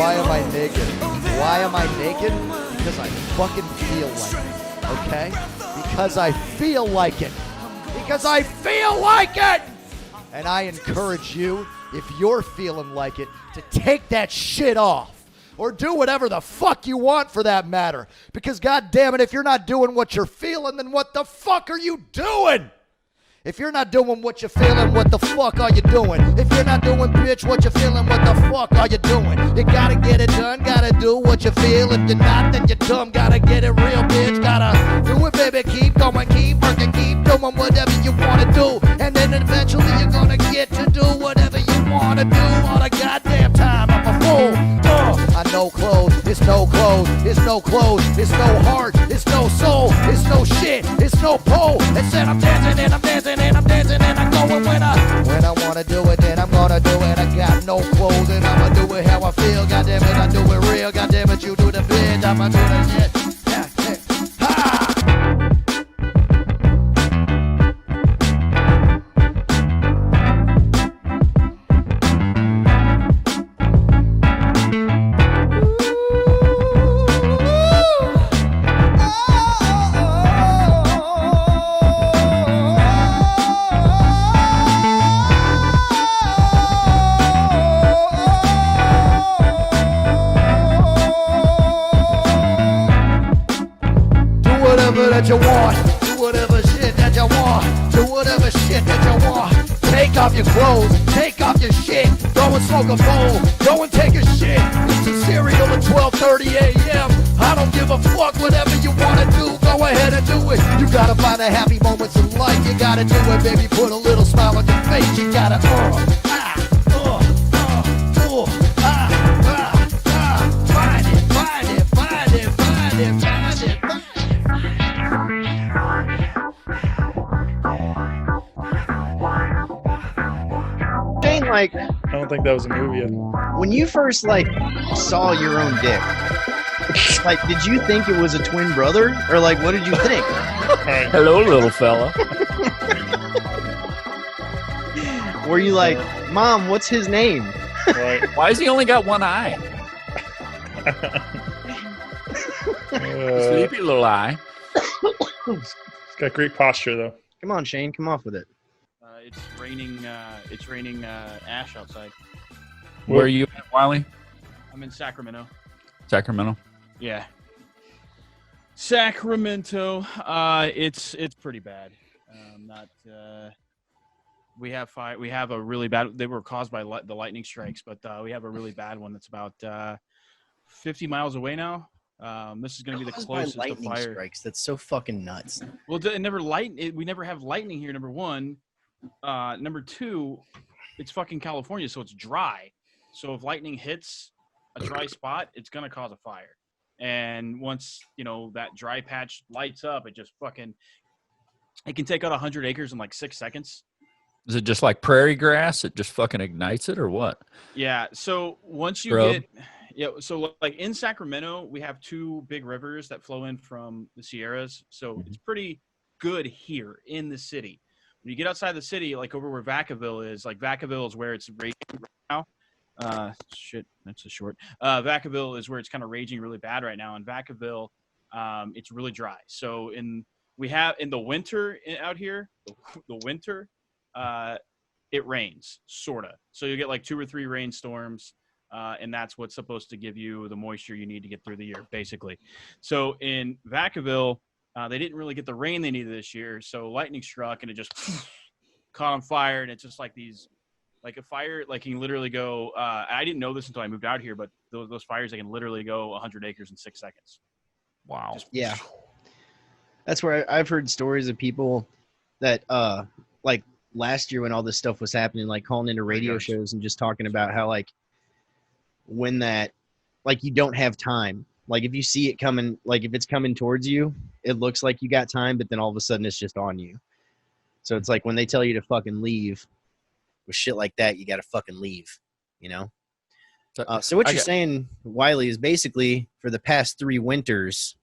why am I naked? Why am I naked? Because I fucking feel like it, okay? Because I feel like it. Because I feel like it! And I encourage you, if you're feeling like it, to take that shit off. Or do whatever the fuck you want for that matter. Because goddamn it, if you're not doing what you're feeling, then what the fuck are you doing? If you're not doing what you're feeling, what the fuck are you doing? If you're not doing, bitch, what you're feeling, what the fuck are you doing? You gotta get it done, gotta do what you feel. If you're not, then you're dumb, gotta get it real, bitch. Gotta do it, baby, keep going, keep working, keep doing whatever you wanna do. And then eventually you're gonna get to do whatever you wanna do all the goddamn time. I'm a fool. I know clothes, it's no clothes, it's no clothes, it's no heart, it's no soul, it's no shit, it's no pole. It said I'm dancing and I'm dancing and I'm dancing and I'm going when I wanna do it, then I'm gonna do it. I got no clothes and I'ma do it how I feel. Goddamn it, I do it real. Goddamn it, you do the bitch, I'ma do the shit. That you want, do whatever shit that you want, do whatever shit that you want. Take off your clothes, take off your shit, go and smoke a bowl, go and take a shit, eat some cereal at 12:30 a.m. I don't give a fuck, whatever you wanna do, go ahead and do it. You gotta find the happy moments in life, you gotta do it, baby, put a little smile on your face, you gotta, find it, find it, find it, find it, find it. Like, I don't think that was a movie yet. when you first like saw your own dick, like, did you think it was a twin brother, or like, what did you think? Hello, little fella. Were you like, Mom, what's his name? Right. Why has he only got one eye? Sleepy little eye. It's got great posture though. Come on, Shane, come off with it. It's raining ash outside. Where are you at, Wiley? I'm in Sacramento. Sacramento. Yeah. Sacramento. It's pretty bad. We have fire. We have a really bad. They were caused by the lightning strikes, but we have a really bad one that's about 50 miles away now. This is going to be the closest to lightning fire. strikes. That's so fucking nuts. Well, we never have lightning here. Number one. Number two, it's fucking California, so it's dry. So if lightning hits a dry spot, it's gonna cause a fire. And once that dry patch lights up, it just fucking it can take out 100 acres in like 6 seconds. Is it just like prairie grass? It just fucking ignites it, or what? Yeah. So once you so like in Sacramento, we have two big rivers that flow in from the Sierras. So it's pretty good here in the city. When you get outside the city, like over where Vacaville is, where it's raging right now. Shit, that's a short. Vacaville is where it's kind of raging really bad right now. In Vacaville, it's really dry. So in the winter out here, the winter, it rains, sort of. So you get like 2 or 3 rainstorms, and that's what's supposed to give you the moisture you need to get through the year, basically. So in Vacaville, they didn't really get the rain they needed this year, so lightning struck and it just caught on fire. And it's just like a fire, like you can literally go. I didn't know this until I moved out here, but those fires, they can literally go 100 acres in 6 seconds. Wow. Yeah, that's where I've heard stories of people that like last year when all this stuff was happening, like calling into radio shows and just talking about how like when that, like, you don't have time. Like if you see it coming, like if it's coming towards you, it looks like you got time, but then all of a sudden it's just on you. So it's like when they tell you to fucking leave with shit like that, you got to fucking leave, So what you're saying, Wiley, is basically for the past 3 winters,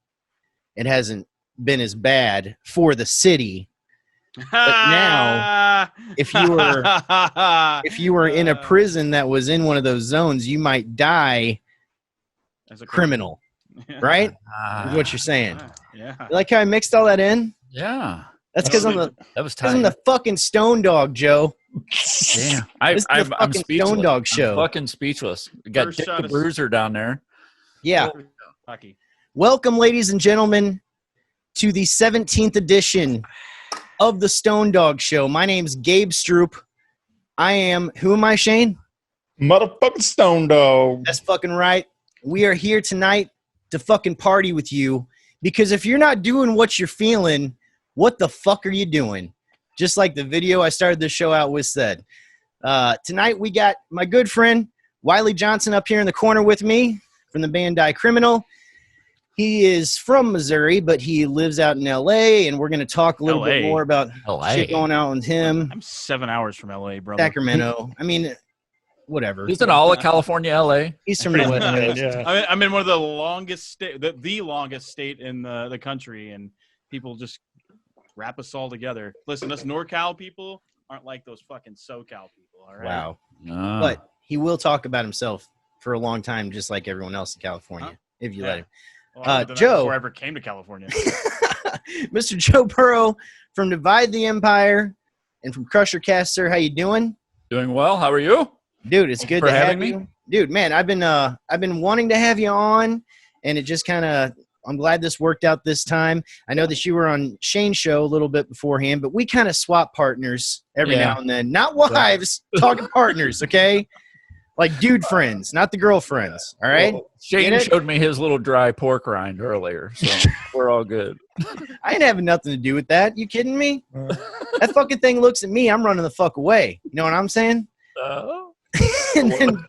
it hasn't been as bad for the city. But now, if you were in a prison that was in one of those zones, you might die As a criminal, right? Is what you're saying. Yeah. You like how I mixed all that in? Yeah. That's because No, That was I'm tight. the fucking Stone Dog, Joe. Damn. This is the I'm fucking speechless. Stone Dog show. I'm fucking speechless. We got First Dick shot the is- Bruiser down there. Yeah. Hockey. Welcome, ladies and gentlemen, to the 17th edition of the Stone Dog Show. My name's Gabe Stroop. Who am I, Shane? Motherfucking Stone Dog. That's fucking right. We are here tonight to fucking party with you because if you're not doing what you're feeling, what the fuck are you doing? Just like the video I started the show out with said. Tonight we got my good friend Wiley Johnson up here in the corner with me from the band Die Criminal. He is from Missouri, but he lives out in L.A., and we're going to talk a little bit LA. more about LA. shit going on with him. I'm 7 hours from LA, brother. Sacramento. I mean, whatever. He's in all of California, LA. He's from the West Yeah, Coast. yeah. I'm in one of the longest state, the longest state in the country, and people just wrap us all together. Listen, us NorCal people aren't like those fucking SoCal people. All right. Wow. Ah. But he will talk about himself for a long time, just like everyone else in California, if you let him. Well, I did that Joe. before I ever came to California. Mr. Joe Burrow from Divide the Empire and from Crusher Cast, sir. How you doing? Doing well. How are you? Dude, it's good for to have having me. you. Dude, man, I've been wanting to have you on, and it just kind of I'm glad this worked out this time. I know that you were on Shane's show a little bit beforehand, but we kind of swap partners every Yeah. now and then. Not wives, talking partners, okay? Like dude friends, not the girlfriends, all right? Well, Shane Get it? showed me his little dry pork rind earlier, so we're all good. I ain't having nothing to do with that. You kidding me? Uh, That fucking thing looks at me, I'm running the fuck away. You know what I'm saying? And then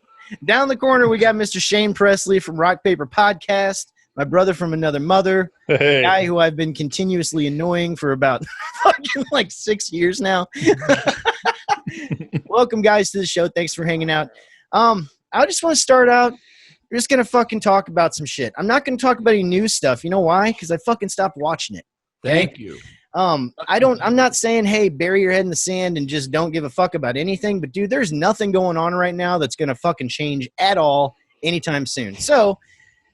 down the corner, we got Mr. Shane Presley from Rock Paper Podcast, my brother from another mother, hey. guy who I've been continuously annoying for about fucking like 6 years now. Welcome, guys, to the show. Thanks for hanging out. I just want to start out. We're just going to fucking talk about some shit. I'm not going to talk about any news stuff. You know why? Because I fucking stopped watching it. Thank you. I'm not saying, hey, bury your head in the sand and just don't give a fuck about anything. But, dude, there's nothing going on right now that's going to fucking change at all anytime soon. So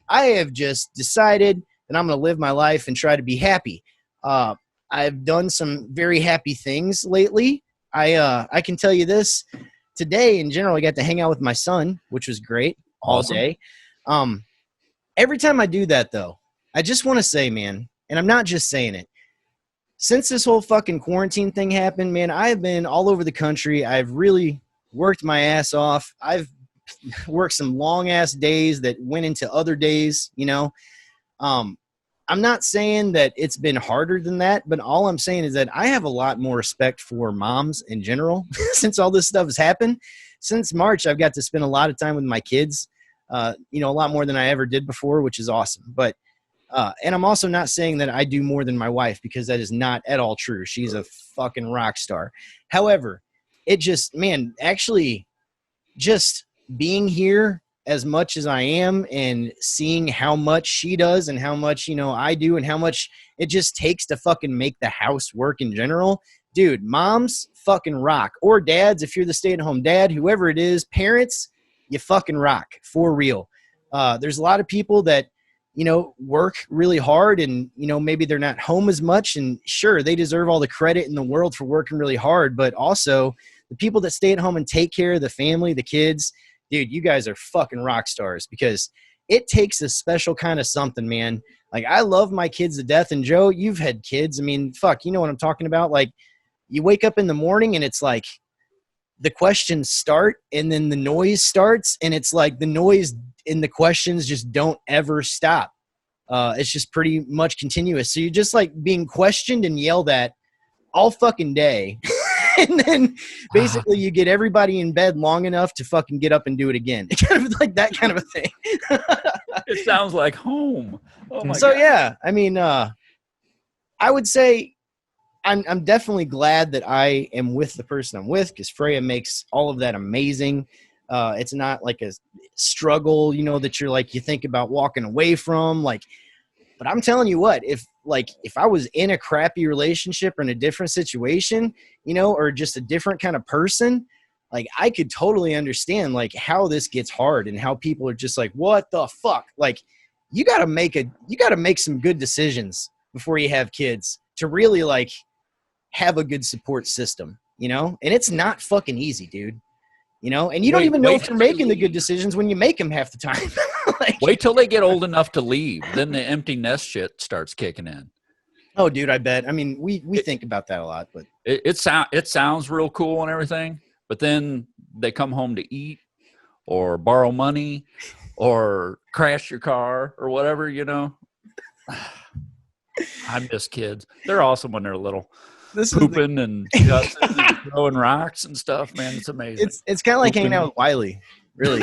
I have just decided that I'm going to live my life and try to be happy. I've done some very happy things lately. I can tell you this. Today, in general, I got to hang out with my son, which was great all Awesome. day. Every time I do that, though, I just want to say, man, and I'm not just saying it, since this whole fucking quarantine thing happened, man, I've been all over the country. I've really worked my ass off. I've worked some long-ass days that went into other days, you know. I'm not saying that it's been harder than that, but all I'm saying is that I have a lot more respect for moms in general since all this stuff has happened. Since March, I've got to spend a lot of time with my kids, a lot more than I ever did before, which is awesome. But and I'm also not saying that I do more than my wife because that is not at all true. She's a fucking rock star. However, it just, man, actually just being here as much as I am and seeing how much she does and how much, I do and how much it just takes to fucking make the house work in general. Dude, moms fucking rock. Or dads, if you're the stay-at-home dad, whoever it is, parents, you fucking rock for real. There's a lot of people that, work really hard and, maybe they're not home as much. And sure, they deserve all the credit in the world for working really hard. But also the people that stay at home and take care of the family, the kids, dude, you guys are fucking rock stars because it takes a special kind of something, man. Like, I love my kids to death. And Joe, you've had kids. I mean, fuck, you know what I'm talking about? Like, you wake up in the morning and it's like the questions start and then the noise starts. And it's like the noise and the questions just don't ever stop. It's just pretty much continuous. So you're just like being questioned and yelled at all fucking day. And then basically you get everybody in bed long enough to fucking get up and do it again. It's kind of like that kind of a thing. It sounds like home. Oh my So God. yeah, I mean, I would say I'm definitely glad that I am with the person I'm with because Freya makes all of that amazing. It's not like a struggle, that you're like, you think about walking away from, like, but I'm telling you what, if I was in a crappy relationship or in a different situation, or just a different kind of person, like I could totally understand like how this gets hard and how people are just like, what the fuck? Like you got to make some good decisions before you have kids to really like have a good support system, you know? And it's not fucking easy, dude. You know, and you don't even know if you're making the good decisions when you make them half the time. Like, wait till they get old enough to leave. Then the empty nest shit starts kicking in. Oh, dude, I bet. I mean, we think about that a lot, but It sounds real cool and everything, but then they come home to eat or borrow money or crash your car or whatever, you know. I miss kids. They're awesome when they're little. Pooping and throwing rocks and stuff, man. It's amazing. It's kind of like hanging out with Wiley, really.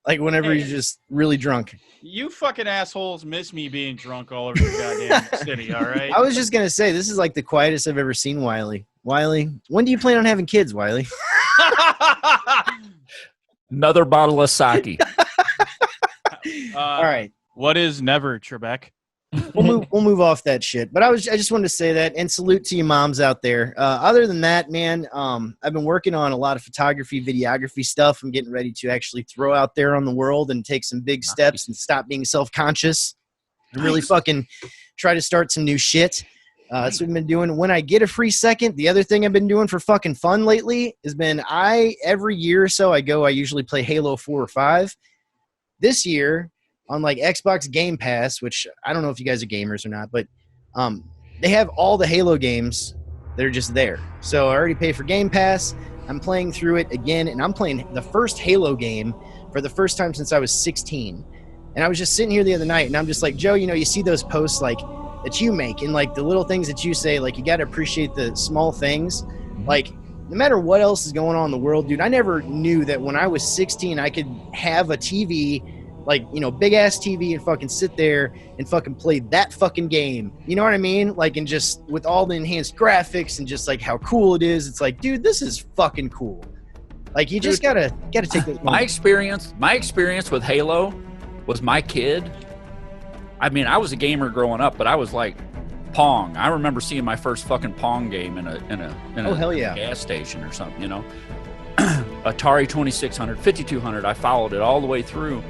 Like whenever he's just really drunk. You fucking assholes miss me being drunk all over the goddamn city, all right? I was just going to say, this is like the quietest I've ever seen Wiley. Wiley, when do you plan on having kids, Wiley? Another bottle of sake. All right. What is never, Trebek? We'll move off that shit. But I just wanted to say that and salute to you moms out there. Other than that, man, I've been working on a lot of photography, videography stuff. I'm getting ready to actually throw out there on the world and take some big steps and stop being self-conscious and really fucking try to start some new shit. That's what I've been doing. When I get a free second, the other thing I've been doing for fucking fun lately has been every year or so I usually play Halo 4 or 5. This year, on like Xbox Game Pass, which I don't know if you guys are gamers or not, but they have all the Halo games that are just there. So I already paid for Game Pass. I'm playing through it again, and I'm playing the first Halo game for the first time since I was 16. And I was just sitting here the other night, and I'm just like, Joe, you know, you see those posts like that you make and like the little things that you say, like you got to appreciate the small things. Like no matter what else is going on in the world, dude, I never knew that when I was 16, I could have a TV, like, you know, big ass TV and fucking sit there and fucking play that fucking game. You know what I mean? Like, and just with all the enhanced graphics and just like how cool it is. It's like, dude, this is fucking cool. Like, you just gotta take those my experience with Halo was my kid. I mean, I was a gamer growing up, but I was like Pong. I remember seeing my first fucking Pong game in a hell yeah, gas station or something, you know. Atari 2600, 5200. I followed it all the way through.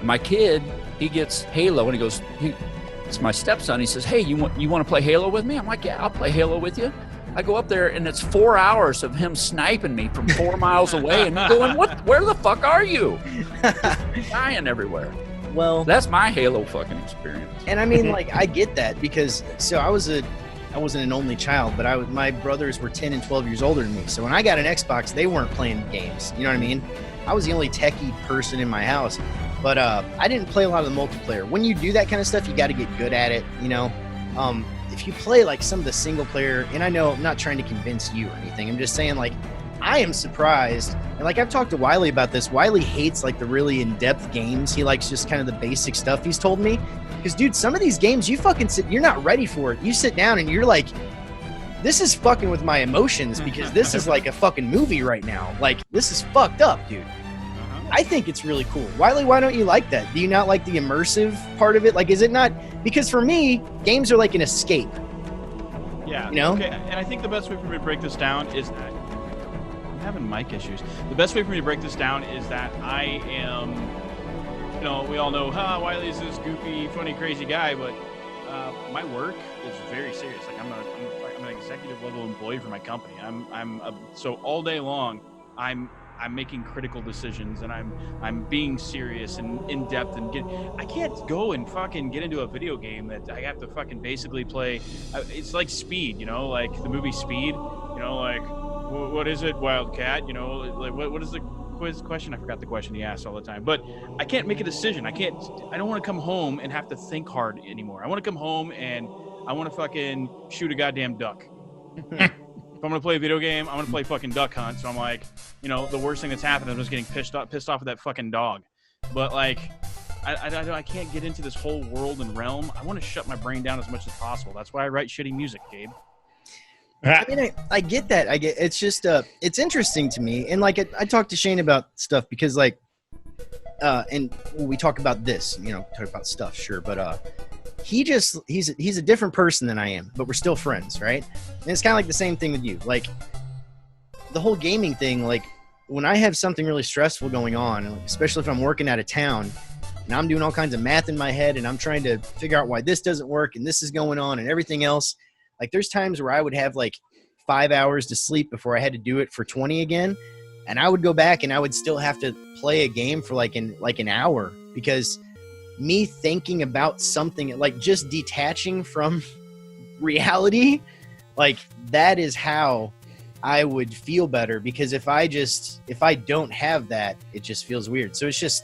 My kid, he gets Halo, and he goes, it's my stepson. He says, hey, you want to play Halo with me? I'm like, yeah, I'll play Halo with you. I go up there, and it's 4 hours of him sniping me from 4 miles away, and going, where the fuck are you? Dying everywhere. Well, that's my Halo fucking experience. And I mean, like, I get that because, so I wasn't an only child, but my brothers were 10 and 12 years older than me. So when I got an Xbox, they weren't playing games. You know what I mean? I was the only techie person in my house. But I didn't play a lot of the multiplayer. When you do that kind of stuff, you got to get good at it, you know? If you play, like, some of the single player, and I know I'm not trying to convince you or anything. I'm just saying, like, I am surprised. And, like, I've talked to Wiley about this. Wiley hates, like, the really in-depth games. He likes just kind of the basic stuff, he's told me. Because, dude, some of these games, you're not ready for it. You sit down and you're like, this is fucking with my emotions because this is like a fucking movie right now. Like, this is fucked up, dude. I think it's really cool. Wiley, why don't you like that? Do you not like the immersive part of it? Like, is it not? Because for me, games are like an escape. Yeah. You know? Okay. And I think the best way for me to break this down is that I'm having mic issues. The best way for me to break this down is that I am, you know, we all know, Wiley's this goofy, funny, crazy guy, but my work is very serious. Like, I'm an executive level employee for my company. So all day long, I'm making critical decisions, and I'm being serious and in depth, and I can't go and fucking get into a video game that I have to fucking basically play. It's like Speed, you know, like the movie Speed, you know, like what is it, Wildcat, you know, like what is the quiz question? I forgot the question he asks all the time, but I can't make a decision. I don't want to come home and have to think hard anymore. I want to come home and I want to fucking shoot a goddamn duck. If I'm going to play a video game, I'm going to play fucking Duck Hunt. So I'm like, you know, the worst thing that's happened is I'm just getting pissed off with that fucking dog. But, like, I can't get into this whole world and realm. I want to shut my brain down as much as possible. That's why I write shitty music, Gabe. I mean, I get that. It's just, it's interesting to me. And, like, I talk to Shane about stuff because, like, and we talk about this, you know, talk about stuff, sure. But, he's a different person than I am, but we're still friends, right? And it's kind of like the same thing with you. Like, the whole gaming thing, like when I have something really stressful going on, especially if I'm working out of town and I'm doing all kinds of math in my head and I'm trying to figure out why this doesn't work and this is going on and everything else, like there's times where I would have like 5 hours to sleep before I had to do it for 20 again. And I would go back and I would still have to play a game for like an hour, because me thinking about something, like just detaching from reality, like that is how I would feel better. Because if I don't have that, it just feels weird. So it's just,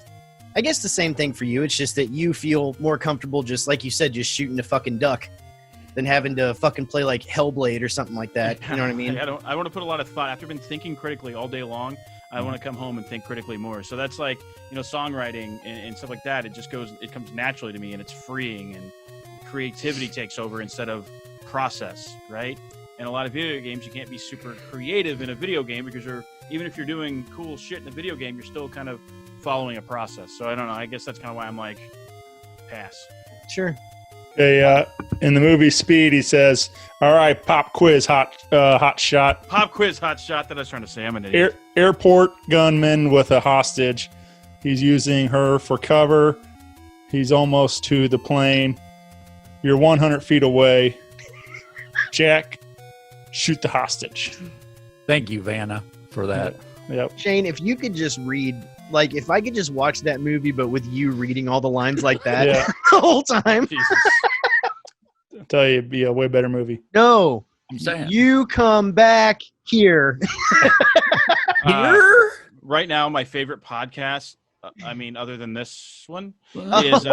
I guess the same thing for you. It's just that you feel more comfortable, just like you said, just shooting a fucking duck than having to fucking play like Hellblade or something like that. You know what I mean? I want to put a lot of thought. After been thinking critically all day long, I want to come home and think critically more. So that's like, songwriting and stuff like that. It comes naturally to me, and it's freeing, and creativity takes over instead of process, right? And a lot of video games, you can't be super creative in a video game because even if you're doing cool shit in a video game, you're still kind of following a process. So I don't know. I guess that's kind of why I'm like, pass. Sure. In the movie Speed, he says, "All right, pop quiz, hot shot." Pop quiz, hot shot. That I was trying to say. I'm an idiot. Airport gunman with a hostage. He's using her for cover. He's almost to the plane. You're 100 feet away. Jack, shoot the hostage. Thank you, Vanna, for that. Yep. Shane, if you could just read, like, if I could just watch that movie, but with you reading all the lines like that the whole time. Jesus. I'll tell you, it'd be a way better movie. No. I'm saying. You come back here. Here? Right now, my favorite podcast, other than this one, is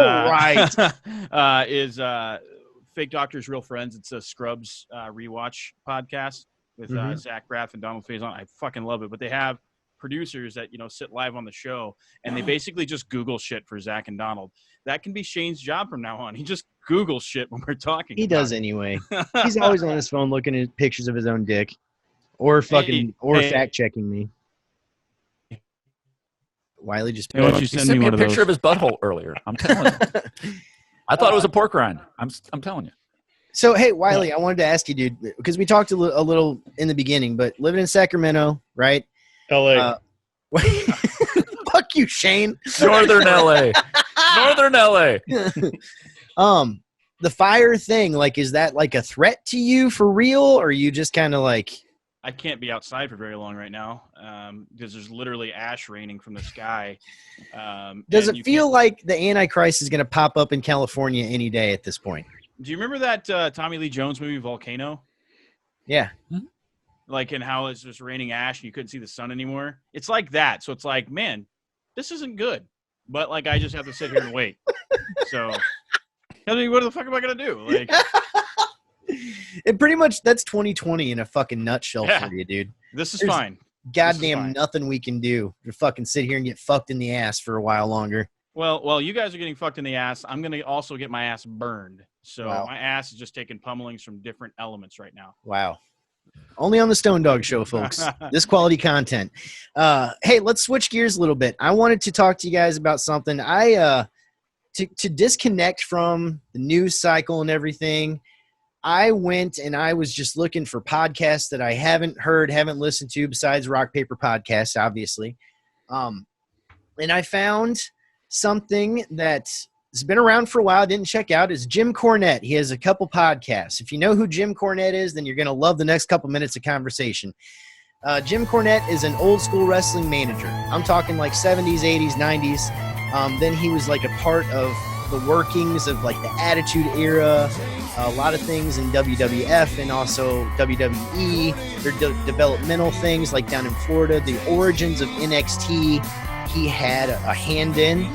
Fake Doctors, Real Friends. It's a Scrubs rewatch podcast with Zach Braff and Donald Faison. I fucking love it. But they have producers that sit live on the show, and they basically just Google shit for Zach and Donald. That can be Shane's job from now on. He just Googles shit when we're talking. He does anyway. He's always on his phone looking at pictures of his own dick, or fact checking me. Wiley just. He sent me a picture of his butthole earlier. I'm telling you. I thought it was a pork rind. I'm telling you. So, hey, Wiley, I wanted to ask you, dude, because we talked a little in the beginning, but living in Sacramento, right? L.A. Fuck you, Shane. Northern L.A. Northern L.A. The fire thing, like, is that like a threat to you for real, or are you just kind of like? I can't be outside for very long right now because there's literally ash raining from the sky. Does it feel like the Antichrist is going to pop up in California any day at this point? Do you remember that Tommy Lee Jones movie, Volcano? Yeah. Like, and how it's just raining ash and you couldn't see the sun anymore? It's like that. So it's like, man, this isn't good. But, like, I just have to sit here and wait. So, I mean, what the fuck am I going to do? Like, it pretty much, that's 2020 in a fucking nutshell for you, dude. This is There's fine. Goddamn nothing we can do to fucking sit here and get fucked in the ass for a while longer. Well, you guys are getting fucked in the ass. I'm going to also get my ass burned. So my ass is just taking pummelings from different elements right now. Wow. Only on the Stone Dog Show, folks. This quality content. Hey, let's switch gears a little bit. I wanted to talk to you guys about something. To disconnect from the news cycle and everything, I went and I was just looking for podcasts that I haven't heard, haven't listened to, besides Rock Paper Podcasts, obviously. And I found something that has been around for a while, didn't check out, is Jim Cornette. He has a couple podcasts. If you know who Jim Cornette is, then you're going to love the next couple minutes of conversation. Jim Cornette is an old school wrestling manager. I'm talking like 70s, 80s, 90s. Then he was like a part of the workings of like the Attitude Era, a lot of things in WWF and also WWE. Their developmental things like down in Florida, the origins of NXT, he had a hand in.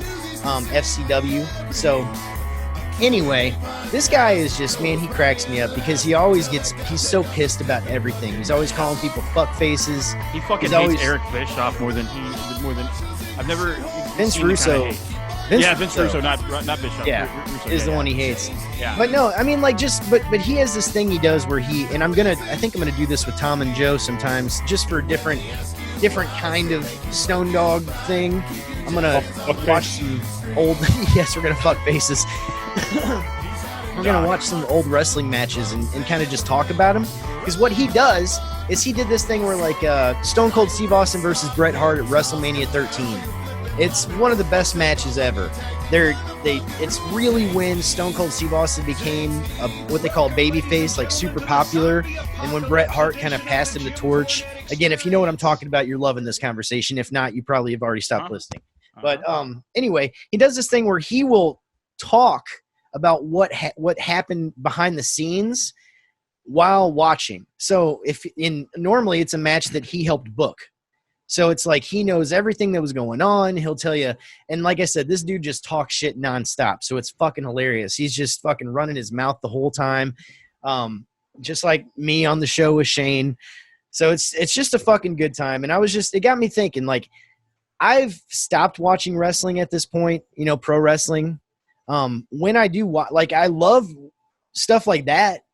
FCW. So anyway, this guy is just, man, he cracks me up because he's so pissed about everything. He's always calling people fuck faces. He fucking hates Eric Bischoff more than I've never Vince seen Russo. Vince Russo, not Bischoff. Yeah, Russo, is the one he hates. Yeah. But no, I mean, like, but he has this thing he does where I think I'm gonna do this with Tom and Joe sometimes, just for a different kind of Stone Dog thing. I'm gonna watch some old. Yes, we're gonna fuck faces. We're gonna watch some old wrestling matches and kind of just talk about them, because what he does is he did this thing where like Stone Cold Steve Austin versus Bret Hart at WrestleMania 13. It's one of the best matches ever. It's really when Stone Cold Steve Austin became what they call babyface, like super popular, and when Bret Hart kind of passed him the torch. Again, if you know what I'm talking about, you're loving this conversation. If not, you probably have already stopped listening. But anyway, he does this thing where he will talk about what happened behind the scenes while watching. So normally it's a match that he helped book. So it's like he knows everything that was going on. He'll tell you. And like I said, this dude just talks shit nonstop. So it's fucking hilarious. He's just fucking running his mouth the whole time. Just like me on the show with Shane. So it's just a fucking good time. And it got me thinking, like, I've stopped watching wrestling at this point, pro wrestling. When I do, I love stuff like that,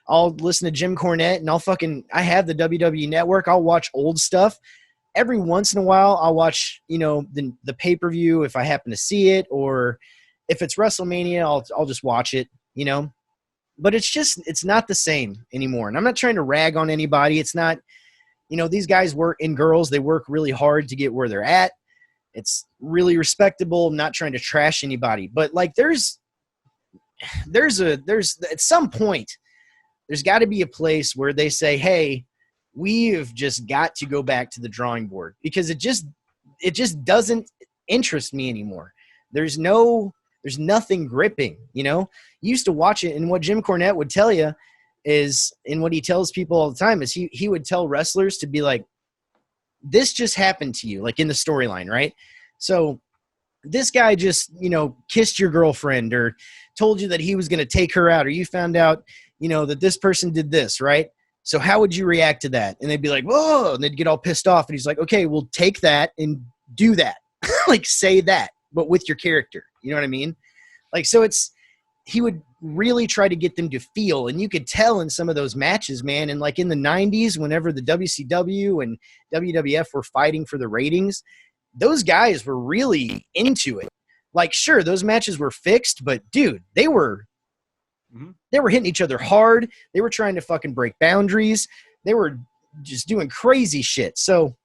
I'll listen to Jim Cornette and I have the WWE Network. I'll watch old stuff. Every once in a while, I'll watch, the pay-per-view if I happen to see it, or if it's WrestleMania, I'll just watch it, But it's not the same anymore. And I'm not trying to rag on anybody. It's not, these guys and girls, they work really hard to get where they're at. It's really respectable. I'm not trying to trash anybody. But like there's at some point, there's got to be a place where they say, hey, we've just got to go back to the drawing board, because it just doesn't interest me anymore. There's nothing gripping, You used to watch it, and what Jim Cornette would tell you is, and what he tells people all the time is he would tell wrestlers to be like, this just happened to you, like in the storyline, right? So this guy just, kissed your girlfriend or told you that he was going to take her out, or you found out, that this person did this, right? So how would you react to that? And they'd be like, whoa, and they'd get all pissed off. And he's like, okay, well, take that and do that. Like, say that, but with your character. You know what I mean? Like, so he would really try to get them to feel, and you could tell in some of those matches, man. And like in the 90s, whenever the WCW and WWF were fighting for the ratings, those guys were really into it. Like, sure, those matches were fixed, but dude, they were hitting each other hard. They were trying to fucking break boundaries. They were just doing crazy shit. So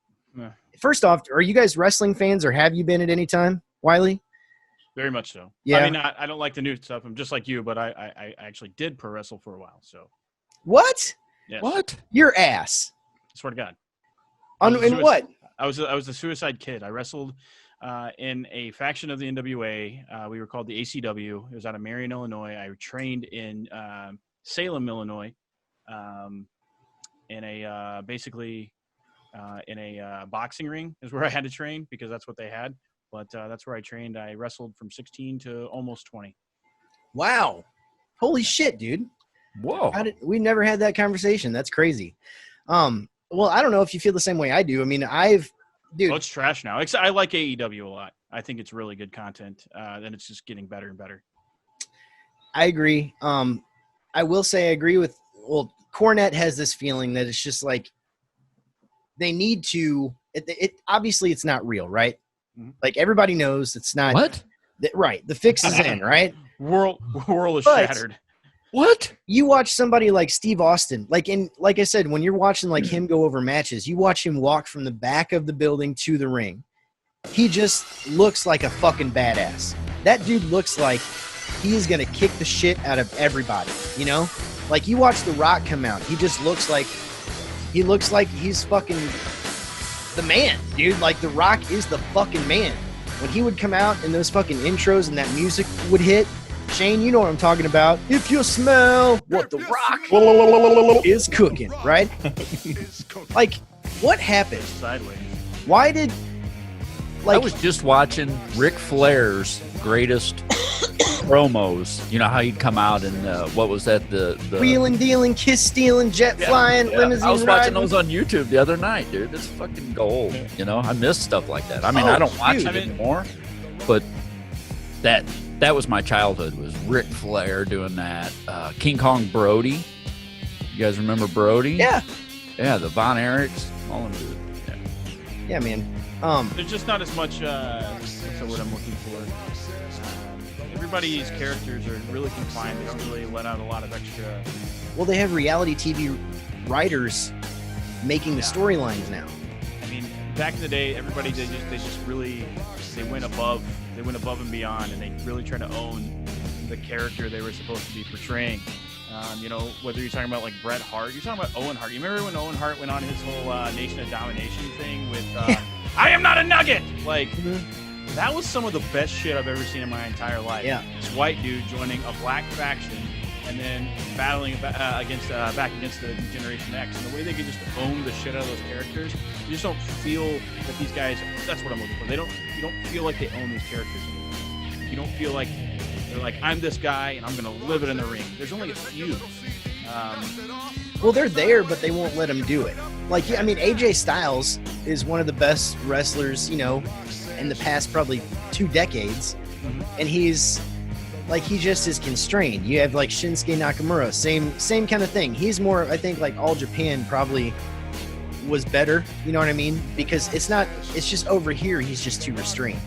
first off, are you guys wrestling fans, or have you been at any time, Wiley? Very much so. Yeah. I mean, I don't like the new stuff. I'm just like you, but I actually did pro wrestle for a while. So. What? Yes. What? Your ass. I swear to God. In what? I was a Suicide Kid. I wrestled in a faction of the NWA. We were called the ACW. It was out of Marion, Illinois. I trained in Salem, Illinois, in a boxing ring is where I had to train, because that's what they had. But that's where I trained. I wrestled from 16 to almost 20. Wow. Holy shit, dude. Whoa. We never had that conversation. That's crazy. Well, I don't know if you feel the same way I do. I mean, dude. Oh, it's trash now. I like AEW a lot. I think it's really good content. And it's just getting better and better. I agree. I will say I agree with, Cornette has this feeling that it's just like they need to, obviously it's not real, right? Mm-hmm. Like everybody knows it's not. What? Right. The fix is in, right? World is shattered. What? You watch somebody like Steve Austin, like I said, when you're watching like him go over matches, you watch him walk from the back of the building to the ring. He just looks like a fucking badass. That dude looks like he is going to kick the shit out of everybody, Like you watch The Rock come out, he looks like he's fucking the man, dude. Like The Rock is the fucking man. When he would come out and those fucking intros and that music would hit, Shane, you know what I'm talking about. If you smell what The Rock is cooking, right? Like, what happened? Sideways. Why did, I was just watching Ric Flair's greatest promos. You know how he'd come out and what was that? The wheeling, dealing, kiss stealing, jet flying, limousine I was riding. watching those on YouTube the other night, dude. It's fucking gold. I miss stuff like that. I mean, I don't watch it anymore, but that was my childhood, was Ric Flair doing that. King Kong Brody. You guys remember Brody? Yeah. Yeah, the Von Erichs. All of them. Yeah, man. There's just not as much, what's the word I'm looking for? Everybody's characters are really confined. They don't really let out a lot of extra. Well, they have reality TV writers making the storylines now. I mean, back in the day, everybody they just really went above and beyond, and they really tried to own the character they were supposed to be portraying. You know, whether you're talking about like Bret Hart, you're talking about Owen Hart. You remember when Owen Hart went on his whole Nation of Domination thing with I am not a nugget? Like, that was some of the best shit I've ever seen in my entire life. Yeah. This white dude joining a black faction and then battling back against the Generation X. And the way they could just own the shit out of those characters, you just don't feel that these guys, that's what I'm looking for. You don't feel like they own these characters anymore. You don't feel like they're like, I'm this guy and I'm going to live it in the ring. There's only a few. Well, they're there, but they won't let them do it. Like, I mean, AJ Styles is one of the best wrestlers, you know, in the past probably 2 decades. And he just is constrained. You have like Shinsuke Nakamura, same kind of thing. He's more, I think, like All Japan probably was better. You know what I mean? Because it's just over here, he's just too restrained.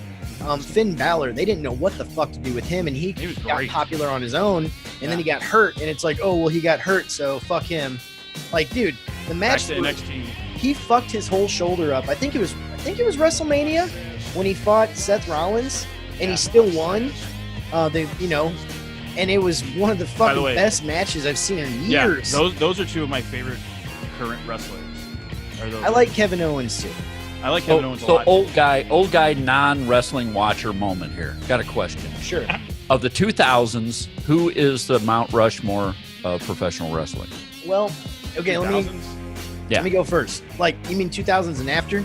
Finn Balor, they didn't know what the fuck to do with him, and he got great. Popular on his own, and then he got hurt, and it's like, oh, well, he got hurt, so fuck him. Like, dude, the match, he fucked his whole shoulder up. I think it was WrestleMania when he fought Seth Rollins, and he still won. And it was one of the fucking best matches I've seen in years. Yeah, those are 2 of my favorite current wrestlers. I like Kevin Owens too. I like Kevin Owens a lot. So old guy non-wrestling watcher moment here. Got a question. Sure. Of the 2000s, who is the Mount Rushmore of professional wrestling? Well, okay, let me go first. Like, you mean 2000s and after?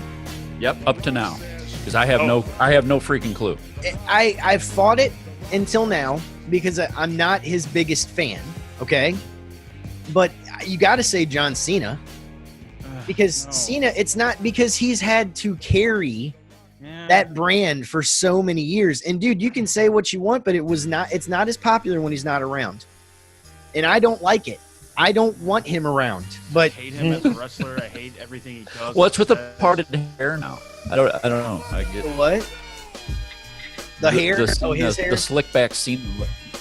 Yep, up to now. Because I have no freaking clue. I've fought it until now because I'm not his biggest fan, okay? But you got to say John Cena. Because Cena, it's not because he's had to carry that brand for so many years. And dude, you can say what you want, but it's not as popular when he's not around. And I don't like it. I don't want him around. But I hate him as a wrestler. I hate everything he does. What's with the parted hair now? I don't know. I get what? The hair? His hair? The slick back scene.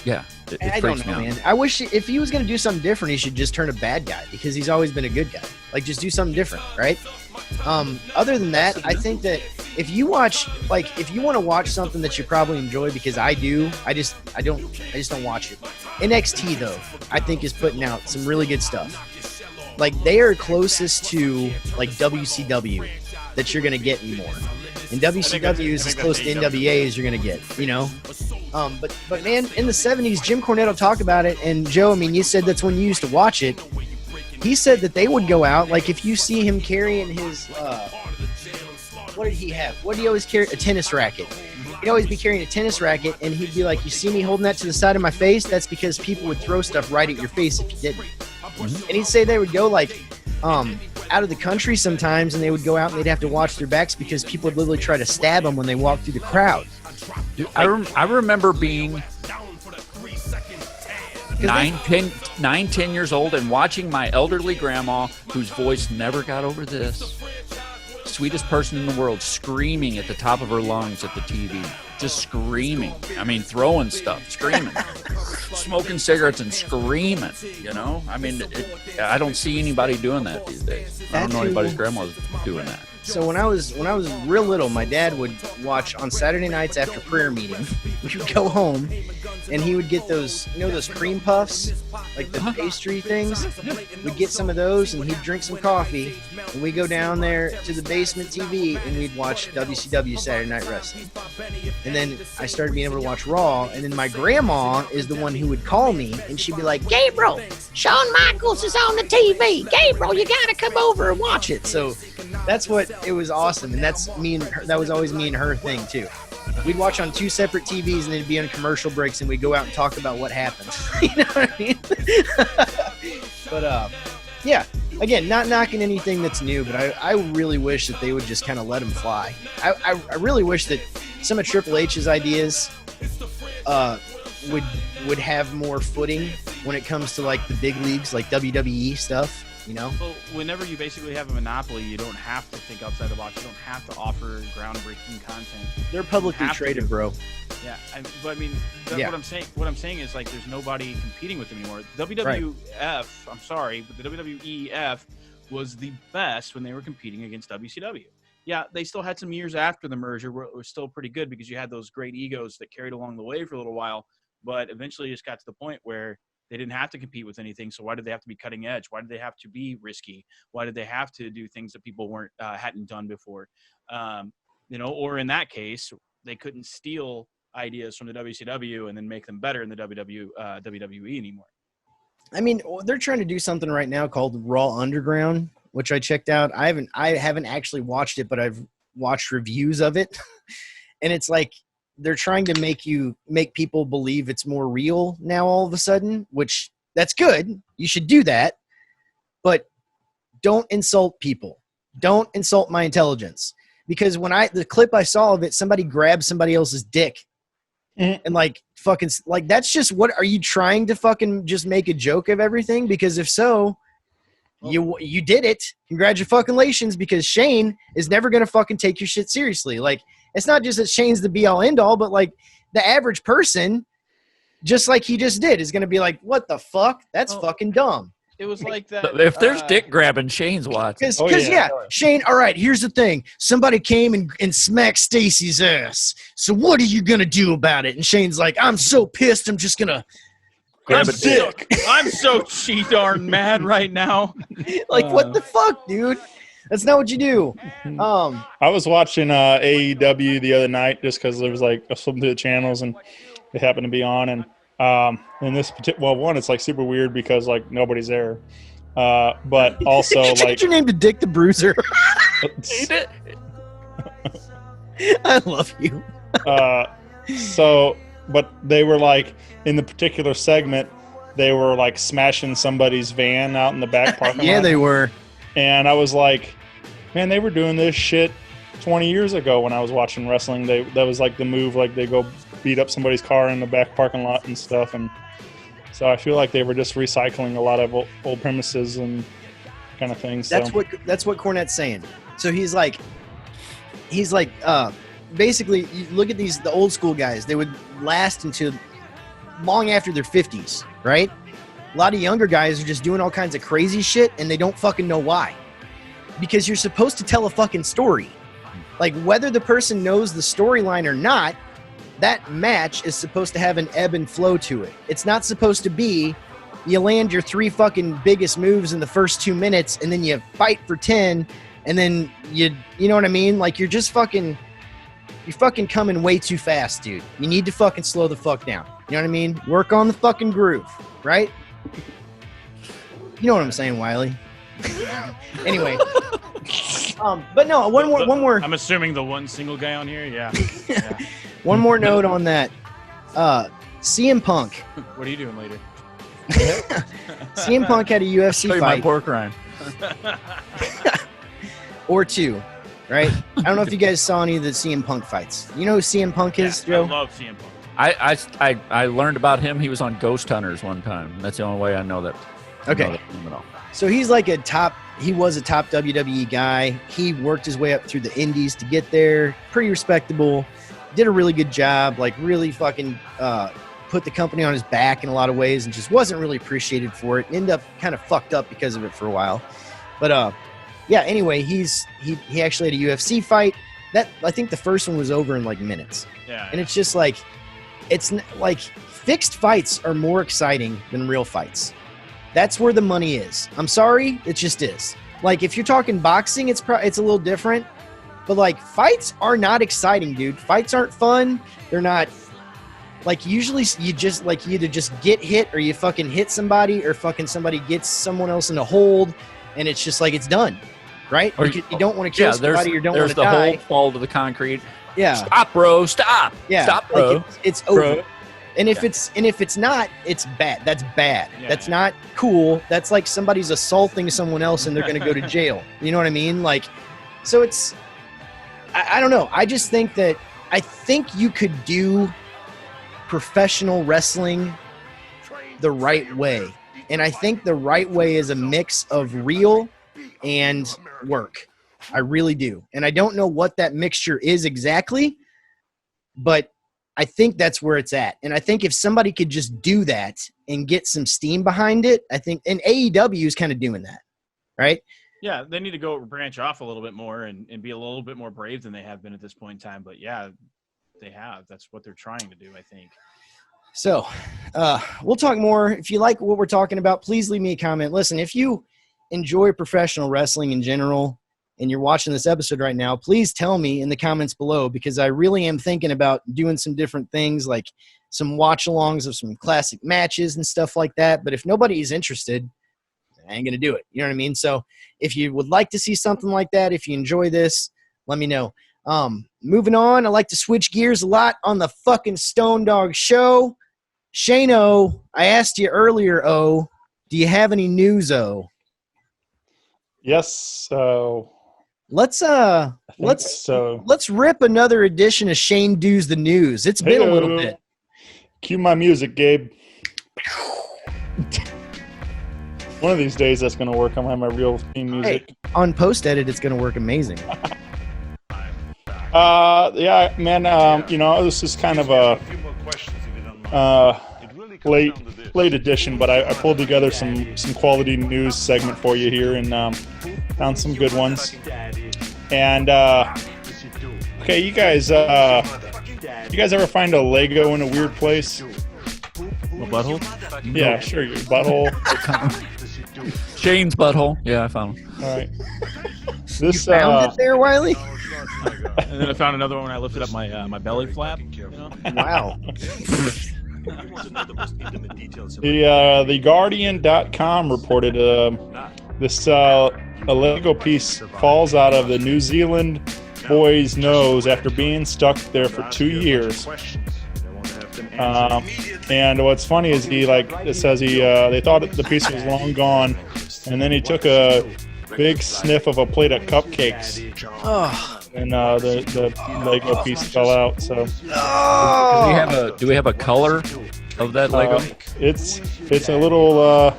Yeah. I don't know, man. I wish if he was going to do something different, he should just turn a bad guy because he's always been a good guy. Like, just do something different, right? Other than that, I think that if you want to watch something that you probably enjoy, because I do, I just don't watch it. NXT though, I think is putting out some really good stuff. Like, they are closest to like WCW that you're going to get anymore. And WCW is as close to NWA as you're going to get, you know? But man, in the 70s, Jim Cornette will talk about it. And Joe, I mean, you said that's when you used to watch it. He said that they would go out, like if you see him carrying his, what did he have? What did he always carry? A tennis racket. He'd always be carrying a tennis racket, and he'd be like, you see me holding that to the side of my face? That's because people would throw stuff right at your face if you didn't. And he'd say they would go like, out of the country sometimes, and they would go out and they'd have to watch their backs because people would literally try to stab them when they walked through the crowd. Dude, I remember being 9, 10 years old and watching my elderly grandma, whose voice never got over this, sweetest person in the world, screaming at the top of her lungs at the TV. Just screaming. I mean, throwing stuff, screaming. Smoking cigarettes and screaming, you know? I mean, I don't see anybody doing that these days. I don't know anybody's grandma's doing that. So when I was real little, my dad would watch on Saturday nights after prayer meeting. We would go home, and he would get those, you know, those cream puffs, like the pastry things. We'd get some of those, and he'd drink some coffee, and we'd go down there to the basement TV, and we'd watch WCW Saturday Night Wrestling. And then I started being able to watch Raw, and then my grandma is the one who would call me, and she'd be like, Gabriel, Shawn Michaels is on the TV. Gabriel, you got to come over and watch it. So that's what, it was awesome. And that's me and her, that was always me and her thing too. We'd watch on 2 separate TVs, and then it'd be on commercial breaks, and we'd go out and talk about what happened. You know what I mean? But yeah, again, not knocking anything that's new, but I really wish that they would just kind of let them fly. I really wish that some of Triple H's ideas would have more footing when it comes to like the big leagues, like WWE stuff. You know? Well, whenever you basically have a monopoly, you don't have to think outside the box. You don't have to offer groundbreaking content. They're publicly traded, bro. Yeah, but I mean, Yeah. what I'm saying is like, there's nobody competing with them anymore. WWF, I'm sorry, but the WWEF was the best when they were competing against WCW. Yeah, they still had some years after the merger where it was still pretty good because you had those great egos that carried along the way for a little while. But eventually, it just got to the point where they didn't have to compete with anything. So why did they have to be cutting edge? Why did they have to be risky? Why did they have to do things that people hadn't done before? Or in that case, they couldn't steal ideas from the WCW and then make them better in the WWE anymore. I mean, they're trying to do something right now called Raw Underground, which I checked out. I haven't actually watched it, but I've watched reviews of it. And it's like they're trying to make people believe it's more real now all of a sudden, which that's good. You should do that. But don't insult people. Don't insult my intelligence. Because the clip I saw of it, somebody grabbed somebody else's dick. And like fucking like that's just what are you trying to fucking just make a joke of everything? Because if so, you did it. Congratulations, because Shane is never gonna fucking take your shit seriously. Like it's not just that Shane's the be all end all, but like the average person, just like he just did, is gonna be like, what the fuck? That's fucking dumb. It was like that. If there's dick grabbing, Shane's watching. Because Shane, all right, here's the thing. Somebody came and smacked Stacy's ass. So what are you going to do about it? And Shane's like, I'm so pissed. I'm just going to grab a dick. I'm so darn mad right now. Like, what the fuck, dude? That's not what you do. I was watching AEW the other night just because there was like something to the channels and it happened to be on. And in this particular, one, it's like super weird because like nobody's there. But also Did you change your name to Dick the Bruiser? I love you. But they were like in the particular segment, they were like smashing somebody's van out in the back parking lot. Yeah, they were. And I was like, man, they were doing this shit 20 years ago when I was watching wrestling. That was like the move, like they go beat up somebody's car in the back parking lot and stuff. And so I feel like they were just recycling a lot of old premises and kind of things. That's what Cornette's saying. So he's like, basically, you look at the old school guys. They would last until long after their 50s, right? A lot of younger guys are just doing all kinds of crazy shit, and they don't fucking know why. Because you're supposed to tell a fucking story. Like, whether the person knows the storyline or not, that match is supposed to have an ebb and flow to it. It's not supposed to be you land your 3 fucking biggest moves in the first 2 minutes, and then you fight for 10, and then you know what I mean? Like, you're fucking coming way too fast, dude. You need to fucking slow the fuck down. You know what I mean? Work on the fucking groove, right? You know what I'm saying, Wiley? Anyway. But no, one more. I'm assuming the one single guy on here, yeah. One more note on that. CM Punk. What are you doing later? CM Punk had a UFC Show you fight. my pork rind. Or 2, right? I don't know if you guys saw any of the CM Punk fights. You know who CM Punk is, Joe? I love CM Punk. I learned about him. He was on Ghost Hunters one time. That's the only way I know that. Okay. So he's like he was a top WWE guy. He worked his way up through the indies to get there. Pretty respectable. Did a really good job. Like really fucking put the company on his back in a lot of ways and just wasn't really appreciated for it. Ended up kind of fucked up because of it for a while. But yeah, anyway, he actually had a UFC fight. That I think the first one was over in like minutes. Yeah. And it's just like fixed fights are more exciting than real fights. That's where the money is. I'm sorry, it just is. Like if you're talking boxing, it's a little different. But like fights are not exciting, dude. Fights aren't fun. They're not like usually you just like you either just get hit or you fucking hit somebody or fucking somebody gets someone else in a hold and it's just like it's done. Right? Or you don't want to kill somebody or don't want to die. There's the hold, fall to the concrete. Yeah. Stop, bro. Stop. Yeah. Stop, bro. Like it's over. Bro. And if it's not, it's bad. That's bad. Yeah. That's not cool. That's like somebody's assaulting someone else and they're going to go to jail. You know what I mean? Like, so it's, I don't know. I just think that, I think you could do professional wrestling the right way. And I think the right way is a mix of real and work. I really do. And I don't know what that mixture is exactly, but I think that's where it's at. And I think if somebody could just do that and get some steam behind it, I think, and AEW is kind of doing that, right? Yeah, they need to go branch off a little bit more and be a little bit more brave than they have been at this point in time. But yeah, they have. That's what they're trying to do, I think. So we'll talk more. If you like what we're talking about, please leave me a comment. Listen, if you enjoy professional wrestling in general and you're watching this episode right now, please tell me in the comments below, because I really am thinking about doing some different things, like some watch-alongs of some classic matches and stuff like that. But if nobody is interested, I ain't going to do it. You know what I mean? So if you would like to see something like that, if you enjoy this, let me know. Moving on, I like to switch gears a lot on the fucking Stone Dog Show. Shane-O, I asked you earlier, do you have any news, Yes. So let's so. let's rip another edition of Shane Do's the News. It's been a little bit. Cue my music, Gabe. One of these days that's going to work. I'm going to have my real theme music. Hey, on post-edit, it's going to work amazing. Yeah, man, this is kind of a late edition, but I pulled together some quality news segment for you here and found some good ones. And, okay, you guys ever find a Lego in a weird place? A butthole? Yeah, sure, your butthole. Shane's butthole. Yeah, I found him. All right. You found it there, Wiley? And then I found another one when I lifted up my belly flap. You know? Wow. The Guardian.com reported this a Lego piece falls out of the New Zealand boy's nose after being stuck there for 2 years. And what's funny is it says they thought the piece was long gone, and then he took a big sniff of a plate of cupcakes. Oh. And the Lego piece fell out. So, Do we have a color of that Lego? It's a little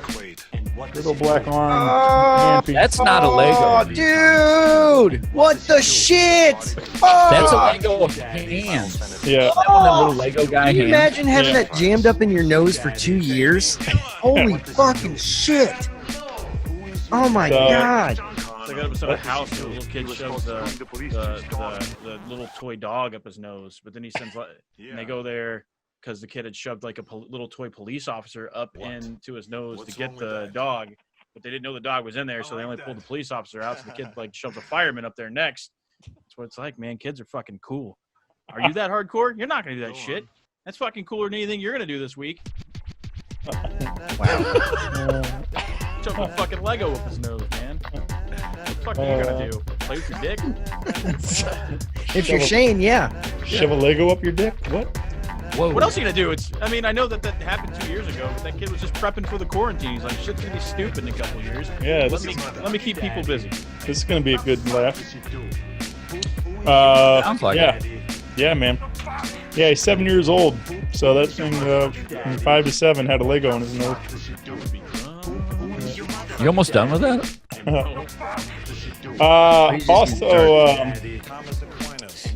black arm. That's not a Lego. Oh, dude! What the shit? Oh. That's a Lego hand. Yeah. That little Lego guy Can you hand. imagine having that jammed up in your nose for 2 years? Holy fucking shit! Oh my god! It's like episode of House where the little kid shoves the little toy dog up his nose, but then he sends and they go there because the kid had shoved like a little toy police officer up into his nose to get the dog, but they didn't know the dog was in there, so they only pulled the police officer out. So the kid shoved a fireman up there next. That's what it's like, man. Kids are fucking cool. Are you that hardcore? You're not gonna do that shit. That's fucking cooler than anything you're gonna do this week. Wow. Shove a fucking Lego up his nose, man. What the fuck are you gonna do? Play with your dick? If you're Shane, yeah. Shove a Lego up your dick? What? Whoa. What else are you gonna do? I know that happened 2 years ago, but that kid was just prepping for the quarantine. He's like, shit's gonna be stupid in a couple years. Yeah. Let me keep people busy. This is gonna be a good laugh. Sounds like it. Yeah, man. Yeah, he's 7 years old. So that thing from 5 to 7 had a Lego in his nose. You almost done with that? Also,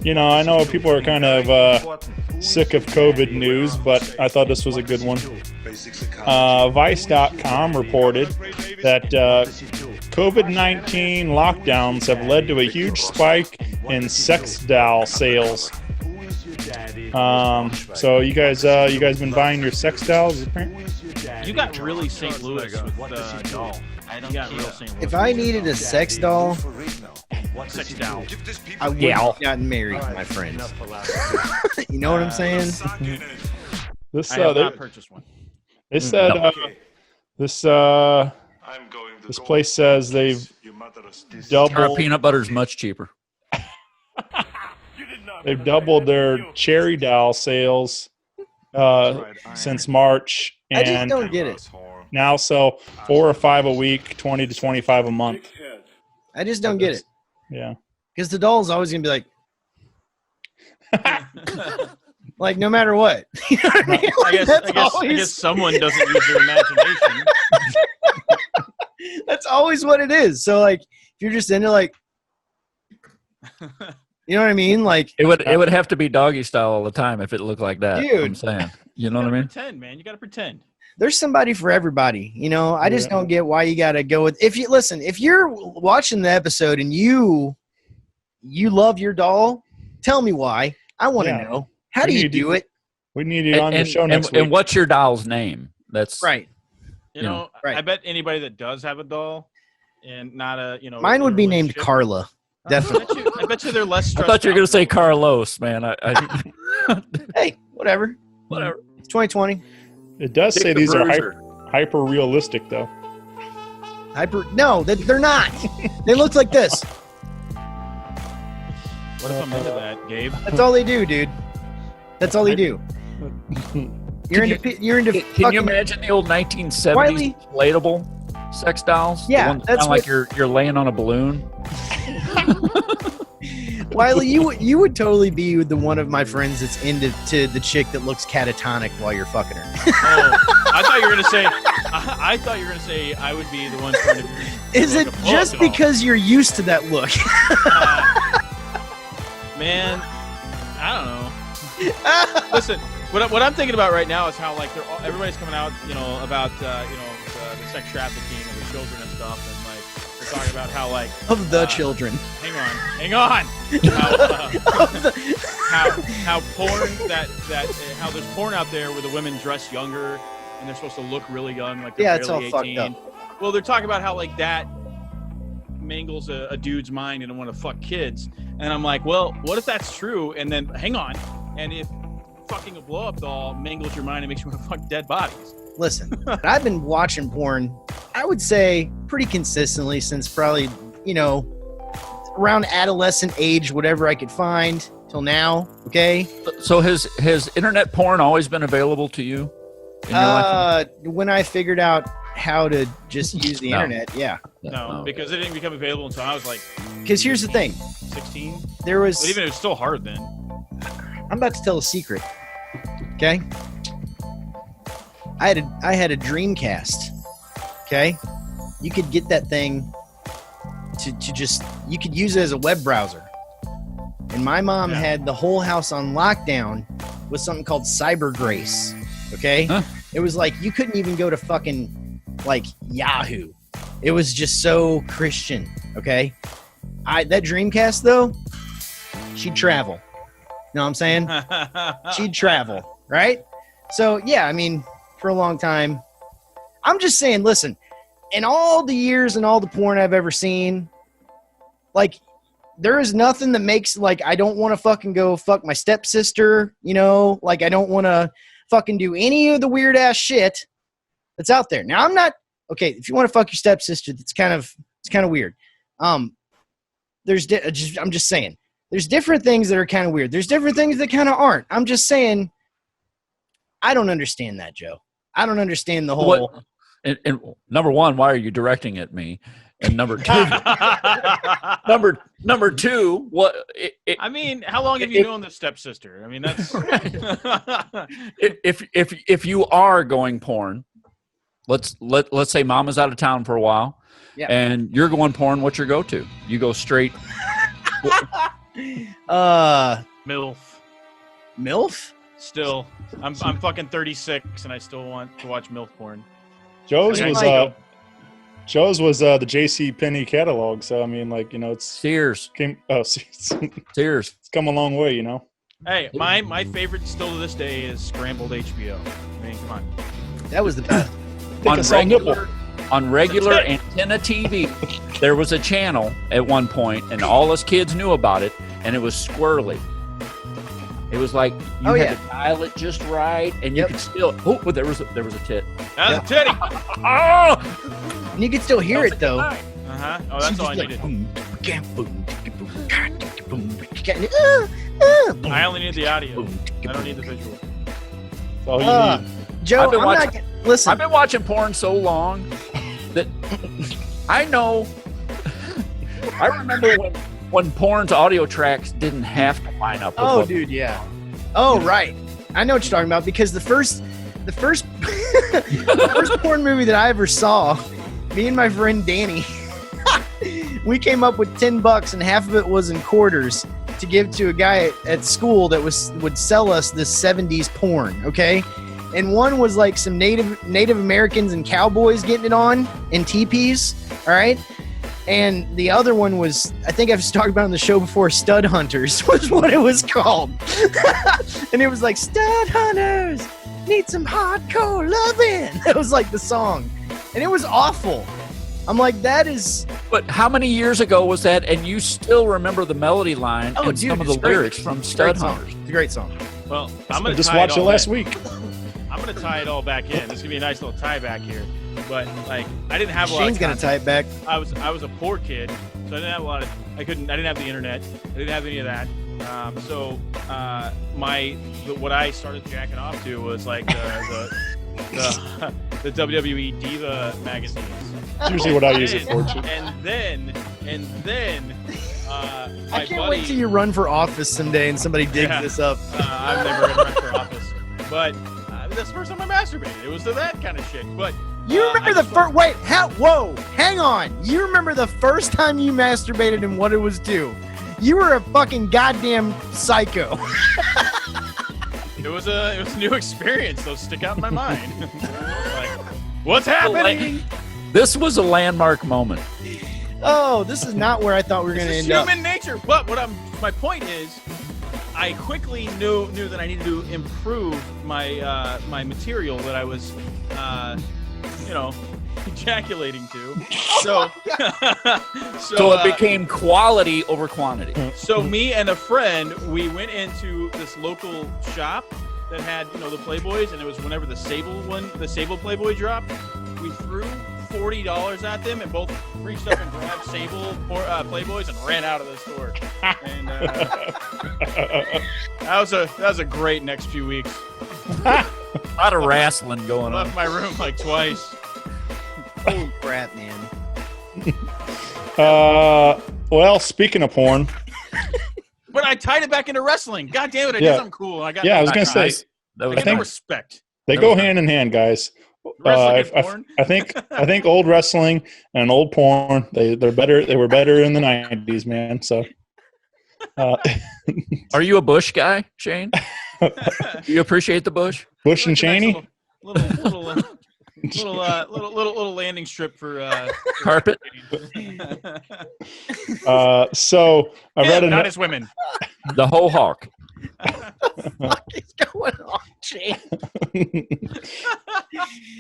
I know people are kind of sick of COVID news, but I thought this was a good one. Vice.com reported that COVID-19 lockdowns have led to a huge spike in sex doll sales. So you guys been buying your sex dolls? You got really St. Louis with the doll. You got real St. Louis. If I needed a sex doll, Sex doll. I would have gotten married, my friends. You know what I'm saying? This I have not purchased one. they said this place says they've Our doubled peanut butter is much cheaper. they've doubled their cherry doll sales since March, I just and don't get it. now sell 4 or 5 a week, 20 to 25 a month. I just don't get it. Yeah. Because the doll's always going to be Like no matter what. You know what I mean? Like, I guess someone doesn't use their imagination. That's always what it is. So like, if you're just into like, you know what I mean? Like it would have to be doggy style all the time if it looked like that. Dude. I'm saying, you know what I mean? Pretend, man. You got to pretend. there's somebody for everybody. You know, I just don't get why you got to go with, if you're watching the episode and you love your doll, tell me why. I want to know. How do you do it? We need you on the show next week. And what's your doll's name? That's right. You know, I bet anybody that does have a doll and not a, mine would be named Carla. Definitely. I bet you they're less stressed. I thought you were going to say Carlos, man. Hey, whatever. It's 2020. It does say these are hyper realistic, though. No, they're not. They look like this. What if I'm into that, Gabe? That's all they do, dude. That's all they do. You're into. Can you imagine the old 1970s Wiley? inflatable sex dolls? Yeah, the ones that's like you're laying on a balloon. Wiley, you would totally be the one of my friends that's into the chick that looks catatonic while you're fucking her. I thought you were gonna say I would be the one trying to. Is it just because you're used to that look? Man, I don't know. Listen, what I'm thinking about right now is how like everybody's coming out, about the sex trafficking of the children and stuff, and like they're talking about how like of the children. Hang on. How porn how there's porn out there where the women dress younger and they're supposed to look really young, like they're it's all 18. fucked up. Well, they're talking about how like that mangles a dude's mind and want to fuck kids. And I'm like, well, what if that's true? And then hang on, and if fucking a blow-up doll mangles your mind and makes you want to fuck dead bodies? Listen, I've been watching porn, I would say pretty consistently since probably, around adolescent age, whatever I could find till now. Okay. So has internet porn always been available to you in your life? When I figured out how to just use the internet, yeah. No, because it didn't become available until I was like. Because here's the thing. 16. There was. But even it was still hard then. I'm about to tell a secret. Okay. I had a Dreamcast. Okay. You could get that thing to just, you could use it as a web browser. And my mom had the whole house on lockdown with something called Cyber Grace. Okay. Huh? It was like, you couldn't even go to fucking like Yahoo. It was just so Christian. Okay. That Dreamcast though, she'd travel. You know what I'm saying? She'd travel. Right. So yeah, I mean, for a long time, I'm just saying, listen, in all the years and all the porn I've ever seen, like, there is nothing that makes, like, I don't want to fucking go fuck my stepsister, like, I don't want to fucking do any of the weird ass shit that's out there. Now, I'm not, okay, if you want to fuck your stepsister, it's kind of weird. I'm just saying, there's different things that are kind of weird. There's different things that kind of aren't. I'm just saying, I don't understand that, Joe. I don't understand the whole. And number one, why are you directing at me? And number two, number two, what? I mean, how long have you known the stepsister? I mean, that's. if you are going porn, let's say mom is out of town for a while, and you're going porn. What's your go-to? You go straight. MILF. MILF? Still, I'm fucking 36 and I still want to watch MILF porn. Joe's was the J.C. Penney catalog, so I mean, like, it's Sears. Sears. It's come a long way, Hey, my favorite still to this day is scrambled HBO. I mean, come on. That was the best. On regular antenna TV, there was a channel at one point, and all us kids knew about it, and it was squirrely. It was like you had to dial it just right, and you could still. Oh, there was a tit. That was a titty. Oh, and you could still hear it though. Oh, that's all I needed. I only need the audio. I don't need the visual. That's all you need. Joe, listen. I've been watching porn so long that I know. I remember when porn's audio tracks didn't have to line up. Dude, yeah. Oh, right. I know what you're talking about because the first the first porn movie that I ever saw, me and my friend Danny, we came up with $10 and half of it was in quarters to give to a guy at school that would sell us this 70s porn, okay? And one was like some Native Americans and cowboys getting it on in teepees, all right? And the other one was, I think I've talked about on the show before, Stud Hunters was what it was called. And it was like, Stud Hunters, need some hardcore loving. That was like the song. And it was awful. I'm like, that is... But how many years ago was that? And you still remember the melody line and some of the lyrics from Stud Hunters. It's a great song. Well, I'm going to just watched it last week. I'm going to tie it all back in. This is going to be a nice little tie back here. But like, I didn't have a lot Shane's of going to tie it back. I was a poor kid, so I didn't have a lot of. I didn't have the internet. I didn't have any of that. What I started jacking off to was like the WWE Diva magazines. That's usually what I use it for. And then I can't wait till you run for office someday and somebody digs this up. I'm never gonna run for office, but that's the first time I masturbated. It was to that kind of shit. But you remember the first? Wait, whoa, hang on. You remember the first time you masturbated and what it was to? You were a fucking goddamn psycho. It was a new experience. Those stick out in my mind. Like, what's happening? This was a landmark moment. Oh, this is not where I thought we were going to end up. Human nature. But my point is, I quickly knew that I needed to improve my my material that I was, ejaculating to. So, so it became quality over quantity. So me and a friend, we went into this local shop that had the Playboys, and it was whenever the Sable Playboy dropped, we threw $40 at them and both reached up and grabbed Sable Playboys and ran out of the store. And that was a great next few weeks. A lot of wrestling going I on. left my room like twice. Holy crap, man. Well, speaking of porn. But I tied it back into wrestling. God damn it, I did something cool. I was going to say. I got no respect. They go hand in hand, guys. Porn? I think old wrestling and old porn, they're better. They were better in the 90s, man. So, are you a Bush guy, Shane? Do you appreciate the Bush? Bush and Cheney? Little landing strip for carpet. So I read not as women. The whole hawk. What is going on, Shane?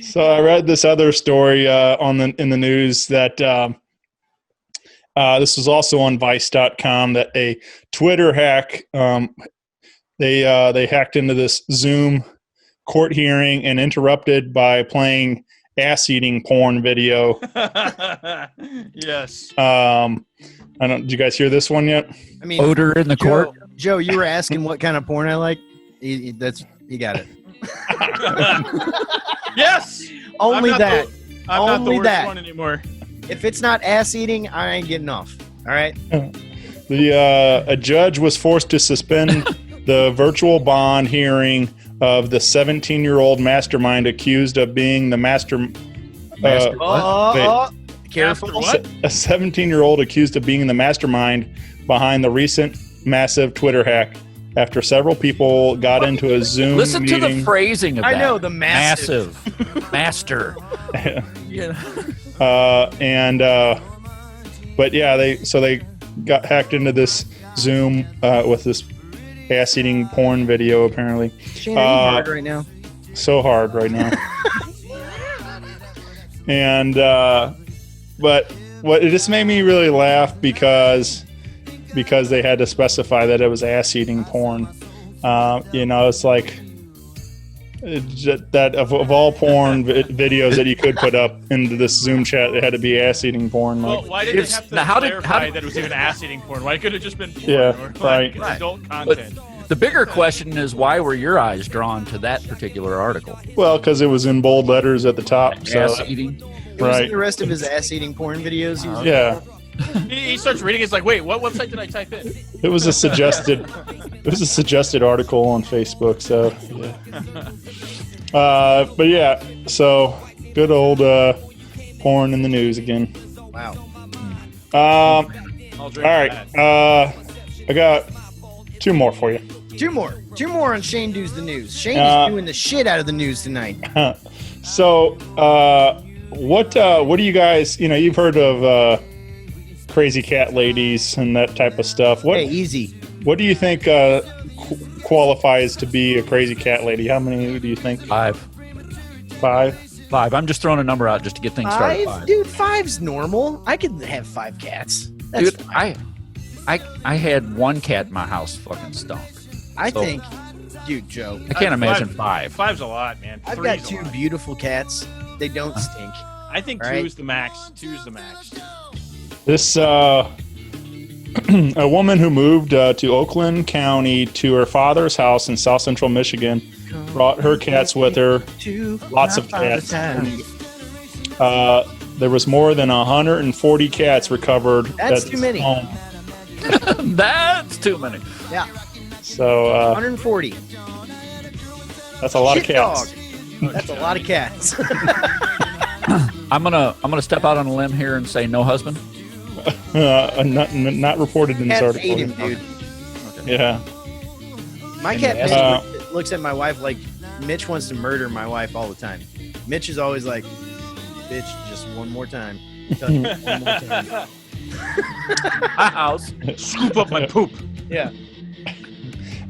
So I read this other story in the news that this was also on Vice.com that a Twitter hack they hacked into this Zoom court hearing and interrupted by playing ass-eating porn video. Yes. Did you guys hear this one yet? I mean, odor in the court. Joe, you were asking what kind of porn I like. You got it. Yes. Only that. I'm not the Only worst that. one anymore. If it's not ass eating, I ain't getting off. All right. A judge was forced to suspend the virtual bond hearing of the 17-year-old mastermind accused of being the Careful. What? A 17-year-old accused of being the mastermind behind the recent massive Twitter hack after several people got into a Zoom Listen meeting. to the phrasing of that. I know, the massive. Master. Yeah. But yeah, they got hacked into this Zoom with this ass-eating porn video, apparently. Shane, are you hard right now? So hard right now. And but it just made me really laugh because they had to specify that it was ass-eating porn. It's like that of all porn videos that you could put up into this Zoom chat, it had to be ass-eating porn. Well, why did they have to clarify that it was even ass-eating porn? Why couldn't it have just been porn or right. adult content? But the bigger question is, why were your eyes drawn to that particular article? Well, because it was in bold letters at the top. So, ass eating. right. The rest of his ass-eating porn videos. Yeah. He starts reading. It's like, wait, what website did I type in? It was a suggested It was a suggested article on Facebook, so yeah. But yeah, so good old porn in the news again. Wow. All I'll drink right, that. I got 2 more for you. Two more on Shane Does the News. Shane is doing the shit out of the news tonight. So, what do you guys? You've heard of crazy cat ladies and that type of stuff. Hey, easy. What do you think qualifies to be a crazy cat lady? How many do you think? 5. 5? I'm just throwing a number out just to get things started. 5? Dude, 5's normal. I could have 5 cats. That's Dude, fine. I had 1 cat in my house fucking stunk. I So- think, dude, Joe, I can't imagine 5. 5's a lot, man. I've 3's got a 2 lot. beautiful cats. They don't stink. I think All 2 right. is the max. 2 is the max. This a woman who moved to Oakland County to her father's house in South Central Michigan brought her cats with her. Lots of cats. There was more than 140 cats recovered. That's at too many. home. That's too many. Yeah, So 140. that's a lot of Shit cats. dog. That's a lot of cats. I'm gonna step out on a limb here and say no husband. Not reported in this Cats article. ate him, dude. Yeah. My cat Uh, Mitch looks at my wife like Mitch wants to murder my wife all the time. Mitch is always like, bitch, just one more time. Touch me one more time. My house. Scoop up my poop. Yeah.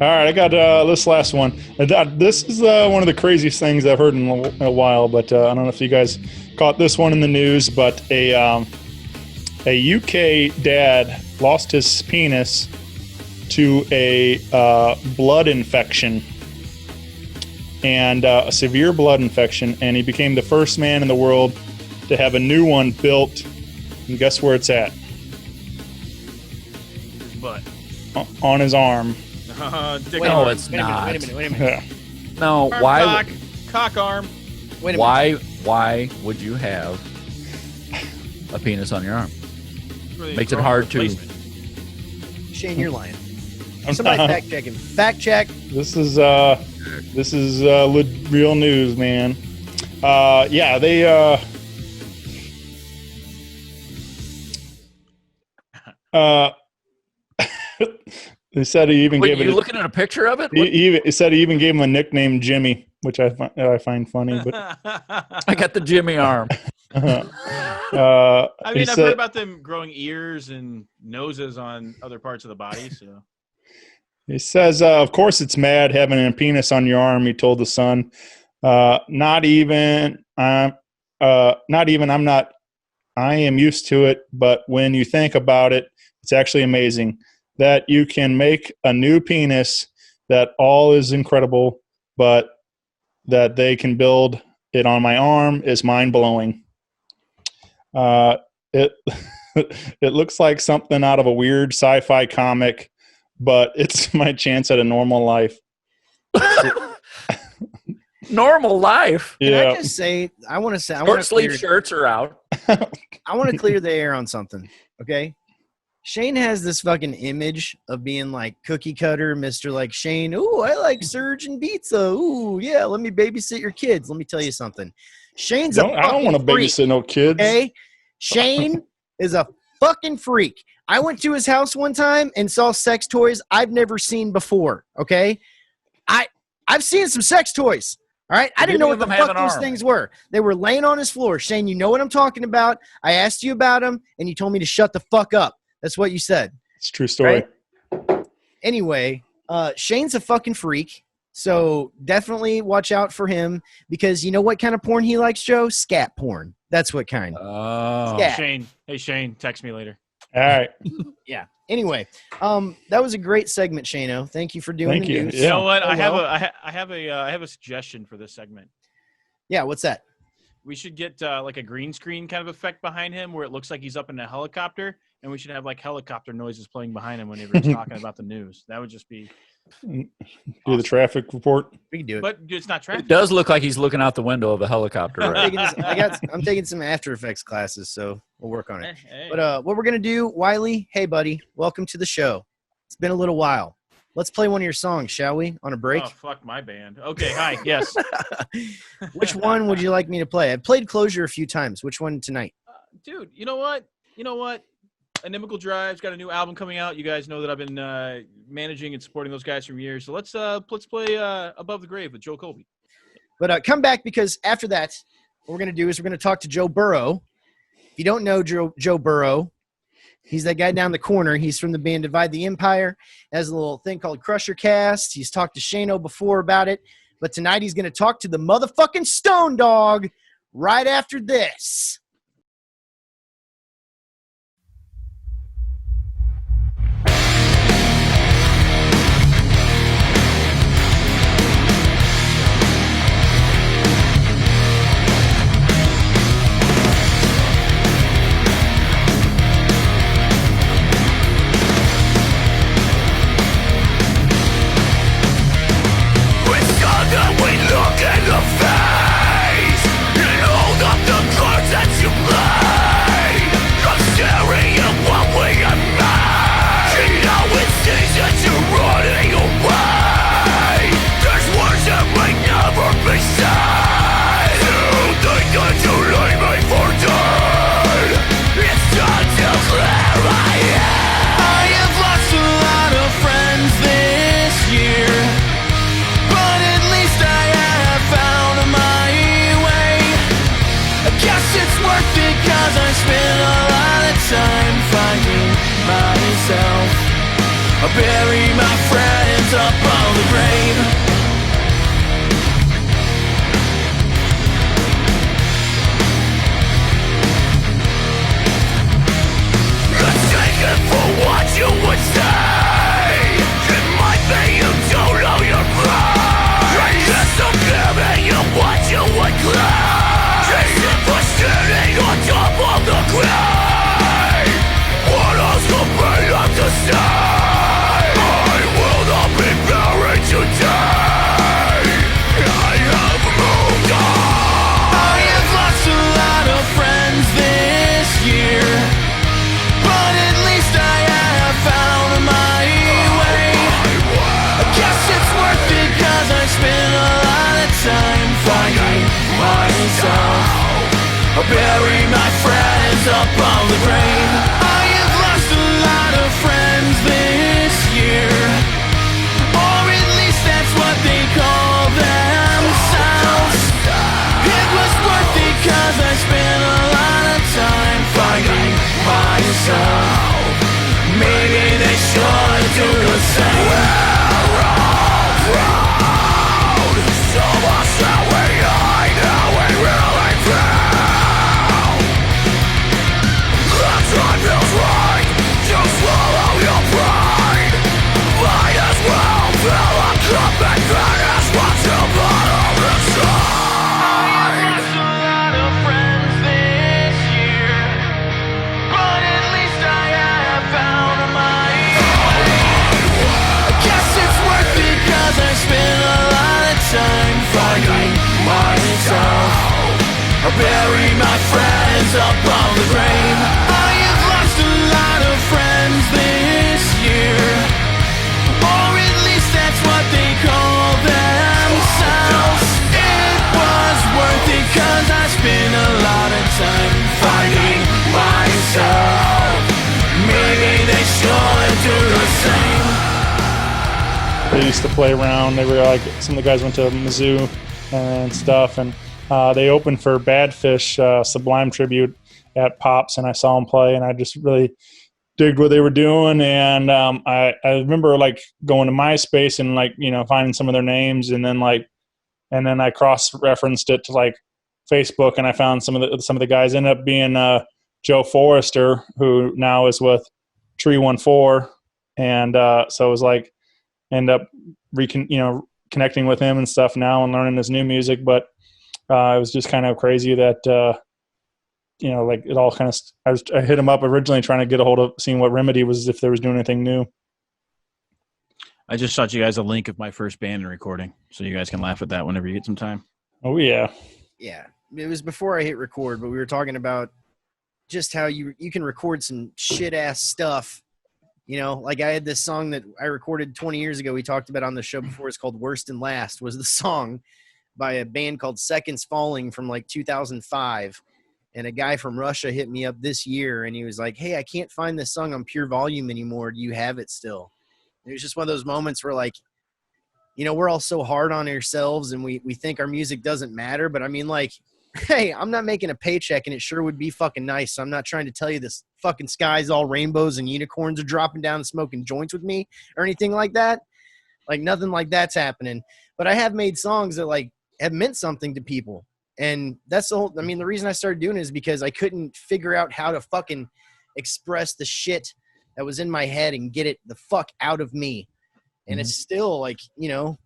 All right, I got this last one. This is one of the craziest things I've heard in a while, but I don't know if you guys caught this one in the news. But a UK dad lost his penis to a blood infection and a severe blood infection, and he became the first man in the world to have a new one built. And guess where it's at? But On his arm. dick Wait a No, arm. minute, it's wait a minute, not. Wait a minute. Wait a minute. Yeah. No, Arm why? cock arm. Wait a minute. Why would you have a penis on your arm? Really Makes it arm hard to- replacement. Shane, you're lying. I'm Somebody not- fact check him. Fact check. This is real news, man. Yeah, they they said he even Wait, gave you it. looking at a picture of it? He said he even gave him a nickname, Jimmy, which I find funny. But I got the Jimmy arm. I mean, he I've said, heard about them growing ears and noses on other parts of the body. So he says, of course it's mad having a penis on your arm. He told the Sun, not even. I'm not. I am used to it, but when you think about it, it's actually amazing that you can make a new penis. That all is incredible, but that they can build it on my arm is mind blowing. It it looks like something out of a weird sci-fi comic, but it's my chance at a normal life. Normal life. Can Yeah. I just say, I want to Short sleeve clear, shirts are out. I want to clear the air on something. Okay. Shane has this fucking image of being like cookie cutter, Mr. Like Shane. Ooh, I like surgeon pizza. Ooh, yeah. Let me babysit your kids. Let me tell you something. Shane's a I don't want to fucking freak. babysit no kids. Okay, Shane is a fucking freak. I went to his house one time and saw sex toys I've never seen before. Okay, I've seen some sex toys. All right, I didn't know what the fuck those things were. They were laying on his floor. Shane, you know what I'm talking about. I asked you about them, and you told me to shut the fuck up. That's what you said. It's a true story. Right? Anyway, Shane's a fucking freak. So definitely watch out for him because you know what kind of porn he likes, Joe? Scat porn. That's what kind. Oh. Scat. Shane, hey Shane, text me later. All right. Yeah. Anyway, that was a great segment, Shano. Thank you for doing Thank the you. news. Yeah. You know what? Oh, I well. have a suggestion for this segment. Yeah, what's that? We should get like a green screen kind of effect behind him where it looks like he's up in a helicopter, and we should have like helicopter noises playing behind him whenever he's talking about the news. That would just be Do the traffic report. We can do it. But it's not traffic. It does look like he's looking out the window of a helicopter. I'm Right? taking some After Effects classes, so we'll work on it. Hey. But what we're gonna do, Wiley? Hey, buddy, welcome to the show. It's been a little while. let's play one of your songs, shall we? On a break. Oh, fuck my band. Okay, hi. Yes. Which one would you like me to play? I've played Closure a few times. Which one tonight? Dude, you know what? Inimical Drive's got a new album coming out. You guys know that I've been managing and supporting those guys for years. So let's play Above the Grave with Joe Colby. But come back, because after that, what we're going to do is we're going to talk to Joe Burrow. If you don't know Joe Burrow, he's that guy down the corner. He's from the band Divide the Empire. Has a little thing called Crusher Cast. He's talked to Shano before about it. But tonight he's going to talk to the motherfucking Stone Dog right after this. Bury my friends up on the grave. Let's take it for what you would say. It might be you don't know your pride. I guess I'm giving you what you would claim. Chasing for standing on top of the grave. What else could be left to say? Today, I have moved on. I have lost a lot of friends this year, but at least I have found my way. I guess it's worth it, 'cause I spent a lot of time fighting myself. I bury my friends up on the grave. I have lost a lot of friends this year. They call themselves. It was worth it, 'cause I spent a lot of time fighting myself. Maybe they should do the same. We're all proud, so much that we hide how we really feel. The time feels right to swallow your pride. Might as well fill a cup and finish what's the bottom inside. I lost a lot of friends this year, but at least I have found my way. I guess it's worth it, 'cause I spent a lot of time fighting myself. I bury my friends up on the grave. I have lost a lot of friends this year. What they call themselves. It was worth it, 'cause I spent a lot of time fighting myself. Maybe they should do the same. They used to play around. They were like, some of the guys went to Mizzou and stuff, and they opened for Badfish Sublime Tribute at Pops, and I saw them play, and I just really digged what they were doing. And I remember like going to MySpace and like, you know, finding some of their names, and then I cross-referenced it to like Facebook, and I found some of the guys. Ended up being Joe Forrester, who now is with Tree 14, and so it was like end up connecting with him and stuff now and learning his new music. But it was just kind of crazy that like it all kind of, I hit him up originally trying to get a hold of seeing what Remedy was, if they was doing anything new. I just shot you guys a link of my first band recording, so you guys can laugh at that whenever you get some time. Oh yeah. Yeah. It was before I hit record, but we were talking about just how you can record some shit ass stuff, You know, like I had this song that I recorded 20 years ago. We talked about on the show before. It's called Worst and Last, was the song by a band called Seconds Falling from like 2005. And a guy from Russia hit me up this year and he was like, hey, I can't find this song on Pure Volume anymore. Do you have it still? It was just one of those moments where like, you know, we're all so hard on ourselves and we think our music doesn't matter. But I mean, like, hey, I'm not making a paycheck and it sure would be fucking nice. So I'm not trying to tell you this fucking sky's all rainbows and unicorns are dropping down and smoking joints with me or anything like that. Like nothing like that's happening. But I have made songs that like have meant something to people. And that's the whole, I mean, the reason I started doing it is because I couldn't figure out how to fucking express the shit that was in my head and get it the fuck out of me. And it's still like, you know,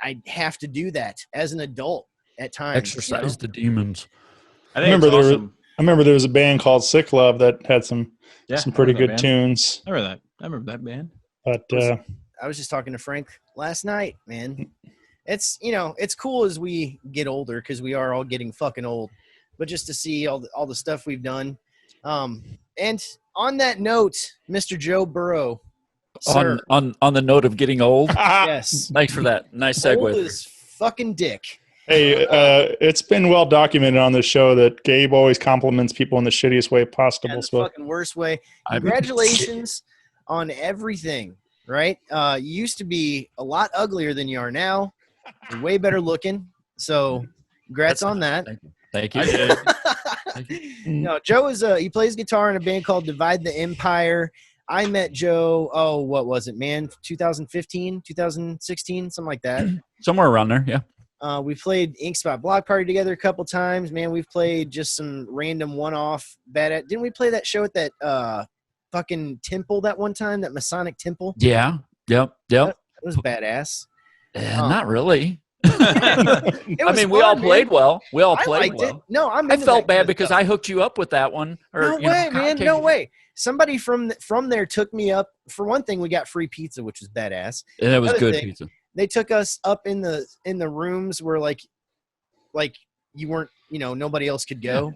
I have to do that as an adult at times. Exercise the demons. I remember there was a band called Sick Love that had some pretty good tunes. I remember that band. But I was just talking to Frank last night, man. It's, you know, it's cool as we get older because we are all getting fucking old. But just to see all the stuff we've done. And on that note, Mr. Joe Burrow, sir. On the note of getting old. Yes. Thanks for that. Nice segue. Old as fucking dick. hey, it's been well documented on this show that Gabe always compliments people in the shittiest way possible. Yeah, the fucking worst way. Congratulations on everything, right? You used to be a lot uglier than you are now. You're way better looking. So congrats on that. Thank you. Thank you. No, Joe is he plays guitar in a band called Divide the Empire. I met Joe, what was it, man? 2015, 2016, something like that. Somewhere around there, yeah. We played Ink Spot Block Party together a couple times. Man, we've played just some random one-off bad. Didn't we play that show at that fucking temple that one time, that Masonic temple? Yeah. Yep. That was badass. Not really. I mean, we all played well. We all played well. It. No, I felt bad because I hooked you up with that one. No way, man. No way. Somebody from there took me up. For one thing, we got free pizza, which was badass. And it was Another good thing, pizza. They took us up in the rooms where like you weren't, you know, nobody else could go.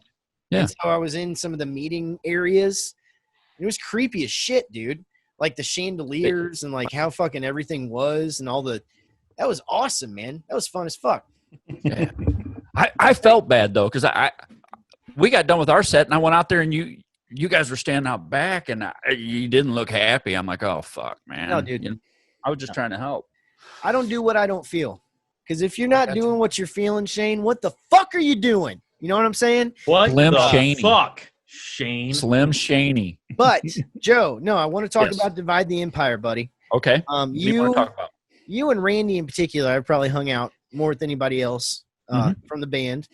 Yeah. And so I was in some of the meeting areas. It was creepy as shit, dude. Like the chandeliers and like how fucking everything was and all the. That was awesome, man. That was fun as fuck. Yeah. I felt bad though because we got done with our set and I went out there and you guys were standing out back and you didn't look happy. I'm like, oh fuck, man. No, dude. You know, I was just trying to help. I don't do what I don't feel. Because if you're not doing what you're feeling, Shane, what the fuck are you doing? You know what I'm saying? What Slim the Shaney. fuck, Shane? Slim Shaney. But Joe, no, I want to talk Yes. about Divide the Empire, buddy. Okay. What do you want to talk about? You and Randy in particular, I've probably hung out more with anybody else from the band.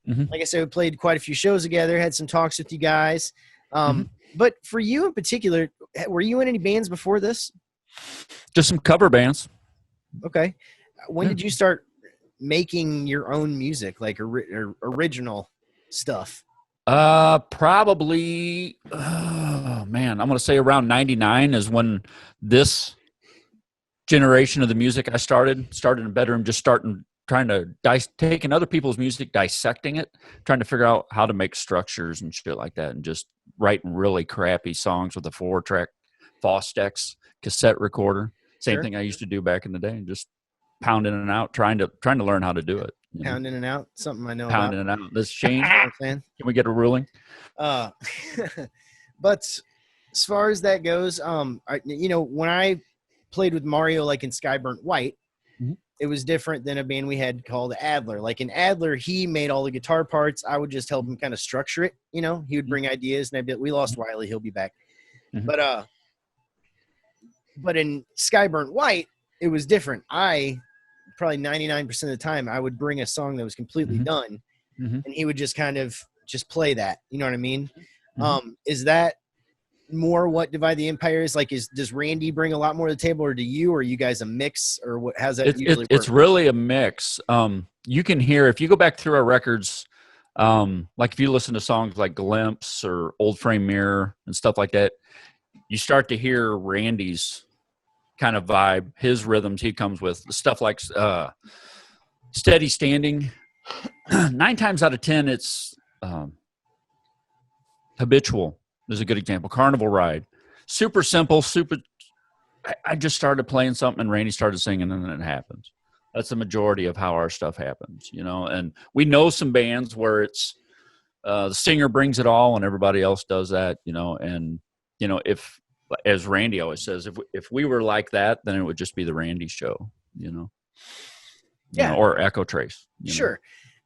Mhm. Like I said, we played quite a few shows together, had some talks with you guys. But for you in particular, were you in any bands before this? Just some cover bands. Okay. When did you start making your own music, like original stuff? Probably, I'm going to say around 99 is when this generation of the music I started in a bedroom, just trying to taking other people's music, dissecting it, trying to figure out how to make structures and shit like that, and just writing really crappy songs with a 4-track Fostex cassette recorder. Same thing I used to do back in the day, and just pounding in and out, trying to learn how to do it. Pound in and out, something I know Pounding about. in and out. This Shane, Fan. can we get a ruling? But as far as that goes, when I played with Mario, like in Skyburnt White, it was different than a band we had called Adler. Like in Adler, he made all the guitar parts. I would just help him kind of structure it. You know, he would bring ideas, and I'd be, we lost Wiley, he'll be back. But in Skyburnt White, it was different. Probably 99% of the time, I would bring a song that was completely done, and he would just kind of just play that. You know what I mean? Is that more what Divide the Empire is like? Does Randy bring a lot more to the table, or do you, or are you guys a mix, or what? How's that usually work? It's really a mix. You can hear, if you go back through our records, like if you listen to songs like Glimpse or Old Frame Mirror and stuff like that, you start to hear Randy's kind of vibe, his rhythms he comes with, stuff like Steady Standing. 9 times out of 10, it's Habitual is a good example. Carnival Ride. super simple, super. I just started playing something and Randy started singing and then it happens. That's the majority of how our stuff happens, you know. And we know some bands where it's the singer brings it all and everybody else does that, you know. And you know, if, as Randy always says, if we were like that, then it would just be the Randy show, you know. Yeah. You know, or Echo Trace. Sure. Know.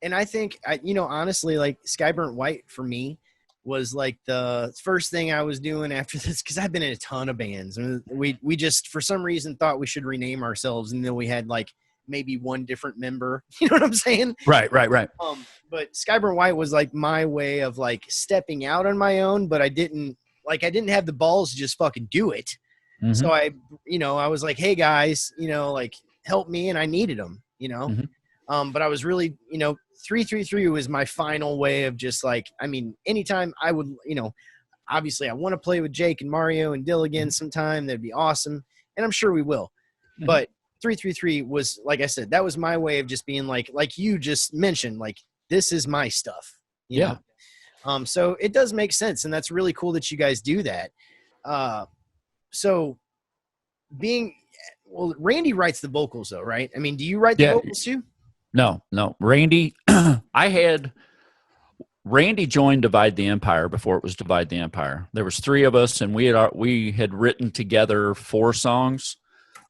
And I think, you know, honestly, like Skyburnt White for me was like the first thing I was doing after this, because I've been in a ton of bands. And we just, for some reason, thought we should rename ourselves. And then we had like maybe one different member. You know what I'm saying? Right. But Skyburnt White was like my way of like stepping out on my own, but I didn't have the balls to just fucking do it. Mm-hmm. So I was like, hey guys, you know, like help me. And I needed them, you know? Mm-hmm. But I was really, you know, 333 was my final way of just like, I mean, anytime I would, you know, obviously I want to play with Jake and Mario and Dill again sometime. That'd be awesome. And I'm sure we will. Mm-hmm. But 333 was, like I said, that was my way of just being like you just mentioned, like, this is my stuff. You know? So it does make sense. And that's really cool that you guys do that. So Randy writes the vocals though, right? I mean, do you write the vocals too? No. Randy, Randy joined Divide the Empire before it was Divide the Empire. There was 3 of us, and we had written together 4 songs,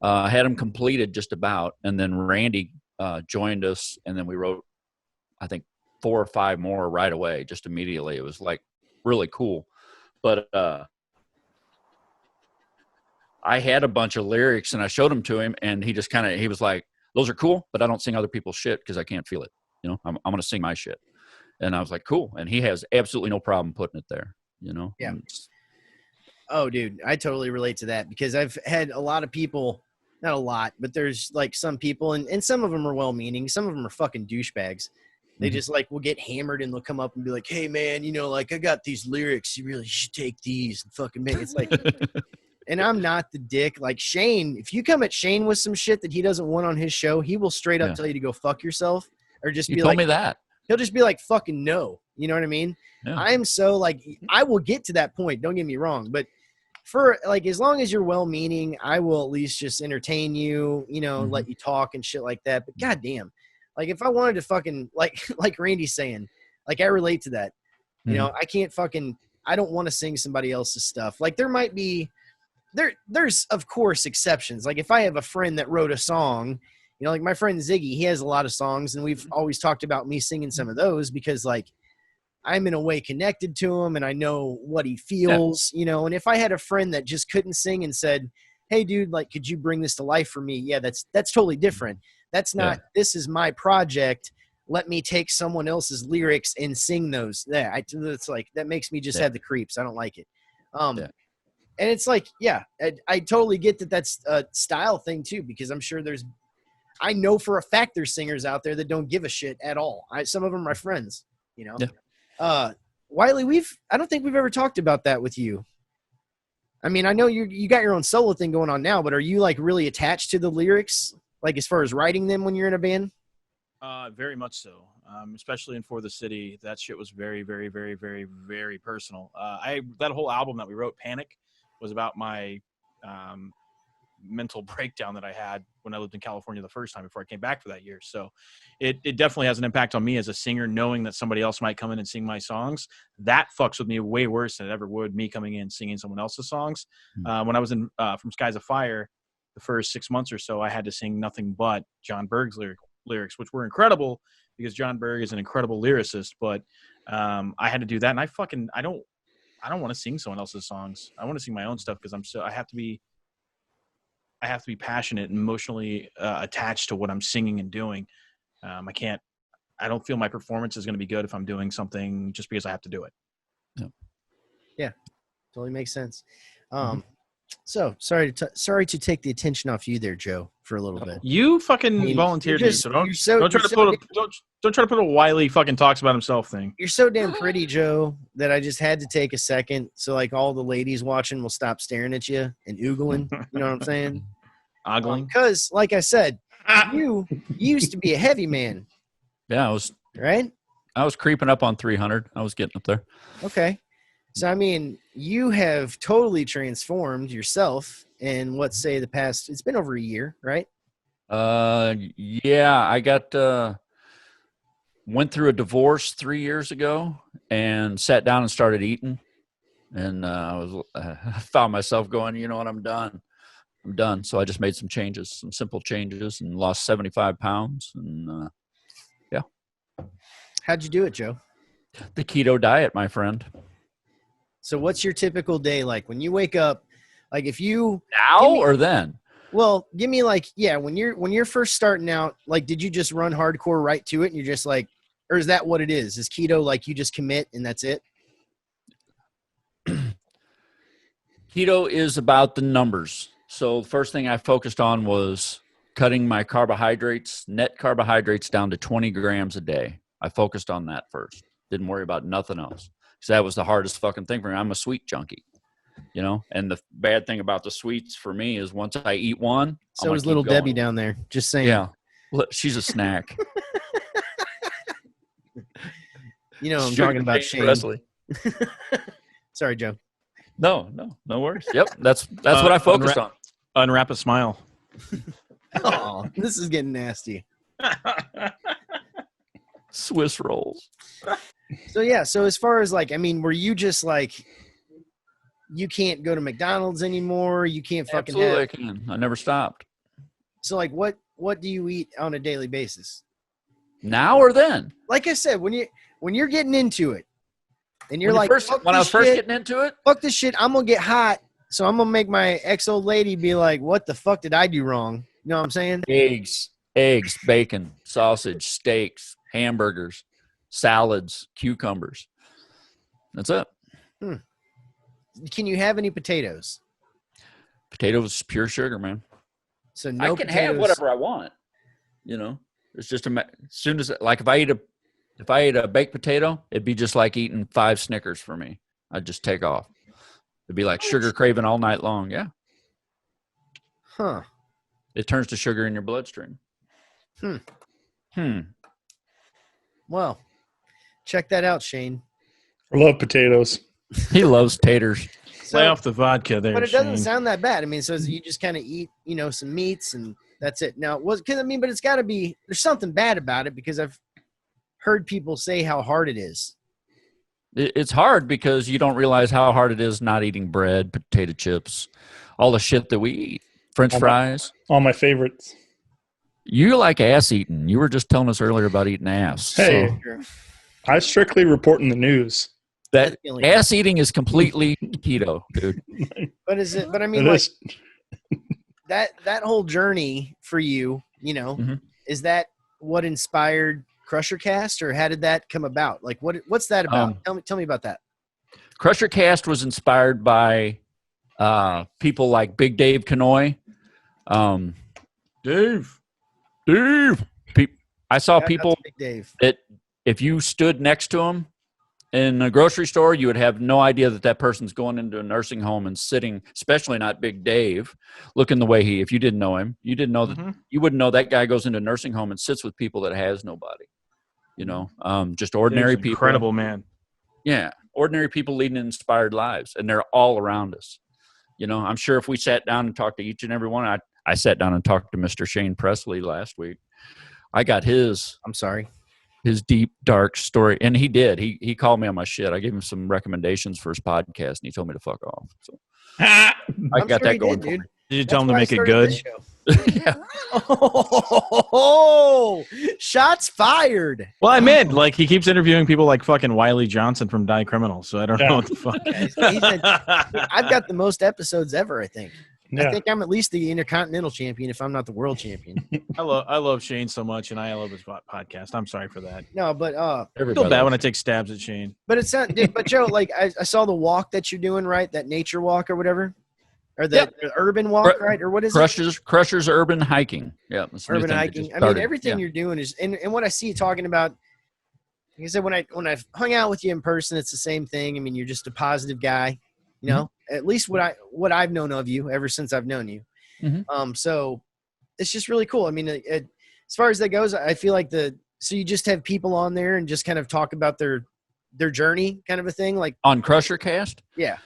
had them completed just about, and then Randy joined us, and then we wrote, I think, 4 or 5 more right away, just immediately. It was like really cool. But I had a bunch of lyrics, and I showed them to him, and he just he was like, those are cool, but I don't sing other people's shit because I can't feel it. You know, I'm going to sing my shit. And I was like, cool. And he has absolutely no problem putting it there, you know? Yeah. Oh, dude, I totally relate to that because I've had a lot of people, not a lot, but there's like some people, and some of them are well-meaning. Some of them are fucking douchebags. They just like will get hammered and they'll come up and be like, hey, man, you know, like I got these lyrics. You really should take these and fucking make it. It's like – and I'm not the dick. Like Shane, if you come at Shane with some shit that he doesn't want on his show, he will straight up tell you to go fuck yourself, or just be like, told me that. He'll just be like, fucking no. You know what I mean? Yeah. I'm so like, I will get to that point. Don't get me wrong. But for like, as long as you're well-meaning, I will at least just entertain you, you know, let you talk and shit like that. But goddamn, like if I wanted to fucking like Randy's saying, like I relate to that. You know, I can't fucking, I don't want to sing somebody else's stuff. Like there might be, there's of course exceptions. Like if I have a friend that wrote a song, you know, like my friend Ziggy, he has a lot of songs, and we've always talked about me singing some of those because like I'm in a way connected to him and I know what he feels, you know. And if I had a friend that just couldn't sing and said, hey dude, like, could you bring this to life for me? Yeah, that's totally different. That's not, this is my project. Let me take someone else's lyrics and sing those. Yeah. It's like, that makes me just have the creeps. I don't like it. And it's like, I totally get that that's a style thing too, because I'm sure I know for a fact there's singers out there that don't give a shit at all. Some of them are my friends, you know? Yeah. Wiley, I don't think we've ever talked about that with you. I mean, I know you got your own solo thing going on now, but are you like really attached to the lyrics? Like as far as writing them when you're in a band? Very much so. Especially in For the City, that shit was very, very, very, very, very personal. That whole album that we wrote, Panic, was about my mental breakdown that I had when I lived in California the first time before I came back for that year. So it definitely has an impact on me as a singer, knowing that somebody else might come in and sing my songs. That fucks with me way worse than it ever would me coming in singing someone else's songs. When I was in From Skies of Fire, the first 6 months or so, I had to sing nothing but John Berg's lyrics, which were incredible because John Berg is an incredible lyricist. But I had to do that, and I don't want to sing someone else's songs. I want to sing my own stuff because I have to be passionate and emotionally attached to what I'm singing and doing. I don't feel my performance is going to be good if I'm doing something just because I have to do it. Yeah, totally makes sense. So sorry to take the attention off you there, Joe, for a little bit. You fucking volunteered me, so don't try to put a Wiley fucking talks about himself thing. You're so damn pretty, Joe, that I just had to take a second so like all the ladies watching will stop staring at you and oogling. You know what I'm saying? Ogling. Because, like I said, you used to be a heavy man. Yeah, I was right. I was creeping up on 300. I was getting up there. Okay. So, I mean, you have totally transformed yourself in say the past, it's been over a year, right? Yeah, I got, went through a divorce 3 years ago and sat down and started eating. And I found myself going, you know what, I'm done. So I just made some changes, some simple changes, and lost 75 pounds. And yeah. How'd you do it, Joe? The keto diet, my friend. So what's your typical day like when you wake up? Like if you Now or then? Well, give me like, yeah, when you're first starting out, like, did you just run hardcore right to it and you're just like, or is that what it is? Is keto like you just commit and that's it? Keto is about the numbers. So the first thing I focused on was cutting my carbohydrates, net carbohydrates, down to 20 grams a day. I focused on that first. Didn't worry about nothing else. So that was the hardest fucking thing for me. I'm a sweet junkie, you know? And the bad thing about the sweets for me is once I eat one, so is little Debbie down there. Just saying. Yeah. She's a snack. You know, I'm talking about Shane. Presley. Sorry, Joe. No worries. Yep. That's what I focused on. Unwrap a smile. Oh, this is getting nasty. Swiss rolls. So yeah, so as far as like, I mean, were you just like, you can't go to McDonald's anymore? You can't fucking Absolutely, I can. I never stopped. So like, what do you eat on a daily basis? Now or then? Like I said, when you're getting into it, and you're when like, I was first getting into it, fuck this shit, I'm gonna get hot, so I'm gonna make my ex-old lady be like, what the fuck did I do wrong? You know what I'm saying? Eggs, bacon, sausage, steaks, hamburgers, salads, cucumbers. That's it. Can you have any potatoes? Potatoes, pure sugar, man. So I can have whatever I want. You know, it's just as soon as, like, if I ate a baked potato, it'd be just like eating 5 Snickers for me. I'd just take off. It'd be like sugar craving all night long. Yeah. Huh. It turns to sugar in your bloodstream. Well, check that out, Shane. I love potatoes. He loves taters. Lay off the vodka there, but it doesn't Shane. sound that bad. I mean, so you just kind of eat, you know, some meats and that's it. Now, but it's got to be, there's something bad about it because I've heard people say how hard it is. It's hard because you don't realize how hard it is not eating bread, potato chips, all the shit that we eat. French fries. All my favorites. You like ass eating. You were just telling us earlier about eating ass. Hey, I strictly report in the news. That ass eating is completely keto, dude. But is it? But I mean, like that whole journey for you, you know, is that what inspired Crusher Cast, or how did that come about? Like, what's that about? Tell me about that. Crusher Cast was inspired by people like Big Dave Kanoy. Dave. I saw people that if you stood next to him in a grocery store, you would have no idea that person's going into a nursing home and sitting, especially not Big Dave, looking the way if you didn't know him, you didn't know that, you wouldn't know that guy goes into a nursing home and sits with people that has nobody, you know, just ordinary people. Incredible man. Yeah. Ordinary people leading inspired lives, and they're all around us. You know, I'm sure if we sat down and talked to each and every one, I sat down and talked to Mr. Shane Presley last week. I got his deep, dark story. And he did. He called me on my shit. I gave him some recommendations for his podcast, and he told me to fuck off. So I got that going for me. Did you tell him to make it good? Yeah. Oh, shots fired. Well, I meant, like, he keeps interviewing people like fucking Wiley Johnson from Die Criminal, so I don't know what the fuck. I've got the most episodes ever, I think. Yeah. I think I'm at least the Intercontinental Champion, if I'm not the World Champion. I love Shane so much, and I love his podcast. I'm sorry for that. No, but I feel bad when I take stabs at Shane. But it's not. But Joe, like I saw the walk that you're doing, right? That nature walk or whatever, or the urban walk, right? Or what is it? Crushers Urban Hiking. Yeah, urban hiking. I mean, everything you're doing is, and what I see you talking about. Like I said, when I've hung out with you in person, it's the same thing. I mean, you're just a positive guy. You know, at least what I've known of you ever since I've known you. So it's just really cool. I mean, as far as that goes, I feel like so you just have people on there and just kind of talk about their their journey kind of a thing? Like On Crusher Cast? yeah.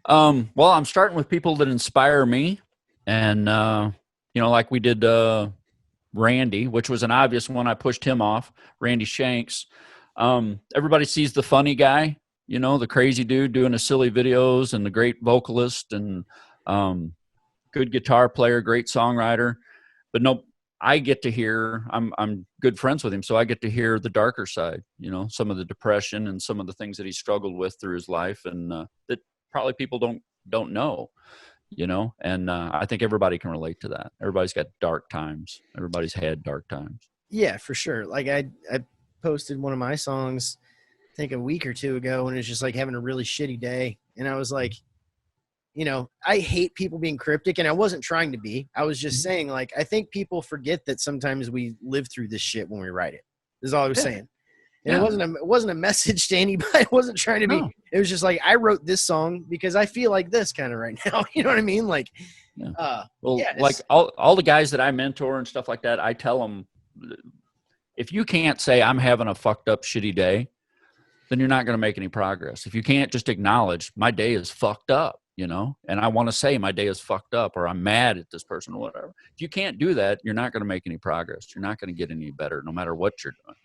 Well, I'm starting with people that inspire me. And, like we did Randy, which was an obvious one. I pushed him off, Randy Shanks. Everybody sees the funny guy, the crazy dude doing the silly videos and the great vocalist and good guitar player, great songwriter. But no, I get to hear, I'm good friends with him, so I get to hear the darker side, some of the depression and some of the things that he struggled with through his life, and that probably people don't know, and I think everybody can relate to that. Everybody's got dark times. Everybody's had dark times. Yeah, for sure. Like I posted one of my songs, I think a week or two ago, and it's just like having a really shitty day. And I was like, I hate people being cryptic, and I wasn't trying to be. I was just saying, like, I think people forget that sometimes we live through this shit when we write it. Is all I was saying. And it wasn't a message to anybody. I wasn't trying to be. No. It was just like, I wrote this song because I feel like this kind of right now. You know what I mean? Like, like all the guys that I mentor and stuff like that, I tell them, if you can't say I'm having a fucked up shitty day, then you're not going to make any progress. If you can't just acknowledge my day is fucked up, and I want to say my day is fucked up, or I'm mad at this person or whatever. If you can't do that, you're not going to make any progress. You're not going to get any better, no matter what you're doing,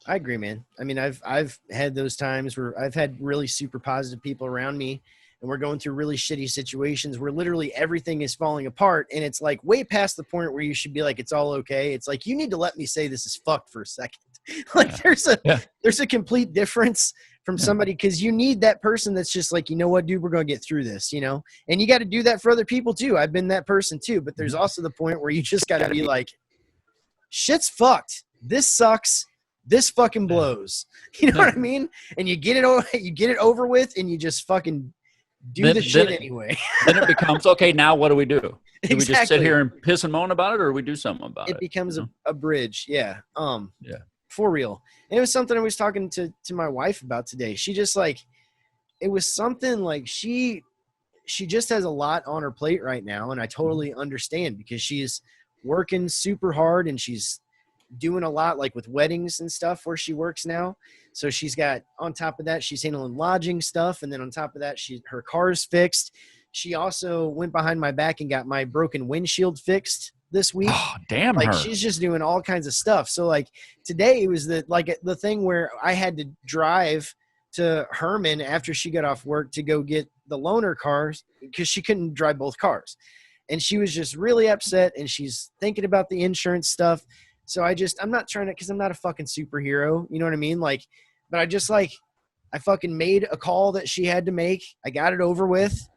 I agree, man. I mean, I've had those times where I've had really super positive people around me, and we're going through really shitty situations where literally everything is falling apart. And it's like way past the point where you should be like, it's all okay. It's like, you need to let me say this is fucked for a second. Like there's a complete difference from somebody, because you need that person that's just like, you know what, dude, we're going to get through this, and you got to do that for other people too. I've been that person too, but there's also the point where you just got to be like, shit's fucked. This sucks. This fucking blows. You know what I mean? And you get it over with, and you just fucking do the shit anyway. Then it becomes, okay, now what do we do? Do we just sit here and piss and moan about it, or do we do something about it? It becomes a bridge. Yeah. For real. And it was something I was talking to my wife about today. She just like, it was something like she just has a lot on her plate right now. And I totally understand, because she's working super hard, and she's doing a lot like with weddings and stuff where she works now. So she's got, on top of that, she's handling lodging stuff. And then on top of that, her car's fixed. She also went behind my back and got my broken windshield fixed this week. Oh, damn. Like her. She's just doing all kinds of stuff. So like today it was the thing where I had to drive to Herman after she got off work to go get the loaner cars, because she couldn't drive both cars. And she was just really upset, and she's thinking about the insurance stuff. So I'm not trying to, because I'm not a fucking superhero, you know what I mean? Like, but I fucking made a call that she had to make. I got it over with,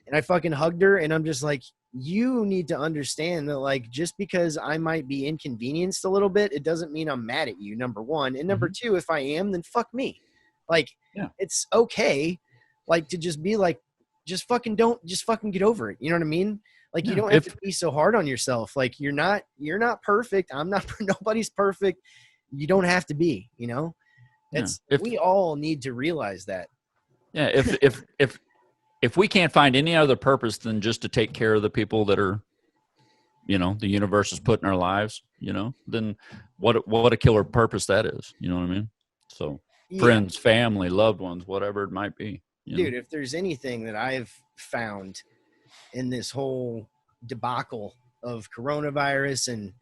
and I fucking hugged her, and I'm just like, you need to understand that, like, just because I might be inconvenienced a little bit, it doesn't mean I'm mad at you, number one. And number two, if I am, then fuck me. Like, it's okay, like, to just be like, just fucking get over it. You know what I mean? Like, you don't have to be so hard on yourself. Like, you're not perfect. I'm not, nobody's perfect. You don't have to be, we all need to realize that. Yeah. If we can't find any other purpose than just to take care of the people that are, the universe is put in our lives, then what a killer purpose that is. You know what I mean? So friends, family, loved ones, whatever it might be. Dude, if there's anything that I've found in this whole debacle of coronavirus and,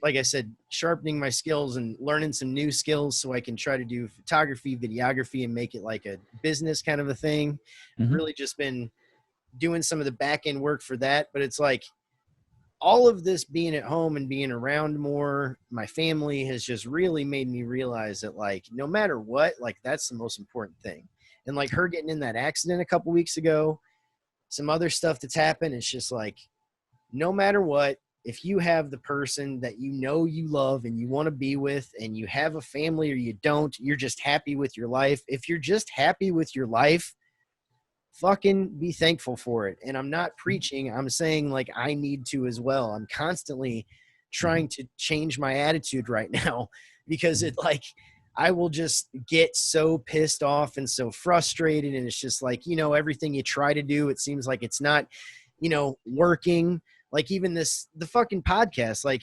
like I said, sharpening my skills and learning some new skills so I can try to do photography, videography, and make it like a business kind of a thing. I've really just been doing some of the back end work for that. But it's like all of this being at home and being around more, my family has just really made me realize that, like, no matter what, like, that's the most important thing. And like her getting in that accident a couple weeks ago, some other stuff that's happened, it's just like, no matter what, if you have the person that you love and you want to be with, and you have a family or you don't, you're just happy with your life. If you're just happy with your life, fucking be thankful for it. And I'm not preaching. I'm saying, like, I need to as well. I'm constantly trying to change my attitude right now, because I will just get so pissed off and so frustrated. And it's just like, everything you try to do, it seems like it's not, working. Like even the fucking podcast, like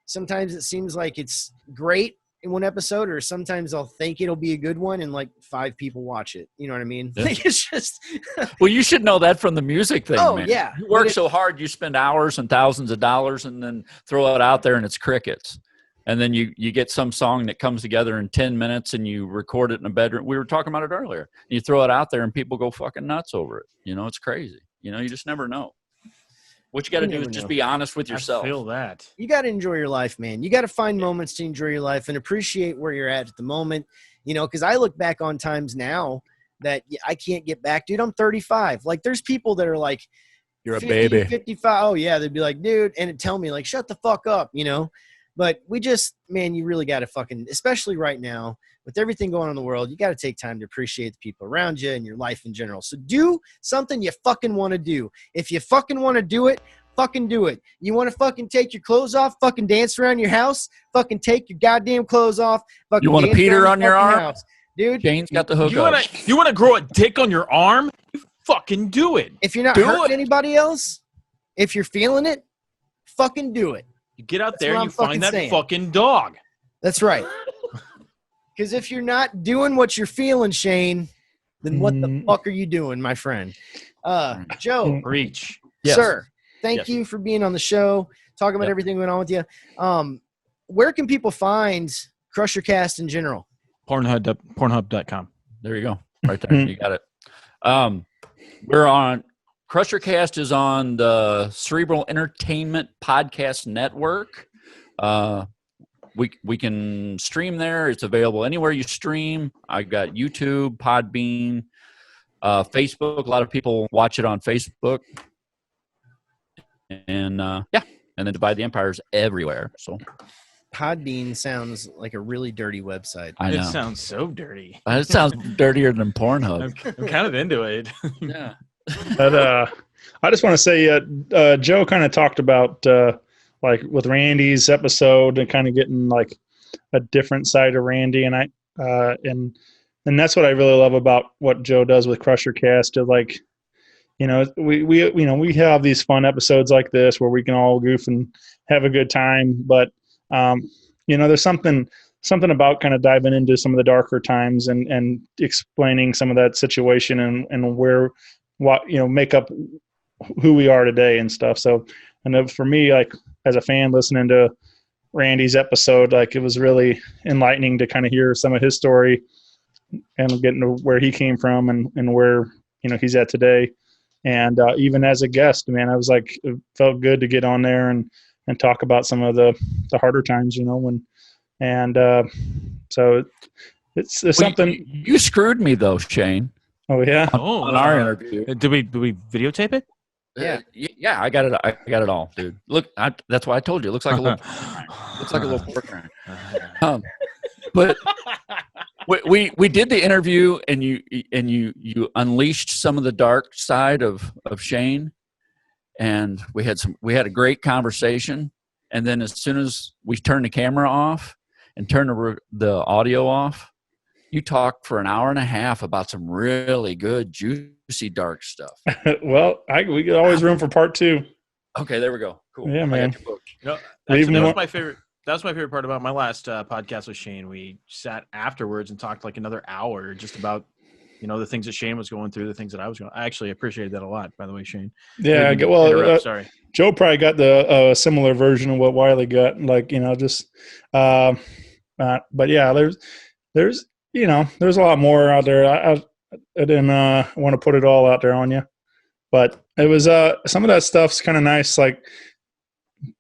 sometimes it seems like it's great in one episode, or sometimes I'll think it'll be a good one and like 5 people watch it. You know what I mean? Yeah. Like, it's just Well, you should know that from the music thing, Oh, man. yeah. You work But so hard, you spend hours and thousands of dollars and then throw it out there and it's crickets. And then you get some song that comes together in 10 minutes and you record it in a bedroom. We were talking about it earlier. You throw it out there and people go fucking nuts over it. You know, it's crazy. You know, you just never know. What you got to do is just be honest with yourself. I feel that. you got to enjoy your life, man. You got to find moments to enjoy your life and appreciate where you're at the moment. You know, because I look back on times now that I can't get back. Dude, I'm 35. Like, there's people that are like, You're a 50, baby. 55. Oh, yeah. They'd be like, dude, and it'd tell me, like, shut the fuck up, you know? But we just, man, you really got to fucking, especially right now, with everything going on in the world, you got to take time to appreciate the people around you and your life in general. So do something you fucking want to do. If you fucking want to do it, fucking do it. You want to fucking take your clothes off, fucking dance around your house, fucking take your goddamn clothes off. Fucking You want a dance Peter around on your fucking arm? house. Dude, Shane's got the hook You up. want to grow a dick on your arm? You fucking do it. if you're not Do hurting it. anybody else, if you're feeling it, fucking do it. You get out That's there, what you I'm fucking find that saying. fucking dog. That's right. Because if you're not doing what you're feeling, Shane, then what the fuck are you doing, my friend? Joe, Reach. Yes. sir, thank Yes. you for being on the show, talking about Yep. everything going on with you. Where can people find Crusher Cast in general? Pornhub.com. There you go. Right there. You got it. We're on Crusher Cast is on the Cerebral Entertainment Podcast Network. We can stream there. It's available anywhere you stream. I got YouTube, Podbean, Facebook. A lot of people watch it on Facebook. And yeah. And then Divide the Empire is everywhere. So Podbean sounds like a really dirty website. I know. It sounds so dirty. It sounds dirtier than Pornhub. I'm kind of into it. Yeah. But I just want to say, Joe kind of talked about like with Randy's episode and kind of getting like a different side of Randy, and and that's what I really love about what Joe does with Crusher Cast. To like, you know, we have these fun episodes like this where we can all goof and have a good time, but you know, there's something about kind of diving into some of the darker times and explaining some of that situation and where what, you know, make up who we are today and stuff. So, and for me, like as a fan listening to Randy's episode, like it was really enlightening to kind of hear some of his story and getting to where he came from and where, you know, he's at today. And even as a guest, man, I was like, it felt good to get on there and talk about some of the harder times, you know, so it's something. You screwed me though, Shane. Oh yeah. On our interview. Did we videotape it? Yeah. Yeah, I got it. I got it all, dude. Look, that's why I told you. It looks like a little, pork rind. But we did the interview, and you unleashed some of the dark side of Shane, and we had a great conversation. And then as soon as we turned the camera off and turned the audio off, you talked for an hour and a half about some really good, juicy, dark stuff. Well, we got always room for part 2. Okay, there we go. Cool. Yeah, man. No, Leave actually, that more- was my favorite. That was my favorite part about my last podcast with Shane. We sat afterwards and talked like another hour just about, you know, the things that Shane was going through, the things that I was going. I actually appreciaed that a lot, by the way, Shane. Yeah. Didn't Well, interrupt, sorry. Joe probably got the similar version of what Wiley got, like, you know, just. But yeah, there's you know, there's a lot more out there. I didn't want to put it all out there on you, but it was some of that stuff's kind of nice, like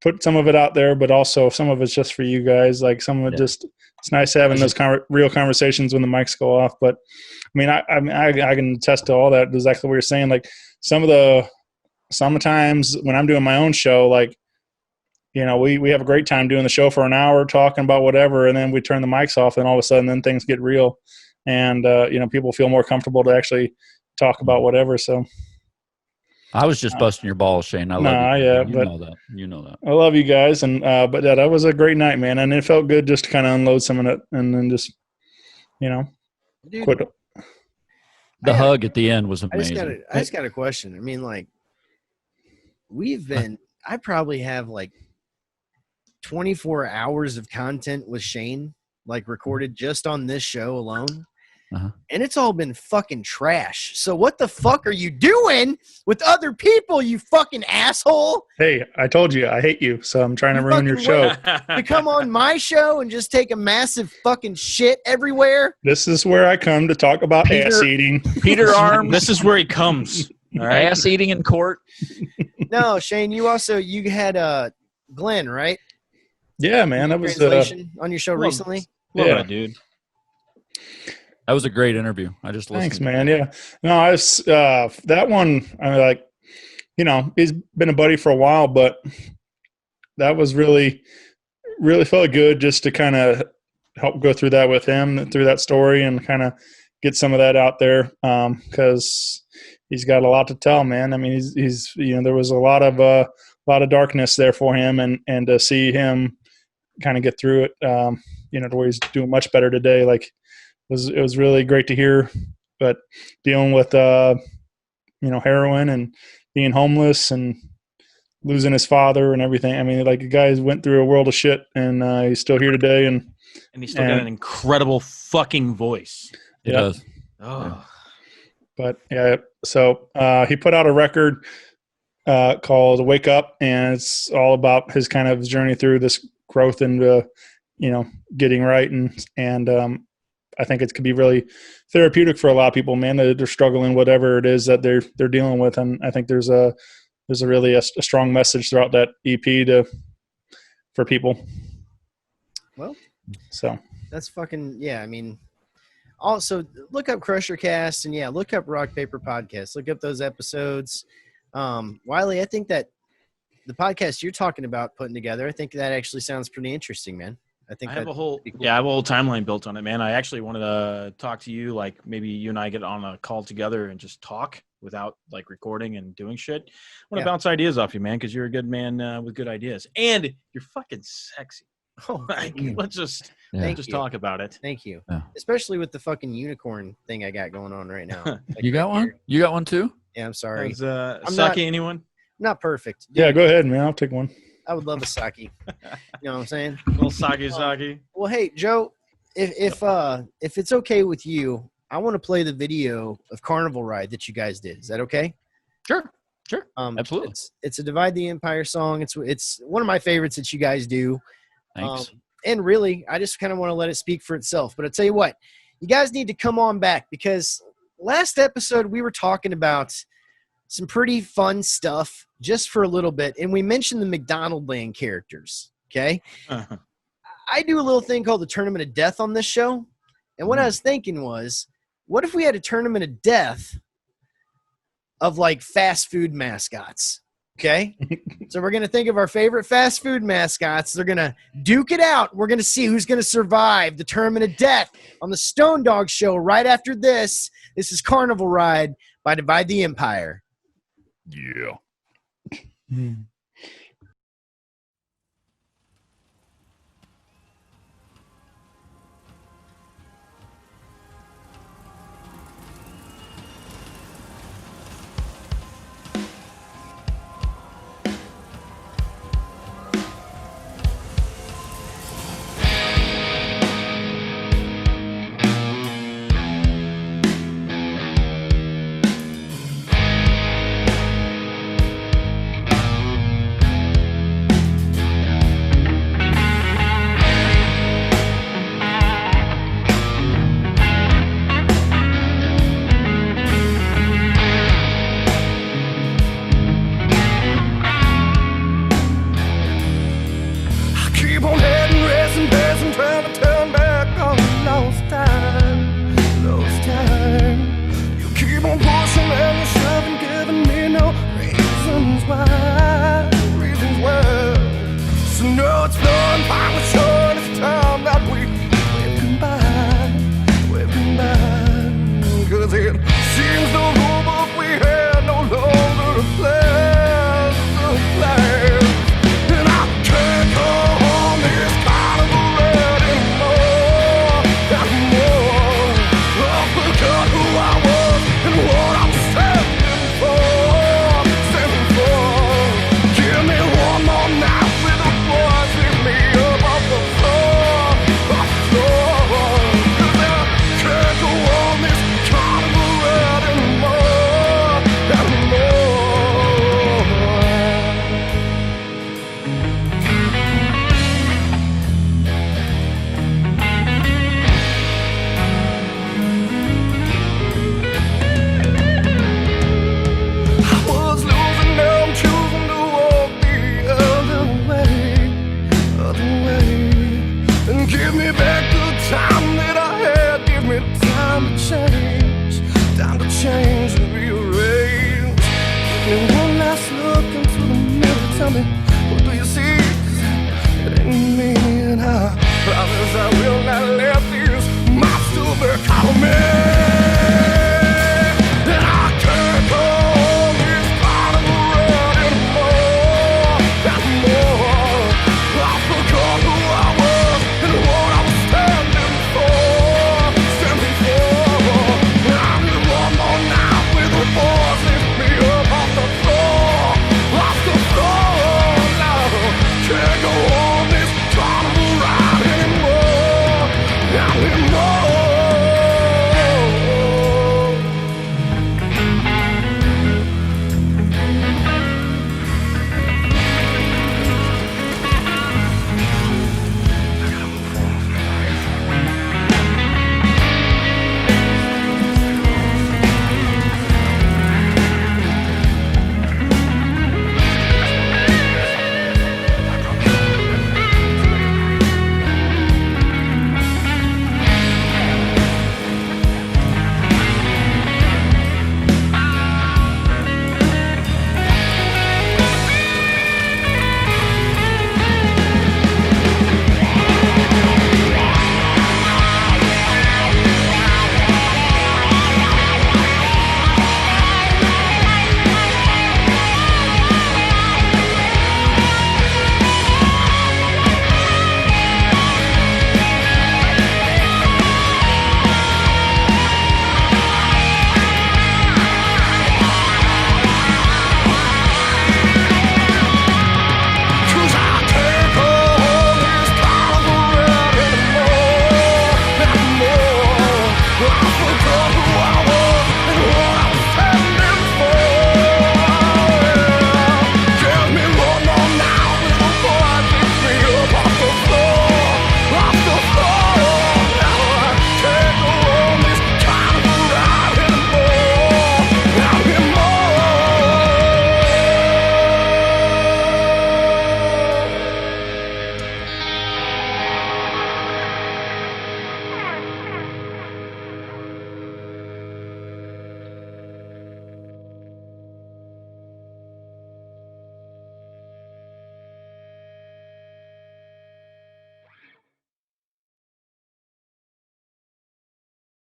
put some of it out there, but also some of it's just for you guys. Like some of it just, it's nice having those real conversations when the mics go off. But I mean, I can attest to all that, exactly what you're saying. Like sometimes when I'm doing my own show, like, you know, we have a great time doing the show for an hour, talking about whatever, and then we turn the mics off, and all of a sudden, then things get real, and you know, people feel more comfortable to actually talk about whatever. So, I was just busting your balls, Shane. I love you. Yeah, You but know that. You know that. I love you guys, and but that was a great night, man, and it felt good just to kind of unload some of it, and then just, you know, Dude, quit. The hug at the end was I amazing. just got a question. I mean, like, I probably have like 24 hours of content with Shane like recorded just on this show alone. Uh-huh. And it's all been fucking trash. So what the fuck are you doing with other people, you fucking asshole? Hey, I told you I hate you, so I'm trying to ruin your show. To come on my show and just take a massive fucking shit everywhere. This is where I come to talk about Peter- ass eating. Peter Arms. This is where he comes. All right. Ass eating in court. No, Shane, you had Glenn, right? Yeah, man, that was Translation on your show recently. Love Yeah. it, dude. That was a great interview. I just listened. Thanks, man. Yeah, no, I was that one. I mean, like, you know, he's been a buddy for a while, but that was really felt good just to kind of help go through that with him, through that story, and kind of get some of that out there because he's got a lot to tell, man. I mean, he's you know, there was a lot of darkness there for him, and to see him kind of get through it, you know, to where he's doing much better today, like. It was really great to hear, but dealing with you know, heroin and being homeless and losing his father and everything. I mean, like, the guy went through a world of shit, and he's still here today. And he's still got an incredible fucking voice. It does. Oh, but yeah, so he put out a record called "Wake Up," and it's all about his kind of journey through this growth and you know, getting right, and I think it could be really therapeutic for a lot of people, man. They're struggling, whatever it is that they're dealing with, and I think there's a really strong message throughout that EP for people. Well, so that's fucking yeah. I mean, also look up Crusher Cast, and yeah, look up Rock Paper Podcast. Look up those episodes. Wiley, I think that the podcast you're talking about putting together, I think that actually sounds pretty interesting, man. I have a whole timeline built on it, man. I actually wanted to talk to you, like maybe you and I get on a call together and just talk without like recording and doing shit. I want to bounce ideas off you, man, because you're a good man with good ideas, and you're fucking sexy. Oh, like, let's just talk about it. Thank you. Yeah. Especially with the fucking unicorn thing I got going on right now. Like, You got one? You got one too? Yeah, I'm sorry. Is sake anyone? Not perfect. Yeah, go ahead, man. I'll take one. I would love a sake. You know what I'm saying? A little sake. Well, hey, Joe, if it's okay with you, I want to play the video of Carnival Ride that you guys did. Is that okay? Sure. Absolutely. It's a Divide the Empire song. It's one of my favorites that you guys do. Thanks. And really, I just kind of want to let it speak for itself. But I tell you what, you guys need to come on back, because last episode we were talking about some pretty fun stuff just for a little bit, and we mentioned the McDonald Land characters. Okay, I do a little thing called the Tournament of Death on this show, and what I was thinking was, what if we had a tournament of death of like fast food mascots? Okay, so we're gonna think of our favorite fast food mascots. They're gonna duke it out. We're gonna see who's gonna survive the Tournament of Death on the Stone Dog Show right after this. This is Carnival Ride by Divide the Empire. Yeah. me one last look into the mirror. Tell me, what do you see? 'Cause it ain't me, and I promise I will not let these monsters become me. And I can't go on this part of the road anymore. Anymore. I forgot who I was and what I was standing for. Standing for. I need one more night with the boys. Lift me up off the floor. Off the floor now. Can't go on this carnival ride anymore. Anymore.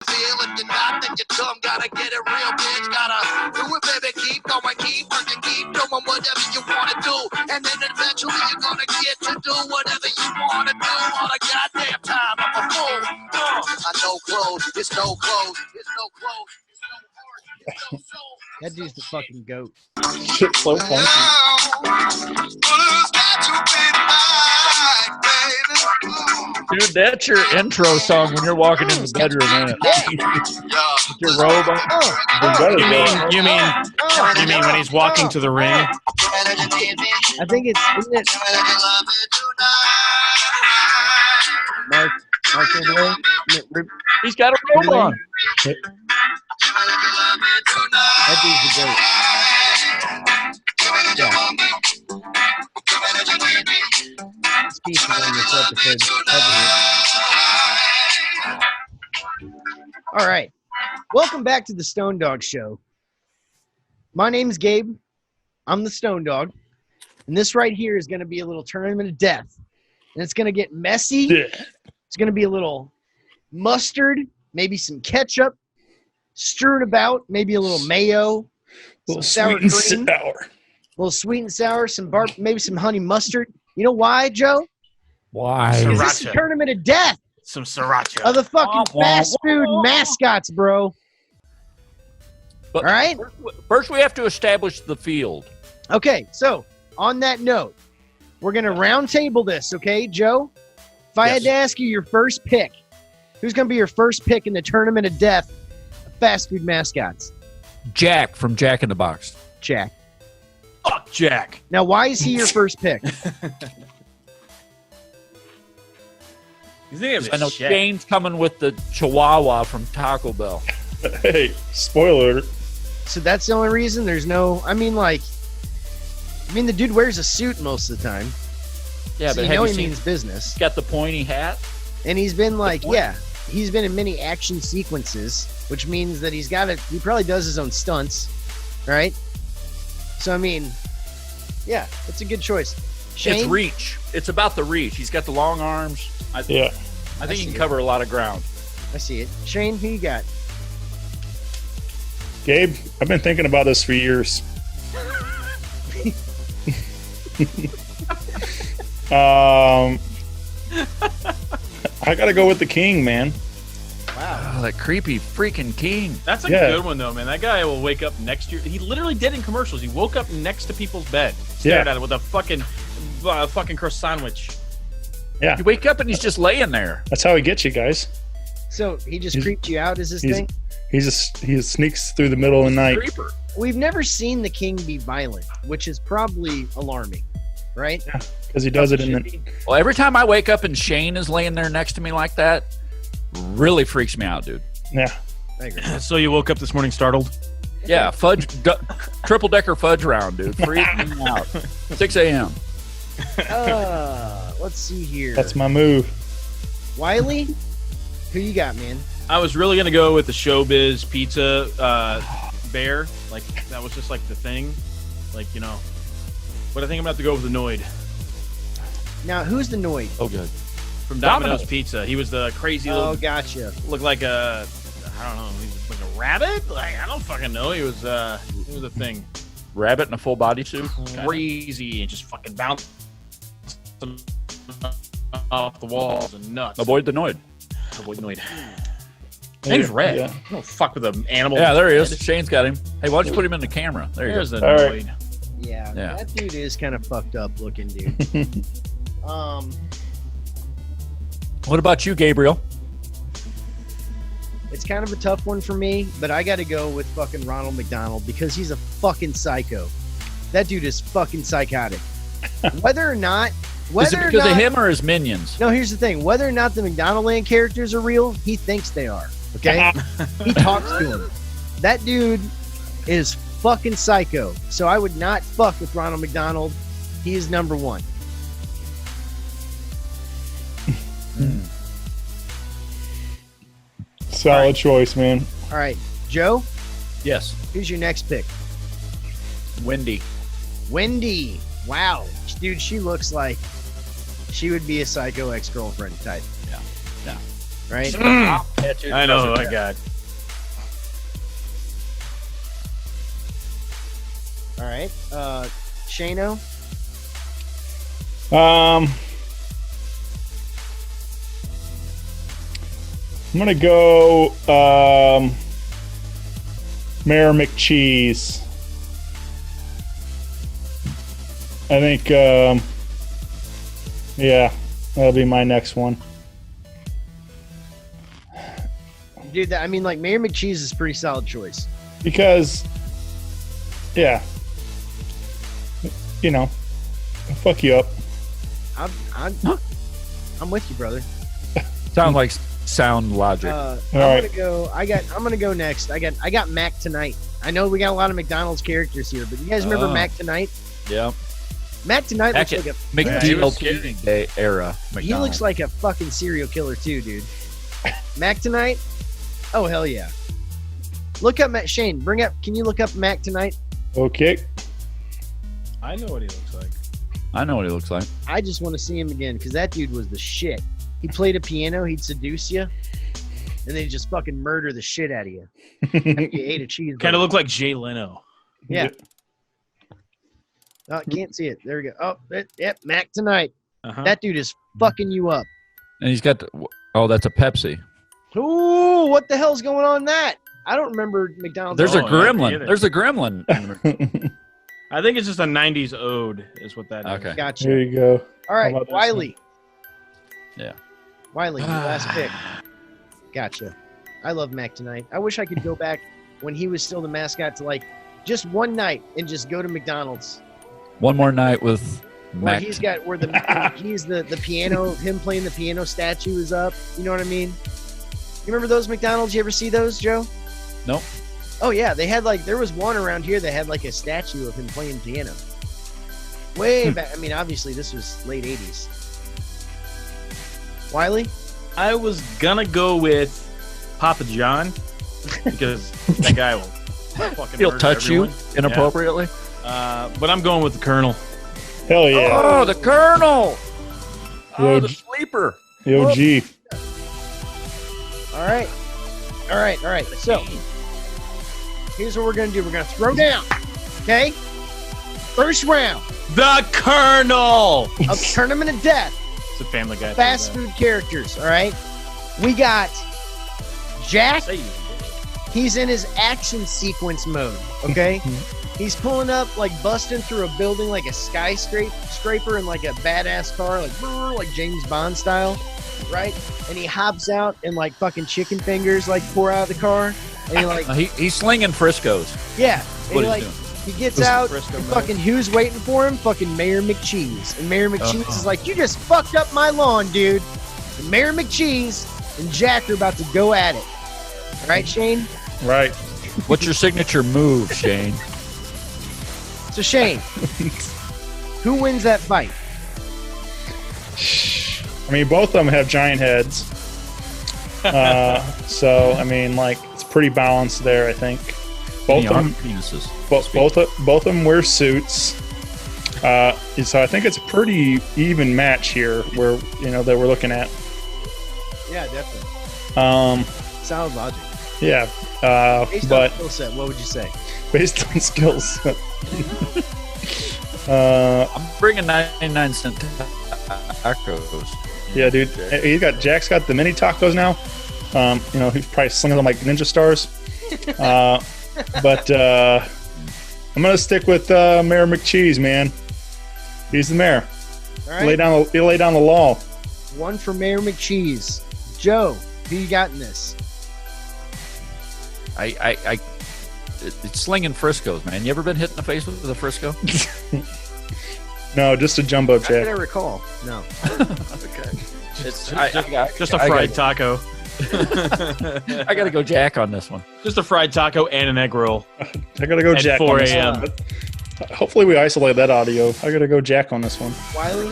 If you're not, then you're dumb. Gotta get it real, bitch. Gotta do it, baby. Keep going, keep working, keep doing whatever you wanna do. And then eventually you're gonna get to do whatever you wanna do all the goddamn time. I'm a fool. I know clothes. It's no clothes. It's no clothes. It's no heart. It's no soul. That dude's the fucking goat. Shit's so funky. Dude, that's your intro song when you're walking in the bedroom, man. With your robe on. You mean when he's walking to the ring? I think it's, isn't it Marc Ribblet? He's got a robe on. That dude's a goat. Yeah. Species on this episode. All right. Welcome back to the Stone Dog Show. My name's Gabe. I'm the Stone Dog. And this right here is going to be a little tournament of death. And it's going to get messy. Yeah. It's going to be a little mustard, maybe some ketchup, stirred about, maybe a little mayo, Little some sour sweet cream, and sour. a little sweet and sour, maybe some honey mustard. You know why, Joe? Why? Because this is a tournament of death Some sriracha. of the fucking fast food mascots, bro. But all right? First, we have to establish the field. Okay, so on that note, we're going to round table this, okay, Joe? If I had to ask you your first pick, who's going to be your first pick in the tournament of death of fast food mascots? Jack from Jack in the Box. Jack. Fuck Jack. Now, why is he your first pick? I know Shane's coming with the Chihuahua from Taco Bell. Hey, spoiler. So that's the only reason? There's no, the dude wears a suit most of the time. Yeah, so but you know have he you seen, means business. he's got the pointy hat. And he's been he's been in many action sequences, which means that he probably does his own stunts, right? So I mean, yeah, it's a good choice. Shane? It's reach. It's about the reach. He's got the long arms. I think he can cover a lot of ground. I see it. Shane, who you got? Gabe, I've been thinking about this for years. I gotta go with the king, man. Wow. Oh, that creepy freaking king. That's a good one, though, man. That guy will wake up next to you. He literally did in commercials. He woke up next to people's bed, stared at it with a fucking crust sandwich. Yeah. You wake up and he's just laying there. That's how he gets you guys. So he just creeped you out, is his thing? He sneaks through the middle of the night. Creeper. We've never seen the king be violent, which is probably alarming, right? Yeah, because he does it in the... Well, every time I wake up and Shane is laying there next to me like that, really freaks me out, dude. Yeah. I agree. So you woke up this morning startled? Yeah, triple decker fudge round, dude. Freaking me out. 6 a.m. Let's see here. That's my move. Wiley, who you got, man? I was really gonna go with the Showbiz Pizza bear. Like that was just like the thing. Like, you know. But I think I'm gonna have to go with the Noid Now, who's the Noid? Oh, good. from Domino's Pizza. He was the crazy little. Oh, gotcha. Looked like a. I don't know. He was like a rabbit. Like I don't fucking know. He was a thing. Rabbit in a full bodysuit. Crazy and just fucking bouncing off the walls and nuts. Avoid the Noid. Avoid the Noid. Name's Red. Yeah. I don't fuck with an animal. Yeah, there he is. Shane's got him. Hey, why don't you put him in the camera? There you There's go. the All Noid. right. Yeah, Yeah. that dude is kind of fucked up looking, dude. What about you, Gabriel? It's kind of a tough one for me, but I got to go with fucking Ronald McDonald because he's a fucking psycho. That dude is fucking psychotic. Whether or not, Is it because of him or his minions? No, here's the thing. Whether or not the McDonald Land characters are real, he thinks they are. Okay? He talks to him. That dude is fucking psycho. So I would not fuck with Ronald McDonald. He is number one. Solid choice, man. All right. Joe, Yes. who's your next pick? Wendy. Wendy. Wow. Dude, she looks like she would be a psycho ex-girlfriend type. Yeah. Yeah. Right? I know who I got. All right. Shano. I'm gonna go Mayor McCheese. I think yeah, that'll be my next one. Dude, I mean, like, Mayor McCheese is a pretty solid choice. Because yeah. You know, fuck you up. I'm with you, brother. Sounds like sound logic. I'm right. gonna go next. I got Mac Tonight. I know we got a lot of McDonald's characters here, but you guys remember Mac Tonight? Yeah. Mac Tonight looks like a McDonald's Day era. he looks like a fucking serial killer too, dude. Mac Tonight? Oh hell yeah. Look up Shane, can you look up Mac Tonight? Okay. I know what he looks like. I know what he looks like. I just want to see him again because that dude was the shit. He played a piano, he'd seduce you, and then he'd just fucking murder the shit out of you. After you ate a cheeseburger. Kind of looked like Jay Leno. Yeah. Oh, I can't see it. There we go. Oh, yep, Mac Tonight. Uh-huh. That dude is fucking you up. And he's got that's a Pepsi. Ooh, what the hell's going on in that? I don't remember McDonald's. There's a yeah, gremlin. either. There's a gremlin. I think it's just a 90s ode is what that is. Okay. Gotcha. There you go. All right, How about this Wiley. Yeah. Wiley, your last pick. Gotcha. I love Mac Tonight. I wish I could go back when he was still the mascot to, like, just one night and just go to McDonald's. One more night with Where Mac. he's got where he's the piano, him playing the piano statue is up. You know what I mean? You remember those McDonald's? You ever see those, Joe? Nope. Oh yeah, they had there was one around here that had like a statue of him playing piano. Way back. I mean, obviously this was late 80s. Wiley? I was gonna go with Papa John because that guy will fucking He'll murder touch everyone. you inappropriately. But I'm going with the Colonel. Hell yeah. Oh, the Colonel. Oh, the OG. sleeper. The OG. All right. So here's what we're gonna do. We're gonna throw down. Okay. First round The Colonel. of Tournament of Death. It's a Family Guy. Fast food characters. All right. We got Jack. He's in his action sequence mode. Okay. He's pulling up, like busting through a building like a skyscraper in like a badass car, like brrr, like James Bond style, right? And he hops out and like fucking chicken fingers like pour out of the car, and he like He's slinging Frisco's. yeah, and What he he's like doing. he gets out. Frisco And mode. fucking who's waiting for him? Fucking Mayor McCheese, and Mayor McCheese is like, you just fucked up my lawn, dude. And Mayor McCheese and Jack are about to go at it. All right, Shane. Right. What's your signature move, Shane? So Shane, who wins that fight? I mean, both of them have giant heads. So, I mean, like, it's pretty balanced there, I think. Both of them, penises. both of them wear suits. So I think it's a pretty even match here where, that we're looking at. Yeah, definitely. Solid logic. Yeah. Based But on skill set, what would you say? based on skills. I'm bringing 99-cent tacos. Yeah, dude. Jack's got the mini tacos now. He's probably slinging them like ninja stars. But I'm gonna stick with Mayor McCheese, man. He's the mayor. All right. He'll lay down the law. One for Mayor McCheese. Joe, who you got in this? It's slinging Frisco's, man. You ever been hit in the face with a Frisco? No, just a jumbo How can I jack. recall? No. Okay. Just a fried taco. I gotta go Jack on this one. Just a fried taco and an egg roll. I gotta go At Jack 4 on this a.m. one. Hopefully we isolate that audio. I gotta go Jack on this one. Wiley?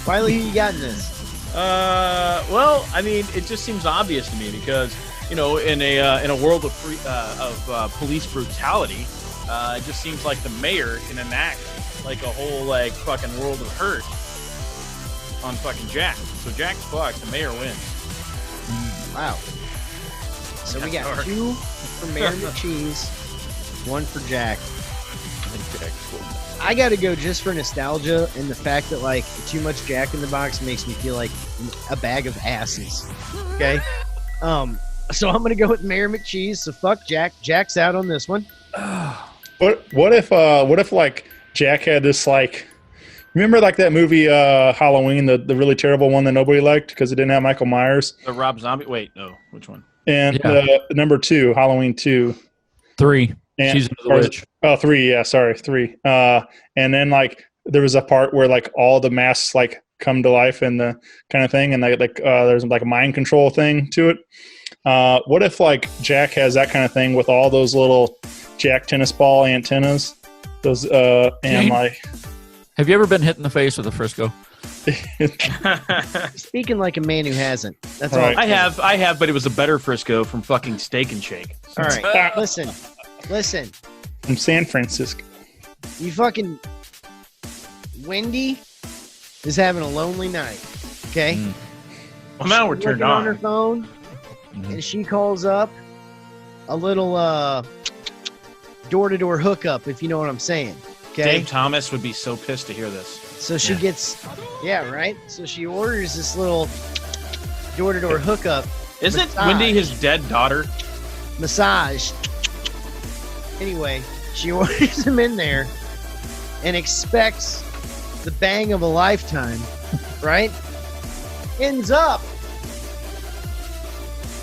Wiley, who you got in this? Well, I mean, it just seems obvious to me because in a world of police brutality, it just seems like the mayor can enact like a whole like fucking world of hurt on fucking Jack. So Jack's fucked. The mayor wins. Wow. So we got Dark. 2 for Mayor McCheese, 1 for Jack. I think Jack's cool. I got to go just for nostalgia and the fact that like too much Jack in the Box makes me feel like a bag of asses. Okay. So I'm gonna go with Mayor McCheese. So fuck Jack. Jack's out on this one. What if like Jack had this like, remember like that movie Halloween, the really terrible one that nobody liked because it didn't have Michael Myers, The Rob Zombie. Wait, no, which one? and Yeah. number 2, Halloween 2. 3. And, Season of the Witch. Oh, 3. Yeah, sorry, 3. And then like there was a part where like all the masks like come to life and the kind of thing, and there's like a mind control thing to it. What if like Jack has that kind of thing with all those little Jack tennis ball antennas? Those and Jane? like. Have you ever been hit in the face with a Frisco? Speaking like a man who hasn't. That's Right. all. I have, but it was a better Frisco from fucking Steak and Shake. All right. Listen. From San Francisco. You fucking Wendy is having a lonely night. Okay. Well, now we're She's turned looking on her on. phone, and she calls up a little door-to-door hookup, if you know what I'm saying. Okay. Dave Thomas would be so pissed to hear this. So she gets, yeah, right. So she orders this little door-to-door hookup Isn't Massage. Wendy his dead daughter? massage. Anyway, she orders him in there and expects the bang of a lifetime, right? Ends up,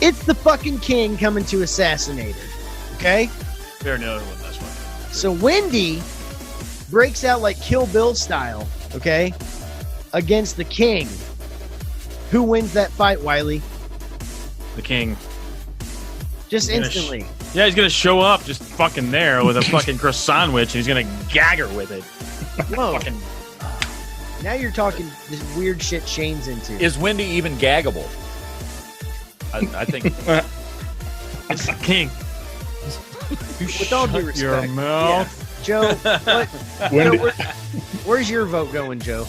it's the fucking king coming to assassinate her. Okay? Fair no one this one. So Wendy breaks out like Kill Bill style, okay, against the king. Who wins that fight, Wiley? The king. Just He's gonna instantly. Yeah, he's gonna show up just fucking there with a fucking croissant sandwich, and he's gonna gag her with it. Whoa. Fucking Now you're talking this weird shit Shane's into. Is Wendy even gaggable? I think it's the king. With all due respect, your mouth. yeah. Joe, Wendy, where's your vote going, Joe?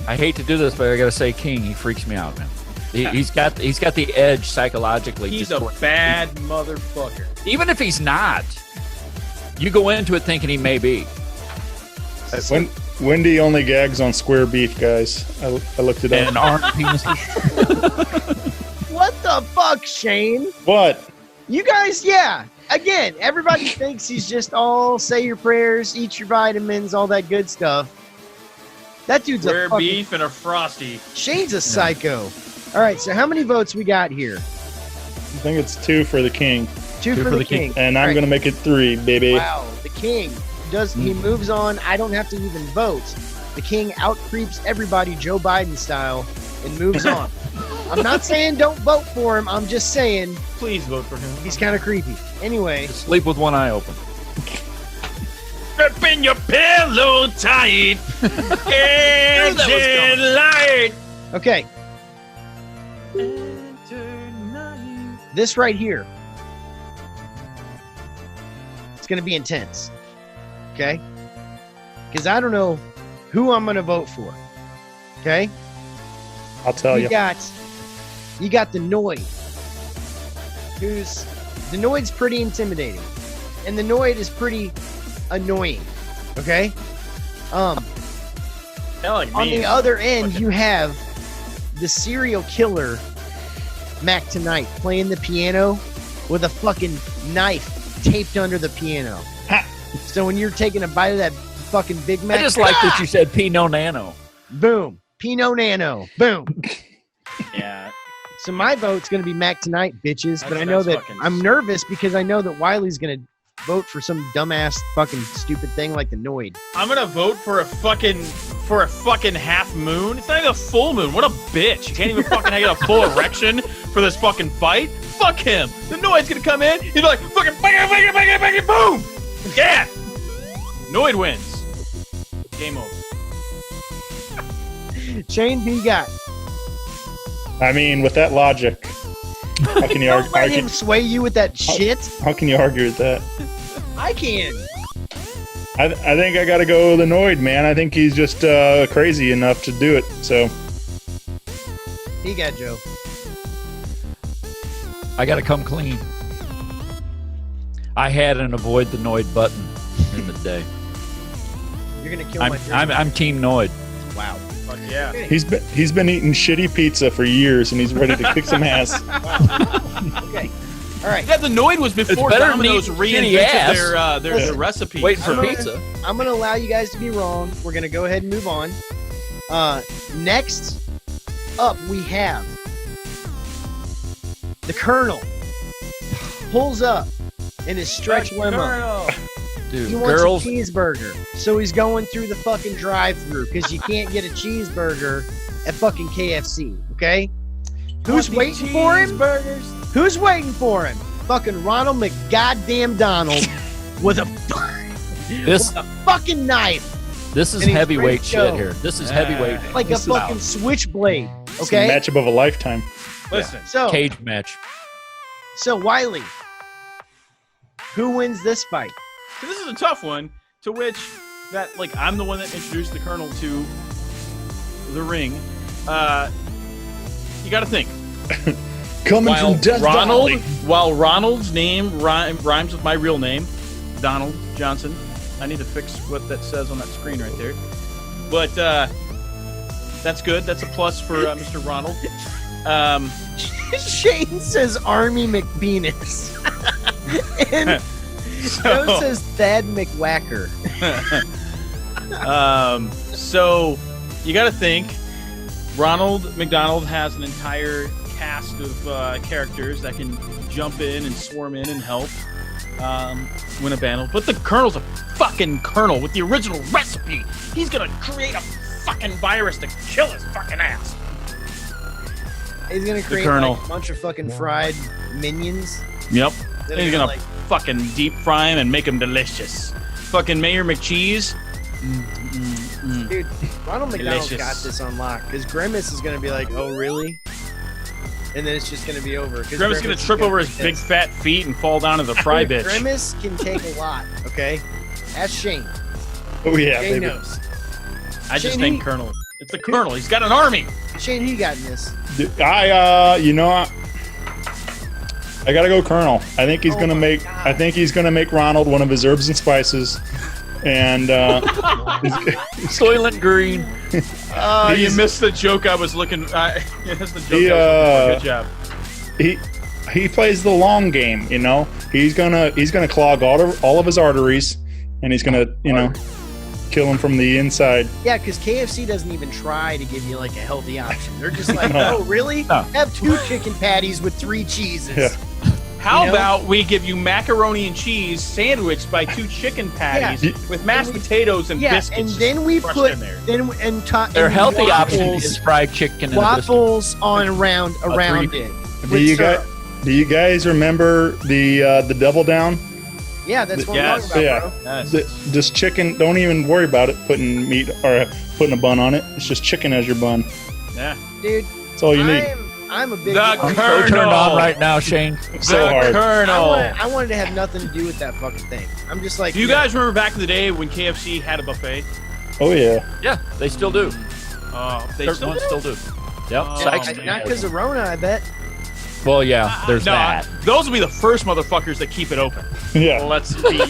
I hate to do this, but I gotta say, King. He freaks me out, man. He's got the edge psychologically. He's a bad motherfucker. Even if he's not, you go into it thinking he may be. Wendy only gags on square beef, guys. I looked it up. And arm penis. What the fuck, Shane? What? You guys, yeah. Again, everybody thinks he's just all say your prayers, eat your vitamins, all that good stuff. That dude's Rare a fucking... beef and a frosty. Shane's a psycho. All right, so how many votes we got here? I think it's 2 for the king. Two for the king. And I'm All right. going to make it 3, baby. Wow, the king he moves on. I don't have to even vote. The king out creeps everybody Joe Biden style and moves on. I'm not saying don't vote for him. I'm just saying Please vote for him. he's kind of creepy. Anyway, Sleep with one eye open. Gripping your pillow tight. Engine light. okay. This right here. It's going to be intense. Okay? Because I don't know who I'm going to vote for. Okay? I'll tell you. You got the Noid. The Noid's pretty intimidating. And the Noid is pretty annoying. Okay? Like On the other end, you have the serial killer Mac Tonight playing the piano with a fucking knife taped under the piano. So when you're taking a bite of that fucking Big Mac, I just like that you said Pinot Nano. boom, Pinot Nano, boom. Yeah. So my vote's going to be Mac Tonight, bitches. But That's- I know that's that fucking I'm nervous because I know that Wiley's going to vote for some dumbass fucking stupid thing like the Noid. I'm gonna vote for a fucking half moon. It's not even a full moon. What a bitch. You can't even fucking get a full erection for this fucking fight. Fuck him. The Noid's gonna come in. He's like, fucking bang, boom. Yeah. Noid wins. Game over. Shane, who you got? I mean, with that logic, how can you Don't let argue? him sway you with that shit. How can you argue with that? I can. I think I got to go with the Noid, man. I think he's just crazy enough to do it. So He got Joe. I got to come clean. I had an avoid the Noid button in the day. You're gonna kill my dream. I'm Team Noid. Wow. Fuck yeah. he's been eating shitty pizza for years, and he's ready to kick some ass. Okay. All right. Yeah, the Noid was before better than Domino's eating shitty reinvented ass. their recipe. Waiting for I'm gonna- pizza. I'm gonna allow you guys to be wrong. We're gonna go ahead and move on. Next up, we have the Colonel pulls up in his stretch limo. Dude, He wants girls, a cheeseburger, so he's going through the fucking drive-through because you can't get a cheeseburger at fucking KFC. Okay? Who's waiting for him? Who's waiting for him? Fucking Ronald McGoddamn Donald with a fucking knife, this is and he's heavyweight ready to go. shit here. This is heavyweight. like This a is fucking switchblade. It's a Okay? matchup of a lifetime. Listen, So, cage match. Wiley, who wins this fight? so this is a tough one. To which I'm the one that introduced the Colonel to the ring. You got to think. Coming from Death Valley. While Ronald's name rhymes with my real name, Donald Johnson. I need to fix what that says on that screen right there. But that's good. That's a plus for Mr. Ronald. Shane says Army McPenis. And Joe says Thad McWhacker. So you got to think. Ronald McDonald has an entire cast of characters that can jump in and swarm in and help win a battle. But the Colonel's a fucking Colonel with the original recipe. He's gonna create a fucking virus to kill his fucking ass. He's gonna create Colonel. like, a bunch of fucking fried minions. Yep. that He's are gonna like, fucking deep fry him and make him delicious. Fucking Mayor McCheese. dude, Ronald McDonald's Delicious. got this on lock because Grimace is gonna be like, oh really? and then it's just going to be over. Grimace is going to trip over his big fat feet and fall down to the fry bitch. Grimace can take a lot, okay? Ask Shane. Oh yeah, Shane baby. knows. I just Shane, think Colonel. It's the Colonel. He's got an army. Shane, who you got in this? I gotta go Colonel. I think he's gonna make. God. I think he's gonna make Ronald one of his herbs and spices, and Soylent Green. You missed the joke I was looking. You missed the joke I was looking for. Good job. he plays the long game. You know, he's gonna clog all of his arteries, and he's gonna kill him from the inside. Yeah, because KFC doesn't even try to give you like a healthy option. They're just like, No. oh, really? No. Have 2 chicken patties with 3 cheeses. Yeah. How about we give you macaroni and cheese sandwiched by 2 chicken patties with mashed potatoes and biscuits? And then we crushed put in there. Their healthy waffles, option is fried chicken and a biscuit. waffles on around it. Do you guys remember the double down? Yeah, that's what Yes. I'm talking about, Yeah. bro. Yes. Just chicken. Don't even worry about it putting meat or putting a bun on it. It's just chicken as your bun. Yeah. Dude, That's all you need. I'm a big The I'm so Colonel. turned on right now, Shane. So hard. Colonel. I wanted to have nothing to do with that fucking thing. I'm just like, Do you guys remember back in the day when KFC had a buffet? Oh yeah. Yeah, they still do. They Certain still ones do? still do. Yep. Oh, Sykes- man. not because of Rona, I bet. well, yeah, there's no, that. Those will be the first motherfuckers that keep it open. Yeah. Let's be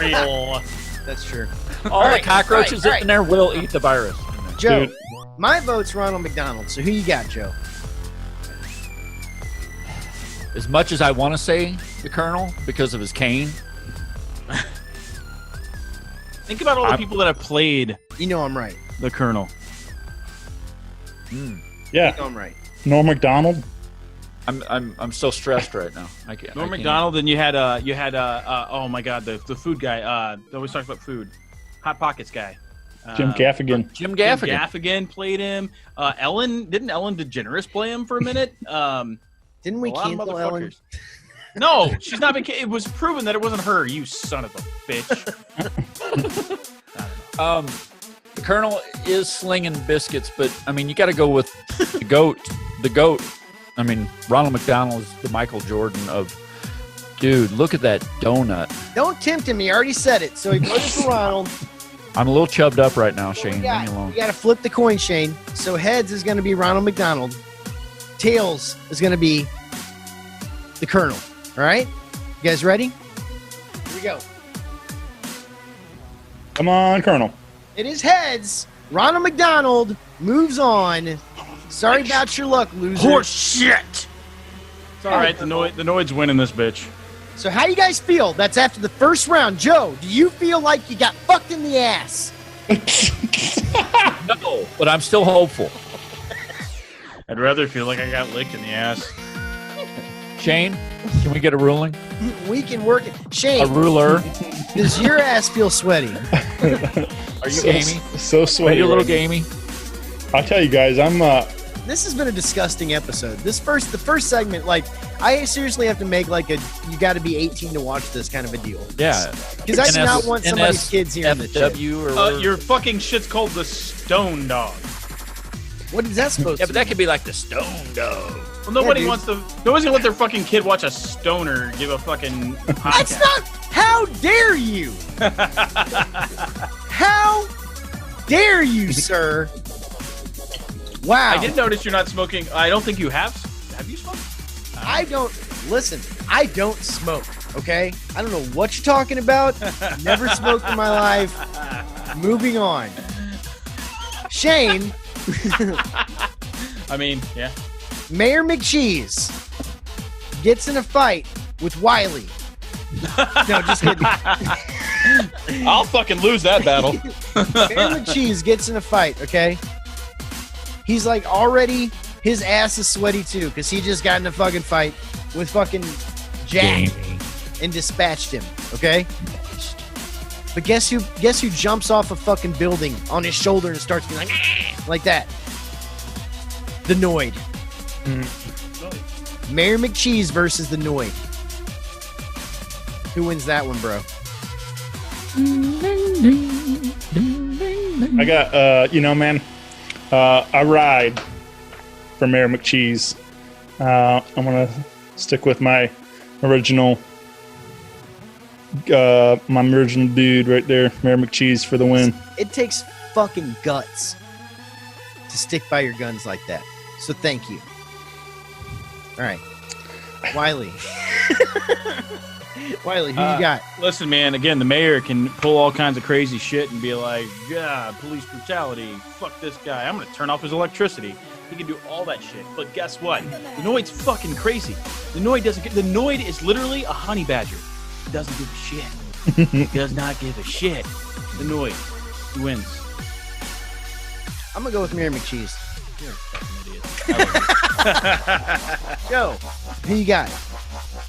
real. That's true. All right, the cockroaches all right. in there will eat the virus. Joe, Dude. my vote's Ronald McDonald. So who you got, Joe? As much as I want to say the Colonel because of his cane, Think about all the people that have played You know I'm right. the Colonel. You Yeah. know I'm right. Norm Macdonald. I'm so stressed right now. I can't. Norm I can't. Macdonald, and you had oh my god, the food guy. That always talks about food. Hot Pockets guy. Jim Gaffigan. Jim Jim Gaffigan. Gaffigan played him. Didn't Ellen DeGeneres play him for a minute? Didn't we A lot of cancel Ellen? motherfuckers. No, she's not been. It was proven that it wasn't her. You son of a bitch. The Colonel is slinging biscuits, but I mean, you got to go with the goat. The goat. I mean, Ronald McDonald is the Michael Jordan of. Dude, look at that donut. Don't tempt him. He already said it. So he voted for Ronald. I'm a little chubbed up right now, Shane. Leave me You alone. got to flip the coin, Shane. So heads is going to be Ronald McDonald. Tails is going to be the Colonel. All right? You guys ready? Here we go. Come on, Colonel. It is heads. Ronald McDonald moves on. Sorry about your luck, loser. Horse shit. It's all right. The Noid's winning this bitch. So how you guys feel? That's after the first round. Joe, do you feel like you got fucked in the ass? No, but I'm still hopeful. I'd rather feel like I got licked in the ass. Shane, can we get a ruling? We can work it. A Shane, ruler? does your ass feel sweaty? Are you So, gamey? so Are sweaty. you a little right now. gamey? I'll tell you guys, I'm This has been a disgusting episode. The first segment, like, I seriously have to make like you got to be 18 to watch this kind of a deal. Yeah. Because I do not want somebody's kids hearing this shit. FW or whatever. Your fucking shit's called the Stone Dog. What is that supposed Yeah, to but that could be like the Stone Dog. Well, nobody's dude. gonna let their fucking kid watch a stoner give a fucking That's podcast. not. How dare you? How dare you, sir? Wow. I did notice you're not smoking. I don't think you have. Have you smoked? I don't listen. I don't smoke. Okay. I don't know what you're talking about. Never smoked in my life. Moving on. Shane, I mean, yeah. Mayor McCheese gets in a fight with Wiley. No, just kidding. I'll fucking lose that battle. Mayor McCheese gets in a fight. Okay. He's like already. His ass is sweaty too because he just got in a fucking fight with fucking Jack and dispatched him. Okay. But guess who jumps off a fucking building on his shoulder and starts being like that? The Noid. Mayor McCheese versus the Noid. Who wins that one, bro? I got, man, I ride for Mayor McCheese. I'm gonna stick with my original dude right there, Mayor McCheese for the win. It takes fucking guts to stick by your guns like that. So thank you. All right, Wiley. Wiley, who you got? Listen, man, again, the mayor can pull all kinds of crazy shit and be like, yeah, police brutality, fuck this guy, I'm going to turn off his electricity. He can do all that shit. But guess what? The Noid's fucking crazy. The Noid is literally a honey badger. He doesn't give a shit. He does not give a shit. The Noid. He wins. I'm going to go with Mayor McCheese. You're a fucking idiot. Joe, who you got?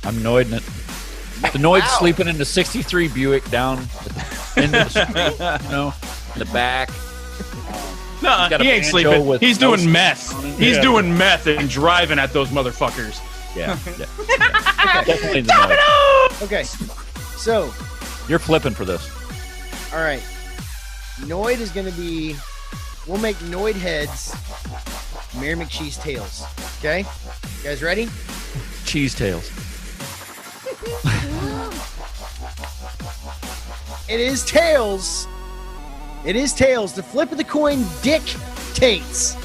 I'm Noiding it. The Noid's sleeping in the 63 Buick down in the street, you know, in the back. No, he ain't sleeping. He's doing meth. He's doing meth and driving at those motherfuckers. Yeah. Definitely the Noid. Okay, so You're flipping for this. all right, Noid is going to be. We'll make Noid heads, Mayor McCheese tails. Okay, you guys ready? Cheese tails. It is tails. It is tails. The flip of the coin dictates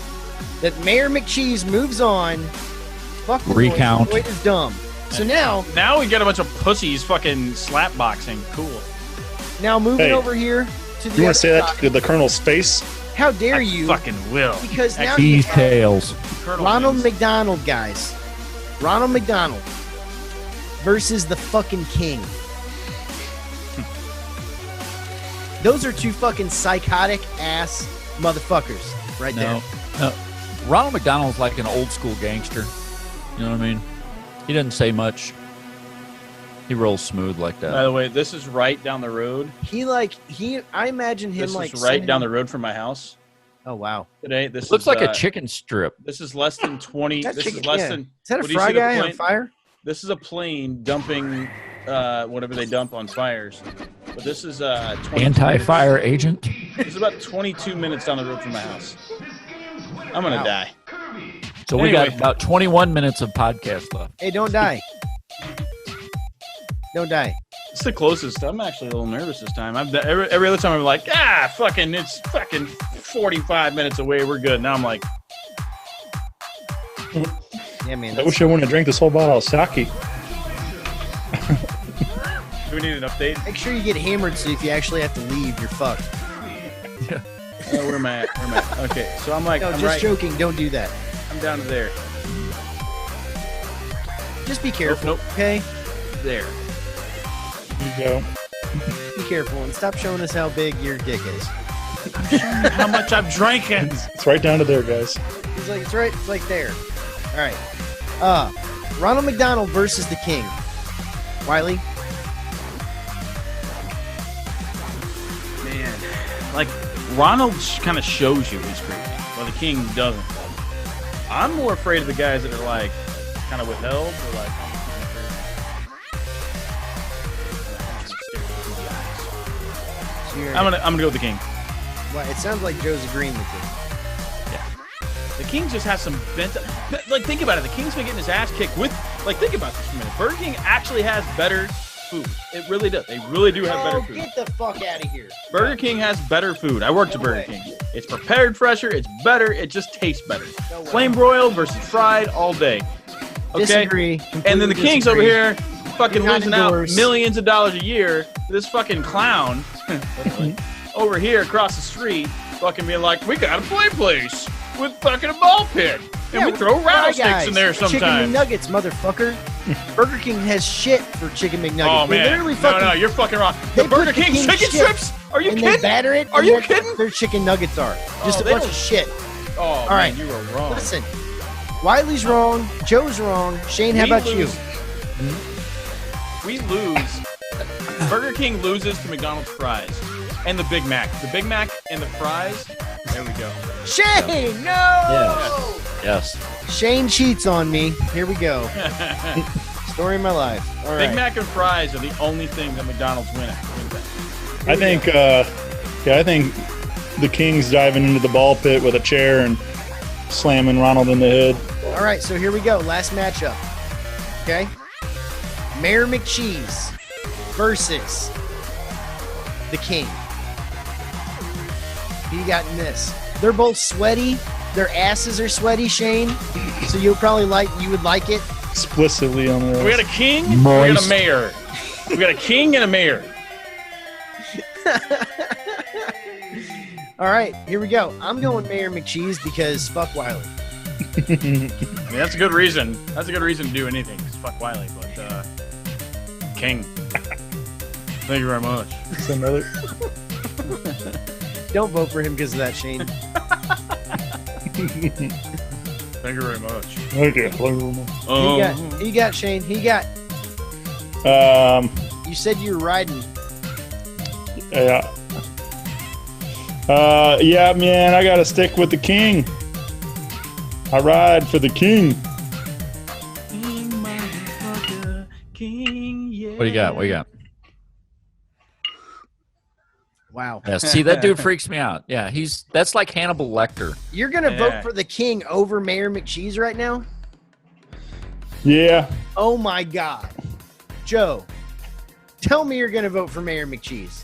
that Mayor McCheese moves on. Fuck the Recount. Noid is dumb. So now we got a bunch of pussies fucking slap boxing. Cool. moving Hey, over here to the You want other to say that side. to the Colonel's face? How dare you? Fucking will. Because now you Cheese have tails. Colonel Ronald wins. McDonald, guys. Ronald McDonald versus the fucking king. Those are two fucking psychotic ass motherfuckers right there. No. Ronald McDonald's like an old school gangster. You know what I mean? He doesn't say much. He rolls smooth like By that. the way, this is right down the road. I imagine him This like is right down the road from my house Oh wow. today. This Looks is, like a chicken strip. This is less than 20. That's This chicken- is less yeah. than. Is that a what do you fry see the guy on plane? fire? This is a plane dumping whatever they dump on fires. But this is 22 Anti-fire minutes. agent. This is about 22 minutes down the road from my house. I'm gonna Wow. die. So we got Anyway. about 21 minutes of podcast left. Hey, don't die. Don't die. It's the closest. I'm actually a little nervous this time. Every other time I'm like, fucking, it's fucking 45 minutes away. We're good. Now I'm like, Yeah, man. I wish I wouldn't have drank this whole bottle of sake. do we need an update? Make sure you get hammered so if you actually have to leave, you're fucked. Where am I at? Where am I at? Okay, so I'm like, No, I'm just right. joking. Don't do that. I'm down to there. Just be careful, Nope. okay? There. There you go. Be careful and stop showing us how big your dick is. How much I'm drinking? It's right down to there, guys. He's like, it's right, it's like there. All right. Ronald McDonald versus the King. Wiley. Man, like Ronald kind of shows you he's crazy, while the King doesn't. I'm more afraid of the guys that are like kind of withheld or like. So you're- I'm gonna go with the King. Well, it sounds like Joe's agreeing with you. The King just has some bent. Like, think about it. The King's been getting his ass kicked with. Like, think about this for a minute. Burger King actually has better food. It really does. They really do have better food. Get the fuck out of here. Burger King has better food. I worked at No Burger way. King. It's prepared fresher. It's better. It just tastes better. No way. Flame broiled versus fried all day. Okay. Disagree. And then the Completely King's over disagree. here fucking Behind losing the out doors. millions of dollars a year to this fucking clown over here across the street fucking being like, we got a play place with fucking a ball pit. And Yeah, we throw Fry rattlesnakes Guys, in there Chicken sometimes. McNuggets, motherfucker. Burger King has shit for Chicken McNuggets. Oh, They man. literally No, fucking, you're fucking wrong. they The put Burger the King King chicken shit strips? Are you and kidding? they batter it. Are and you that's kidding? what their chicken nuggets are. Just a they bunch don't- of shit. Oh, All man, right. you were wrong. Listen, Wiley's wrong. Joe's wrong. Shane, how We about lose. you? We lose. Burger King loses to McDonald's fries and the Big Mac. The Big Mac and the fries. There we go. Shane, no! Yes. Shane cheats on me. Here we go. Story of my life. All right. Big Mac and fries are the only thing that McDonald's win at. I think, I think the King's diving into the ball pit with a chair and slamming Ronald in the head. All All right, so here we go. Last matchup. Okay? Mayor McCheese versus the King. Who you got in this? They're both sweaty. Their asses are sweaty, Shane. So you would like it. Explicitly on there. We got a king. We got a mayor. We got a king and a mayor. All right, here we go. I'm going Mayor McCheese because fuck Wiley. I mean, that's a good reason. That's a good reason to do anything. 'Cause fuck Wiley, but king. Thank you very much. That's another. Don't vote for him because of that, Shane. Thank you very much. Okay. Who you got, Shane? Who you got? You said you were riding. Yeah. Yeah, man, I gotta stick with the king. I ride for the king. King, motherfucker, king, yeah. What do you got? What do you got? Wow. Yeah, see, that dude freaks me out. Yeah, that's like Hannibal Lecter. You're going to vote for the King over Mayor McCheese right now? Yeah. Oh, my God. Joe, tell me you're going to vote for Mayor McCheese.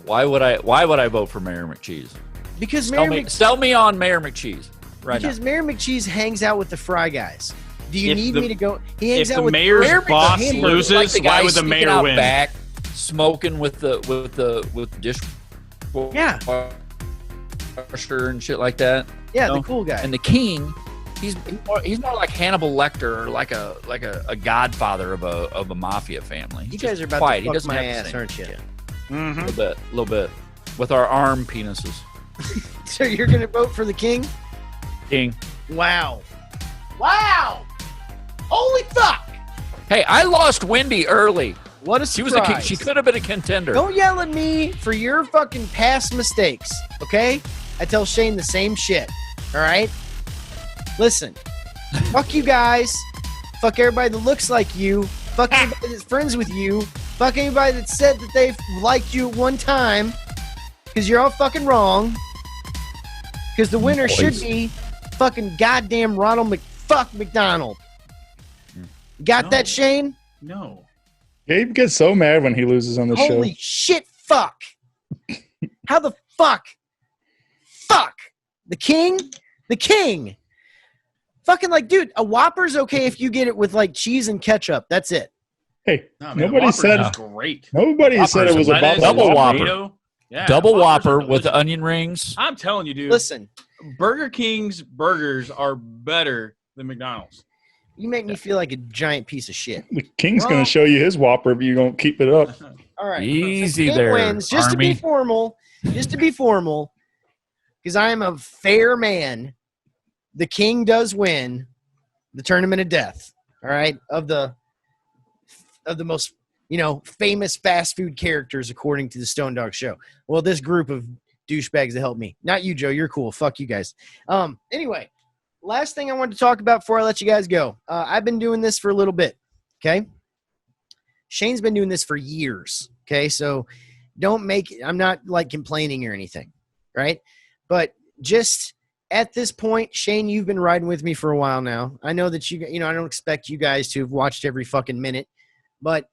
Why would I vote for Mayor McCheese? Because Sell me on Mayor McCheese right because now. Mayor McCheese hangs out with the Fry Guys. Do you If need the- me to go? He hangs if out the with mayor's Mayor boss McCheese. loses, Like the why guy would the sneaking mayor out win? back, smoking with the dish Yeah. washer and shit like that. Yeah, No. the cool guy. And the king, he's more like Hannibal Lecter, or like a godfather of a mafia family. You He's guys are about quiet. to He fuck doesn't my have the ass, same aren't you? shit. Mm-hmm. A little bit, with our arm penises. So you're going to vote for the King? King. Wow. Wow. Holy fuck. Hey, I lost Wendy early. What a She surprise. was a king. She could have been a contender. Don't yell at me for your fucking past mistakes, okay? I tell Shane the same shit, all right? Listen, fuck you guys. Fuck everybody that looks like you. Fuck everybody that's friends with you. Fuck anybody that said that they liked you at one time, because you're all fucking wrong. Because the winner should be fucking goddamn Ronald McDonald. Got that, Shane? No. Gabe gets so mad when he loses on the show. Holy shit, fuck. How the fuck? Fuck. The king? The king. Fucking like, dude, a Whopper's okay if you get it with like cheese and ketchup. That's it. Hey, No, man, nobody Whopper's said is great. nobody said it was about Lettuce, the Double Whopper. Whopper. tomato. Yeah, Double Whoppers Whopper are with delicious. onion rings. I'm telling you, dude. Listen, Burger King's burgers are better than McDonald's. you make me feel like a giant piece of shit. The king's Well- going to show you his Whopper if you don't keep it up. All right. Easy King there, wins, just to be Army. formal, because I am a fair man. The king does win the tournament of death. All right, of the most famous fast food characters according to the Stone Dog Show. Well, this group of douchebags that helped me. Not you, Joe. You're cool. Fuck you guys. Anyway, last thing I wanted to talk about before I let you guys go. I've been doing this for a little bit. Okay. Shane's been doing this for years. Okay. So I'm not like complaining or anything. Right. But just at this point, Shane, you've been riding with me for a while now. I know that I don't expect you guys to have watched every fucking minute, but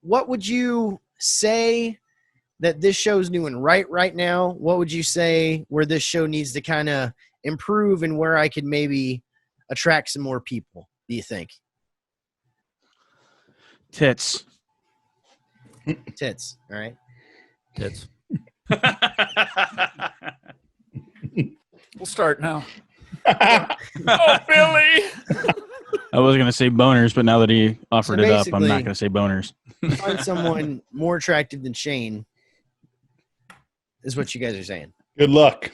what would you say that this show's doing right now? What would you say where this show needs to kind of improve and where I could maybe attract some more people, do you think? Tits. Tits, all right? Tits. We'll start now. Oh, Billy! I was gonna say boners, but now that he offered So it up, I'm basically- not gonna say boners. Find someone more attractive than Shane is what you guys are saying. Good luck.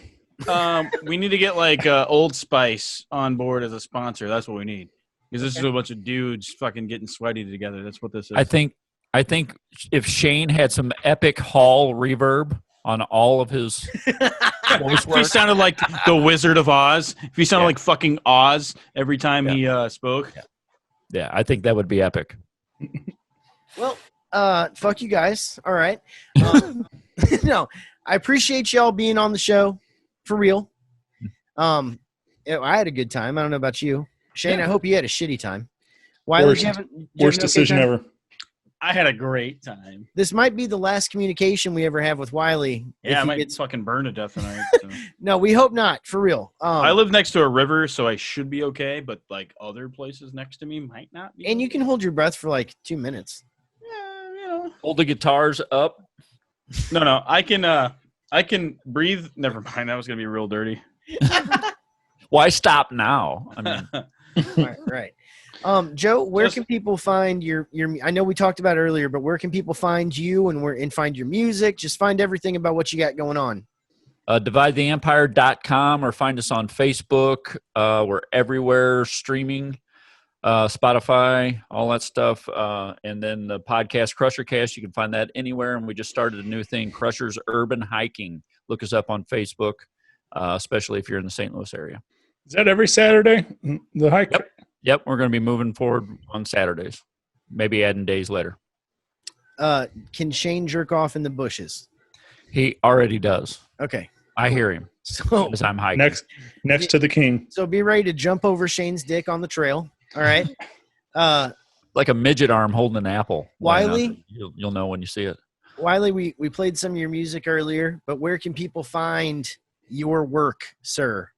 We need to get like Old Spice on board as a sponsor. That's what we need. Because this is a bunch of dudes fucking getting sweaty together. That's what this is. I think if Shane had some epic hall reverb on all of his voice if he work, sounded like the Wizard of Oz, if he sounded Yeah. like fucking Oz every time he spoke. yeah, I think that would be epic. Well, fuck you guys. All right. No, I appreciate y'all being on the show for real. I had a good time. I don't know about you, Shane. I hope you had a shitty time. Wiley, Worst decision ever. I had a great time. This might be the last communication we ever have with Wiley. Yeah, I might fucking burn to death tonight. So. No, we hope not. For real. I live next to a river, so I should be okay. But like other places next to me might not be. And you can hold your breath for like 2 minutes. Yeah. Hold the guitars up. No. I can breathe. Never mind. That was gonna be real dirty. Why stop now? I mean, right. Joe, where can people find your? I know we talked about it earlier, but where can people find you and find your music? Just find everything about what you got going on. DivideTheEmpire.com or find us on Facebook. We're everywhere streaming, Spotify, all that stuff. And then the podcast CrusherCast, you can find that anywhere. And we just started a new thing, Crusher's Urban Hiking. Look us up on Facebook, especially if you're in the St. Louis area. Is that every Saturday, the hike? Yep, we're going to be moving forward on Saturdays, maybe adding days later. Can Shane jerk off in the bushes? He already does. Okay. I hear him So as I'm hiking. Next to the king. So be ready to jump over Shane's dick on the trail. All right. Like a midget arm holding an apple. Wiley? You'll know when you see it. Wiley, we played some of your music earlier, but where can people find your work, sir?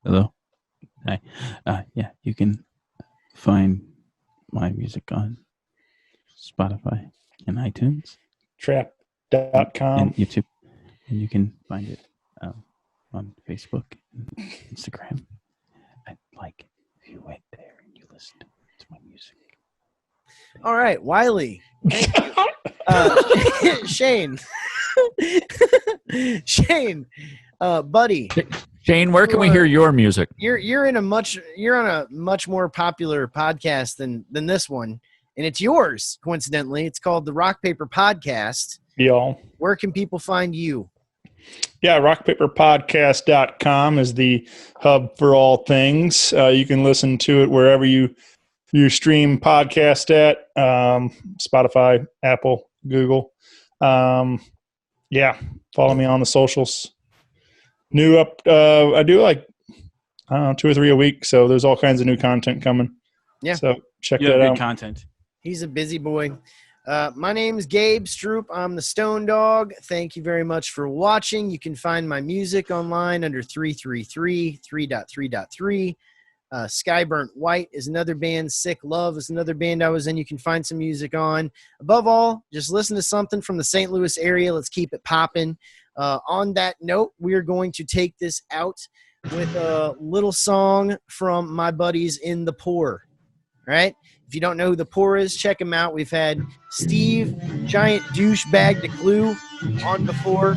Hello. Hi. Yeah, you can find my music on Spotify and iTunes. Trap.com. And YouTube. And you can find it on Facebook and Instagram. I'd like if you went there and you listened to my music. All right, Wiley. Thank you. Shane. Shane, buddy. Shane, where can we hear your music? You're on a much more popular podcast than this one, and it's yours. Coincidentally, it's called the Rock Paper Podcast. Y'all. Where can people find you? Yeah, rockpaperpodcast.com is the hub for all things. You can listen to it wherever you stream podcast at, Spotify, Apple, Google. Yeah, follow me on the socials. New up, I do like, I don't know, 2 or 3 a week. So there's all kinds of new content coming. Yeah. So check You have that good out. content. He's a busy boy. My name is Gabe Stroop. I'm the Stone Dog. Thank you very much for watching. You can find my music online under 333, 3.3.3. Skyburnt White is another band. Sick Love is another band I was in. You can find some music on. Above all, just listen to something from the St. Louis area. Let's keep it popping. On that note, we're going to take this out with a little song from my buddies in The Poor. All right? If you don't know who The Poor is, check them out. We've had Steve, Giant Douchebag to Clue on before.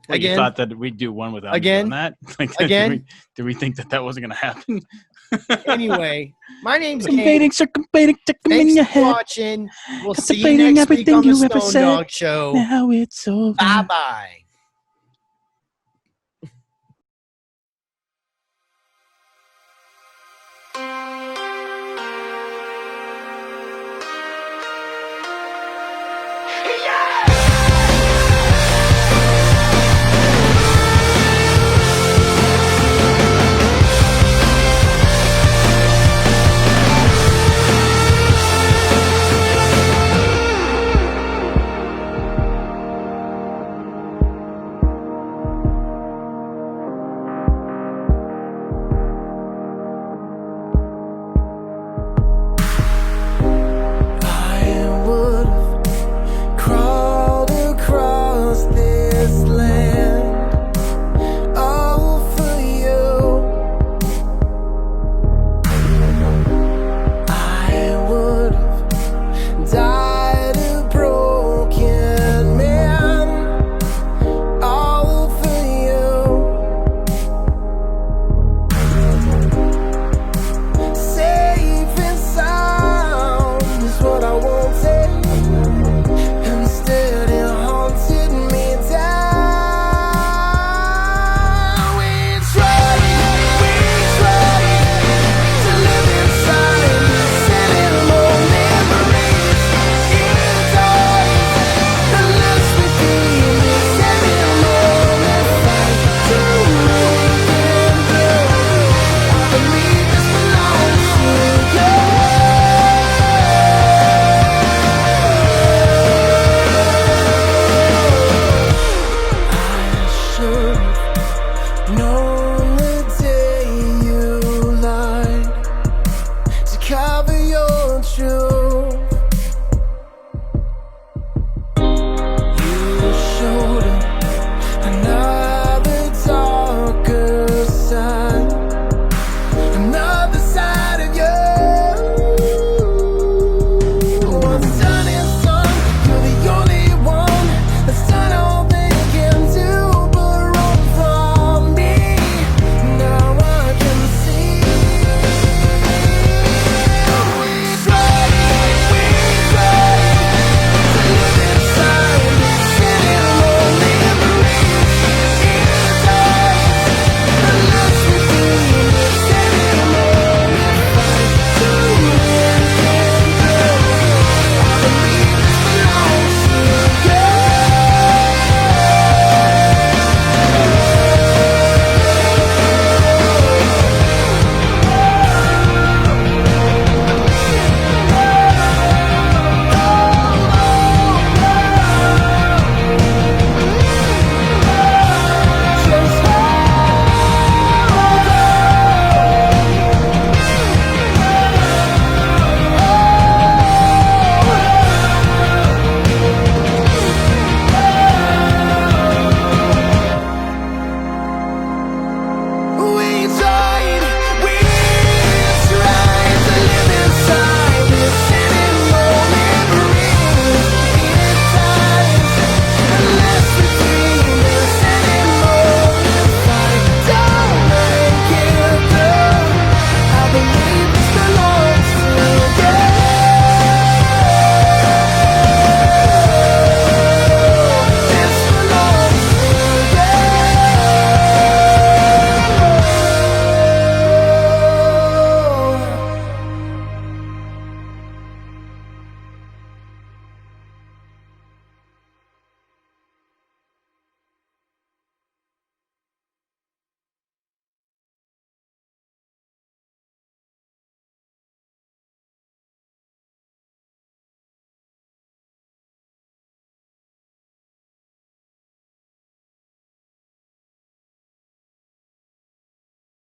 You thought that we'd do one without again, doing that? Like, again? Did we think that wasn't going to happen? Anyway, my name's Circumventing, Gabe. circumventing, Thanks your for head. watching. We'll see you Contemplating next week everything on the you ever Stone said. Dog Show. Now it's over. Bye-bye. I would have crawled across this land.